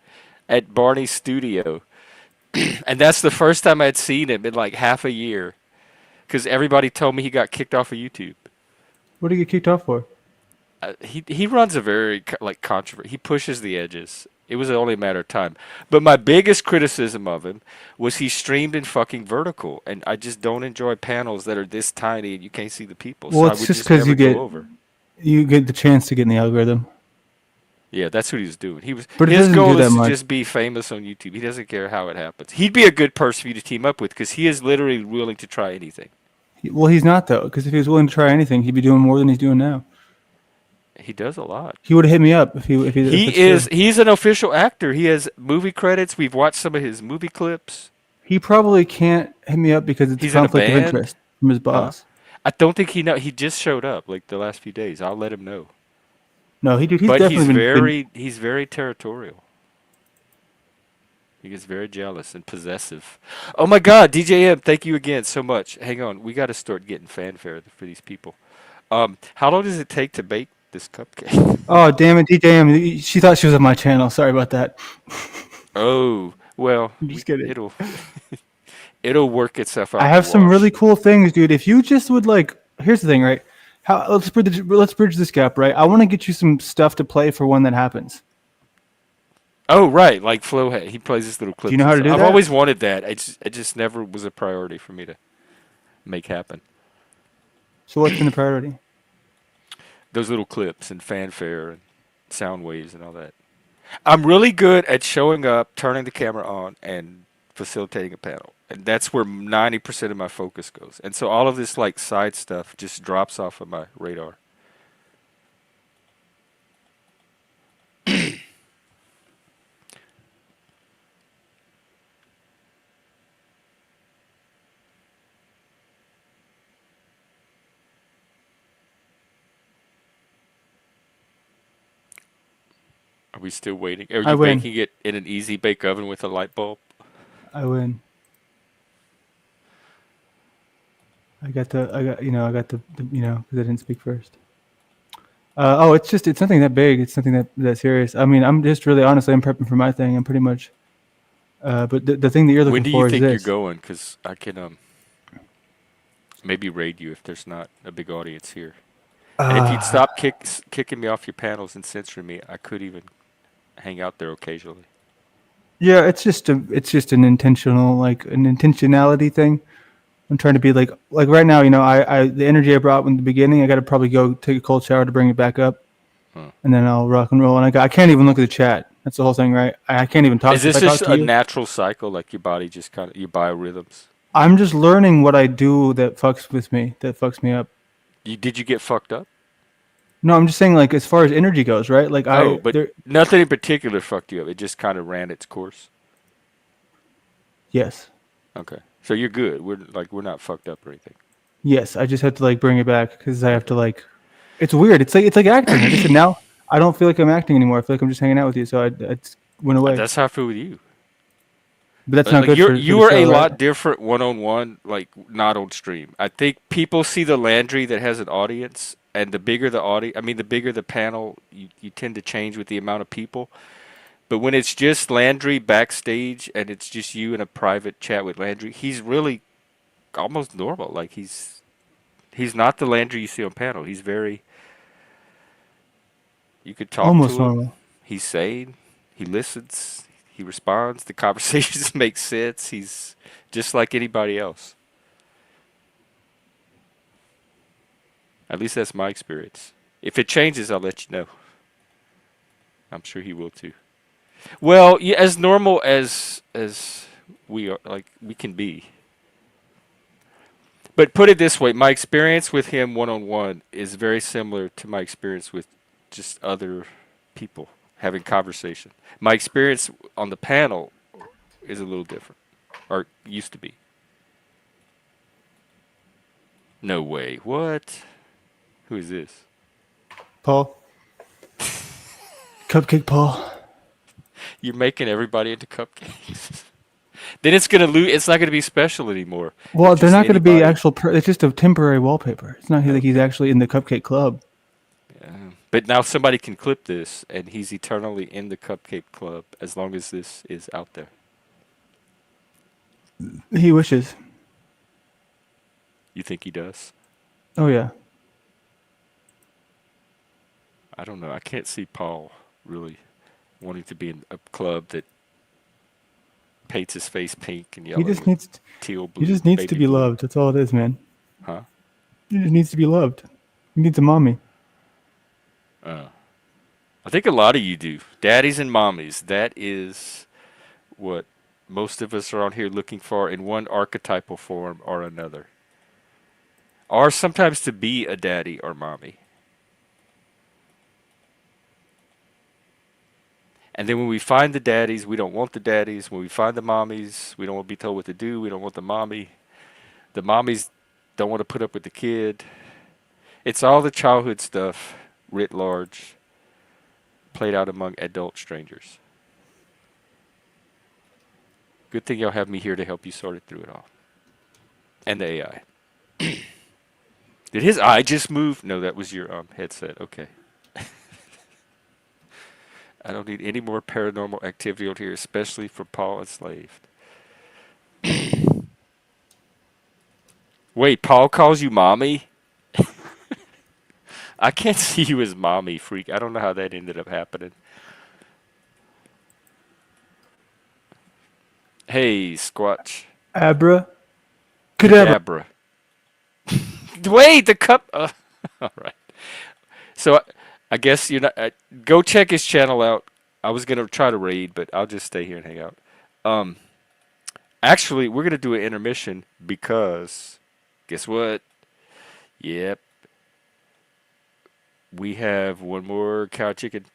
at Barney's studio. And that's the first time I'd seen him in like half a year, because everybody told me he got kicked off of YouTube. What did he get kicked off for? He runs a very controversial. He pushes the edges. It was only a matter of time. But my biggest criticism of him was he streamed in fucking vertical, and I just don't enjoy panels that are this tiny and you can't see the people. Well, so it's I would just because you get the chance to get in the algorithm. Yeah, that's what he was doing. But it his doesn't goal do that is to much. just be famous on YouTube. He doesn't care how it happens. He'd be a good person for you to team up with because he is literally willing to try anything. Well, he's not though, because if he was willing to try anything, he'd be doing more than he's doing now. He does a lot. He would have hit me up if He's an official actor. He has movie credits. We've watched some of his movie clips. He probably can't hit me up because it's He's a in a conflict of band. interest from his boss. I don't think he know. He just showed up like the last few days. I'll let him know. No, he's But definitely he's very territorial. He gets very jealous and possessive. Oh my God, DJM, thank you again so much. Hang on, we got to start getting fanfare for these people. How long does it take to bake this cupcake? Oh, damn it, DJM. She thought she was on my channel. Sorry about that. Oh, well, just kidding. It'll work itself out. I have some really cool things, dude. If you just would here's the thing, right? Let's bridge this gap, right? I want to get you some stuff to play for when that happens. Oh, right, like Flo, he plays this little clip. Do you know how to do I've that? always wanted that. It just never was a priority for me to make happen. So what's been the priority? Those little clips and fanfare and sound waves and all that. I'm really good at showing up, turning the camera on, and facilitating a panel. And that's where 90% of my focus goes. And so all of this like side stuff just drops off of my radar. Are we still waiting? Are I you win. baking it in an easy bake oven with a light bulb? I win. I got the because I didn't speak first. It's nothing that big. It's nothing that serious. I mean, I'm just really honestly, I'm prepping for my thing. I'm pretty much. But the thing that you're looking When do for you is think this. you're going? Because I can maybe raid you if there's not a big audience here. And if you'd stop kicking me off your panels and censoring me, I could even hang out there occasionally. Yeah, it's just an intentional an intentionality thing. I'm trying to be like right now, I the energy I brought in the beginning, I got to probably go take a cold shower to bring it back up, and then I'll rock and roll. And I can't even look at the chat. That's the whole thing, right? I can't even talk. Is this if I just talk to a you, natural cycle, like your body just kind of your biorhythms? I'm just learning what I do that fucks me up. Did you get fucked up? No, I'm just saying as far as energy goes, right? Nothing in particular fucked you up. It just kind of ran its course. Yes. Okay, so you're good. We're not fucked up or anything. Yes, I just have to bring it back because I have to It's weird. It's like acting. I just said now I don't feel like I'm acting anymore. I feel like I'm just hanging out with you. So I went away. That's how I feel with you. But that's not good. You are a lot different one-on-one, not on stream. I think people see the Landry that has an audience, and the bigger the audience, the bigger the panel, you tend to change with the amount of people. But when it's just Landry backstage and it's just you in a private chat with Landry, he's really almost normal. He's not the Landry you see on panel. He's very. You could talk almost to him. normal. He's sane. He listens. He responds. The conversations make sense. He's just like anybody else. At least that's my experience. If it changes, I'll let you know. I'm sure he will too. Well, yeah, as normal as we are, like we can be. But put it this way, my experience with him one-on-one is very similar to my experience with just other people having conversation. My experience on the panel is a little different, or used to be. No way. What? Who is this? Paul. Cupcake Paul. You're making everybody into cupcakes. Then it's gonna lose. It's not gonna be special anymore. Well, It's they're just not going to be anybody. actual. It's just a temporary wallpaper. It's not like he's actually in the cupcake club. Yeah. But now somebody can clip this, and he's eternally in the cupcake club as long as this is out there. He wishes. You think he does? Oh yeah. I don't know. I can't see Paul really wanting to be in a club that paints his face pink and yellow. He just and needs. teal blue. He just needs to baby be blue. loved. That's all it is, man. Huh? He just needs to be loved. He needs a mommy. I think a lot of you do. Daddies and mommies. That is what most of us are on here looking for in one archetypal form or another. Or sometimes to be a daddy or mommy. And then when we find the daddies, we don't want the daddies. When we find the mommies, we don't want to be told what to do. We don't want the mommy. The mommies don't want to put up with the kid. It's all the childhood stuff, writ large, played out among adult strangers. Good thing y'all have me here to help you sort it through it all. And the AI. Did his eye just move? No, that was your headset. Okay. I don't need any more paranormal activity on here, especially for Paul Enslaved. Wait, Paul calls you mommy? I can't see you as mommy, freak. I don't know how that ended up happening. Hey, Squatch. Abra. Cadabra. Wait, the cup. All right. So I guess you're not. Go check his channel out. I was gonna try to raid, but I'll just stay here and hang out. Actually, we're gonna do an intermission because, guess what? Yep. We have one more cow chicken.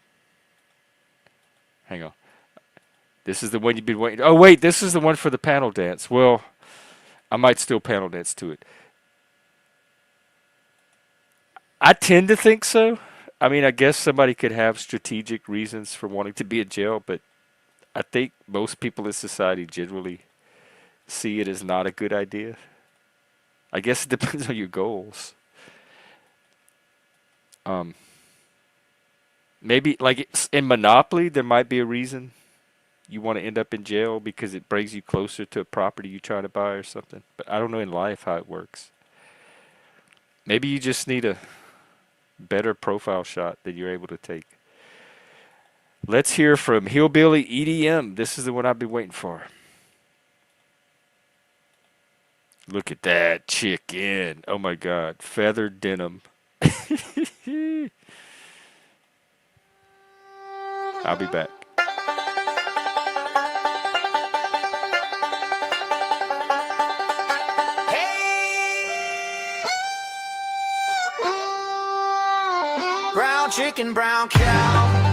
Hang on. This is the one you've been waiting. Oh wait, this is the one for the panel dance. Well, I might still panel dance to it. I tend to think so. I mean, I guess somebody could have strategic reasons for wanting to be in jail, but I think most people in society generally see it as not a good idea. I guess it depends on your goals. Maybe like in Monopoly, there might be a reason you want to end up in jail because it brings you closer to a property you're trying to buy or something. But I don't know in life how it works. Maybe you just need a better profile shot than you're able to take. Let's hear from Hillbilly EDM. This is the one I've been waiting for. Look at that chicken. Oh my God. Feathered denim. I'll be back. Brown chicken, brown cow.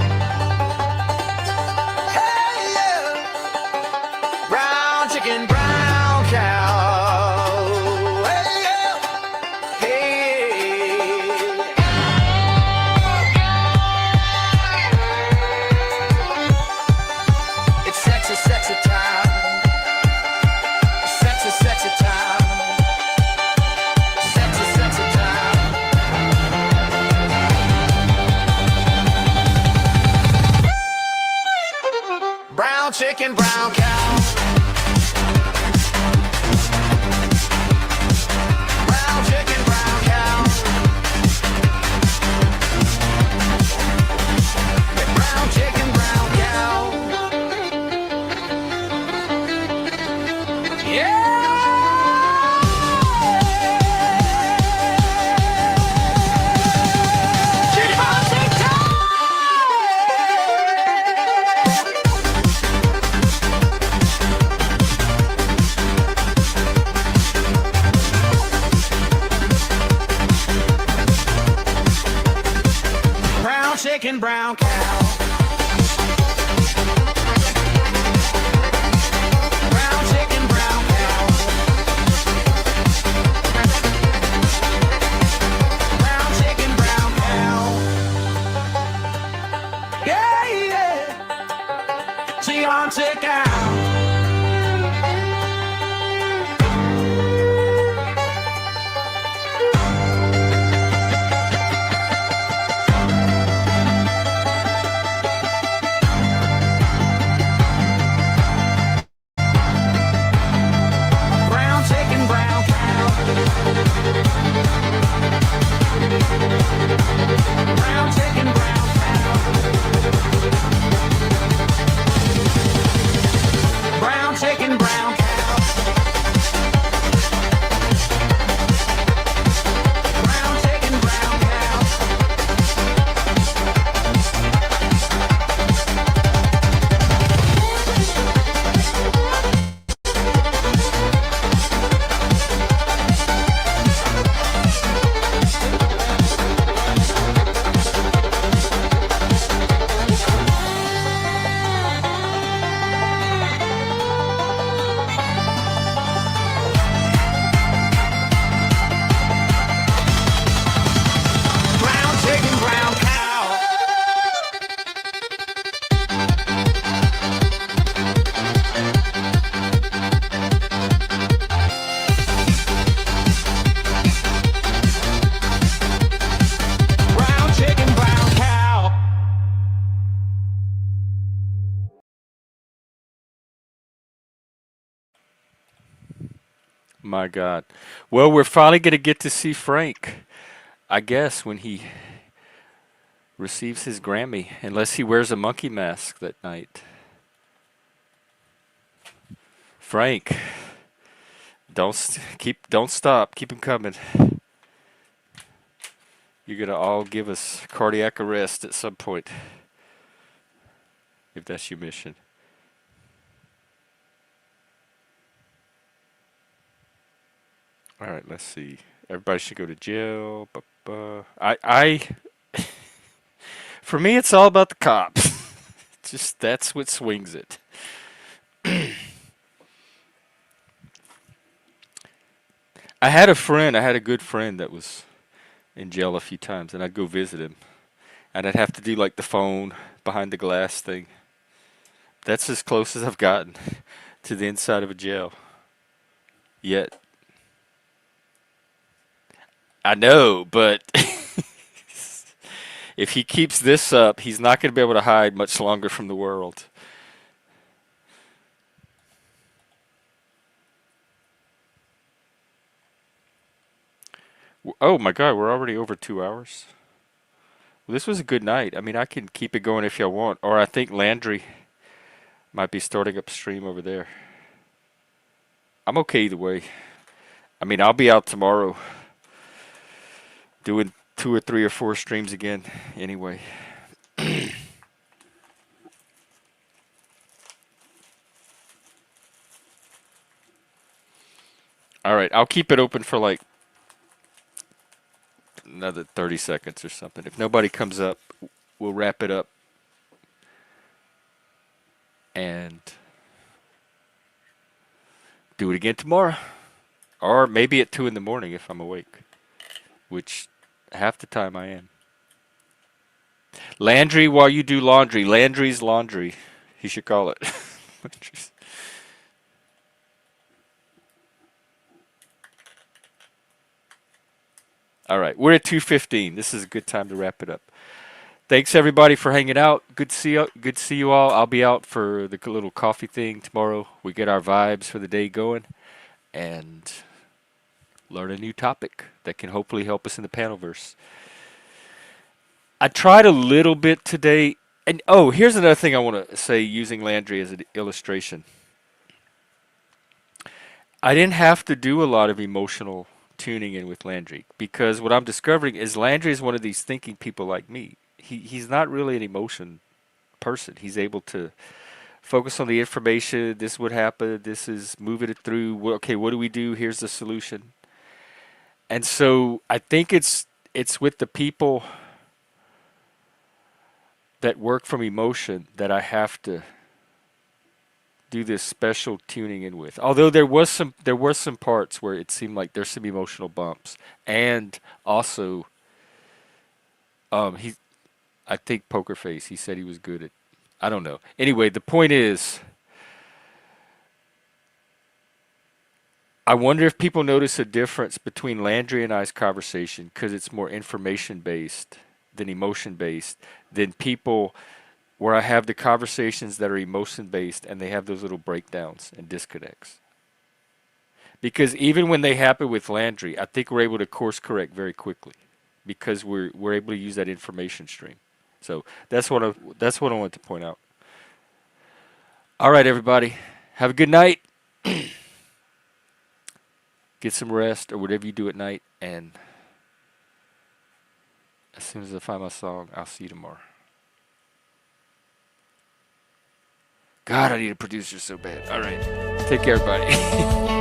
Hey, yeah. Brown chicken, brown cow. Hey, yeah. Hey. It's sexy, sexy time. Sexy, sexy time. Sexy, sexy time. chicken, brown cow. Brown chicken, brown cow. Brown chicken, brown cow. Yeah, yeah. Gigantic cow. Brown chicken, brown cow. Brown chicken, brown cow. Brown chicken, brown cow. Brown chicken, brown cow. Brown chicken, brown cow. Brown chicken, brown cow. My God. Well, we're finally going to get to see Frank, I guess, when he receives his Grammy, unless he wears a monkey mask that night. Frank, don't stop, keep him coming. You're gonna all give us cardiac arrest at some point, if that's your mission. All right, let's see. Everybody should go to jail. For me, it's all about the cops. Just that's what swings it. I had a good friend that was in jail a few times, and I'd go visit him, and I'd have to do like the phone behind the glass thing. That's as close as I've gotten to the inside of a jail. Yet, I know, but if he keeps this up, he's not going to be able to hide much longer from the world. Oh my God, we're already over 2 hours. Well, this was a good night. I mean, I can keep it going if y'all want. Or I think Landry might be starting up a stream over there. I'm okay either way. I mean, I'll be out tomorrow doing 2 or 3 or 4 streams again anyway. All right, I'll keep it open for like another 30 seconds or something. If nobody comes up, we'll wrap it up. And do it again tomorrow. Or maybe at 2 in the morning if I'm awake. Which half the time I am. Landry while you do laundry. Landry's laundry. He should call it. All right, we're at 2:15. This is a good time to wrap it up. Thanks everybody for hanging out. Good to see you. Good to see you all. I'll be out for the little coffee thing tomorrow. We get our vibes for the day going, and learn a new topic that can hopefully help us in the panelverse. I tried a little bit today, and oh, here's another thing I want to say using Landry as an illustration. I didn't have to do a lot of emotional tuning in with Landry, because what I'm discovering is Landry is one of these thinking people like me. He's not really an emotion person. He's able to focus on the information. This would happen. This is moving it through. Okay, what do we do? Here's the solution. And so I think it's with the people that work from emotion that I have to do this special tuning in with. Although there were some parts where it seemed like there's some emotional bumps, and also, I think Poker Face, he said he was good at, I don't know. Anyway, the point is, I wonder if people notice a difference between Landry and I's conversation because it's more information based than emotion based than people where I have the conversations that are emotion based and they have those little breakdowns and disconnects. Because even when they happen with Landry, I think we're able to course correct very quickly because we're able to use that information stream. So that's what I wanted to point out. All right, everybody, have a good night. Get some rest or whatever you do at night, and as soon as I find my song, I'll see you tomorrow. God, I need a producer so bad. All right. Take care, everybody.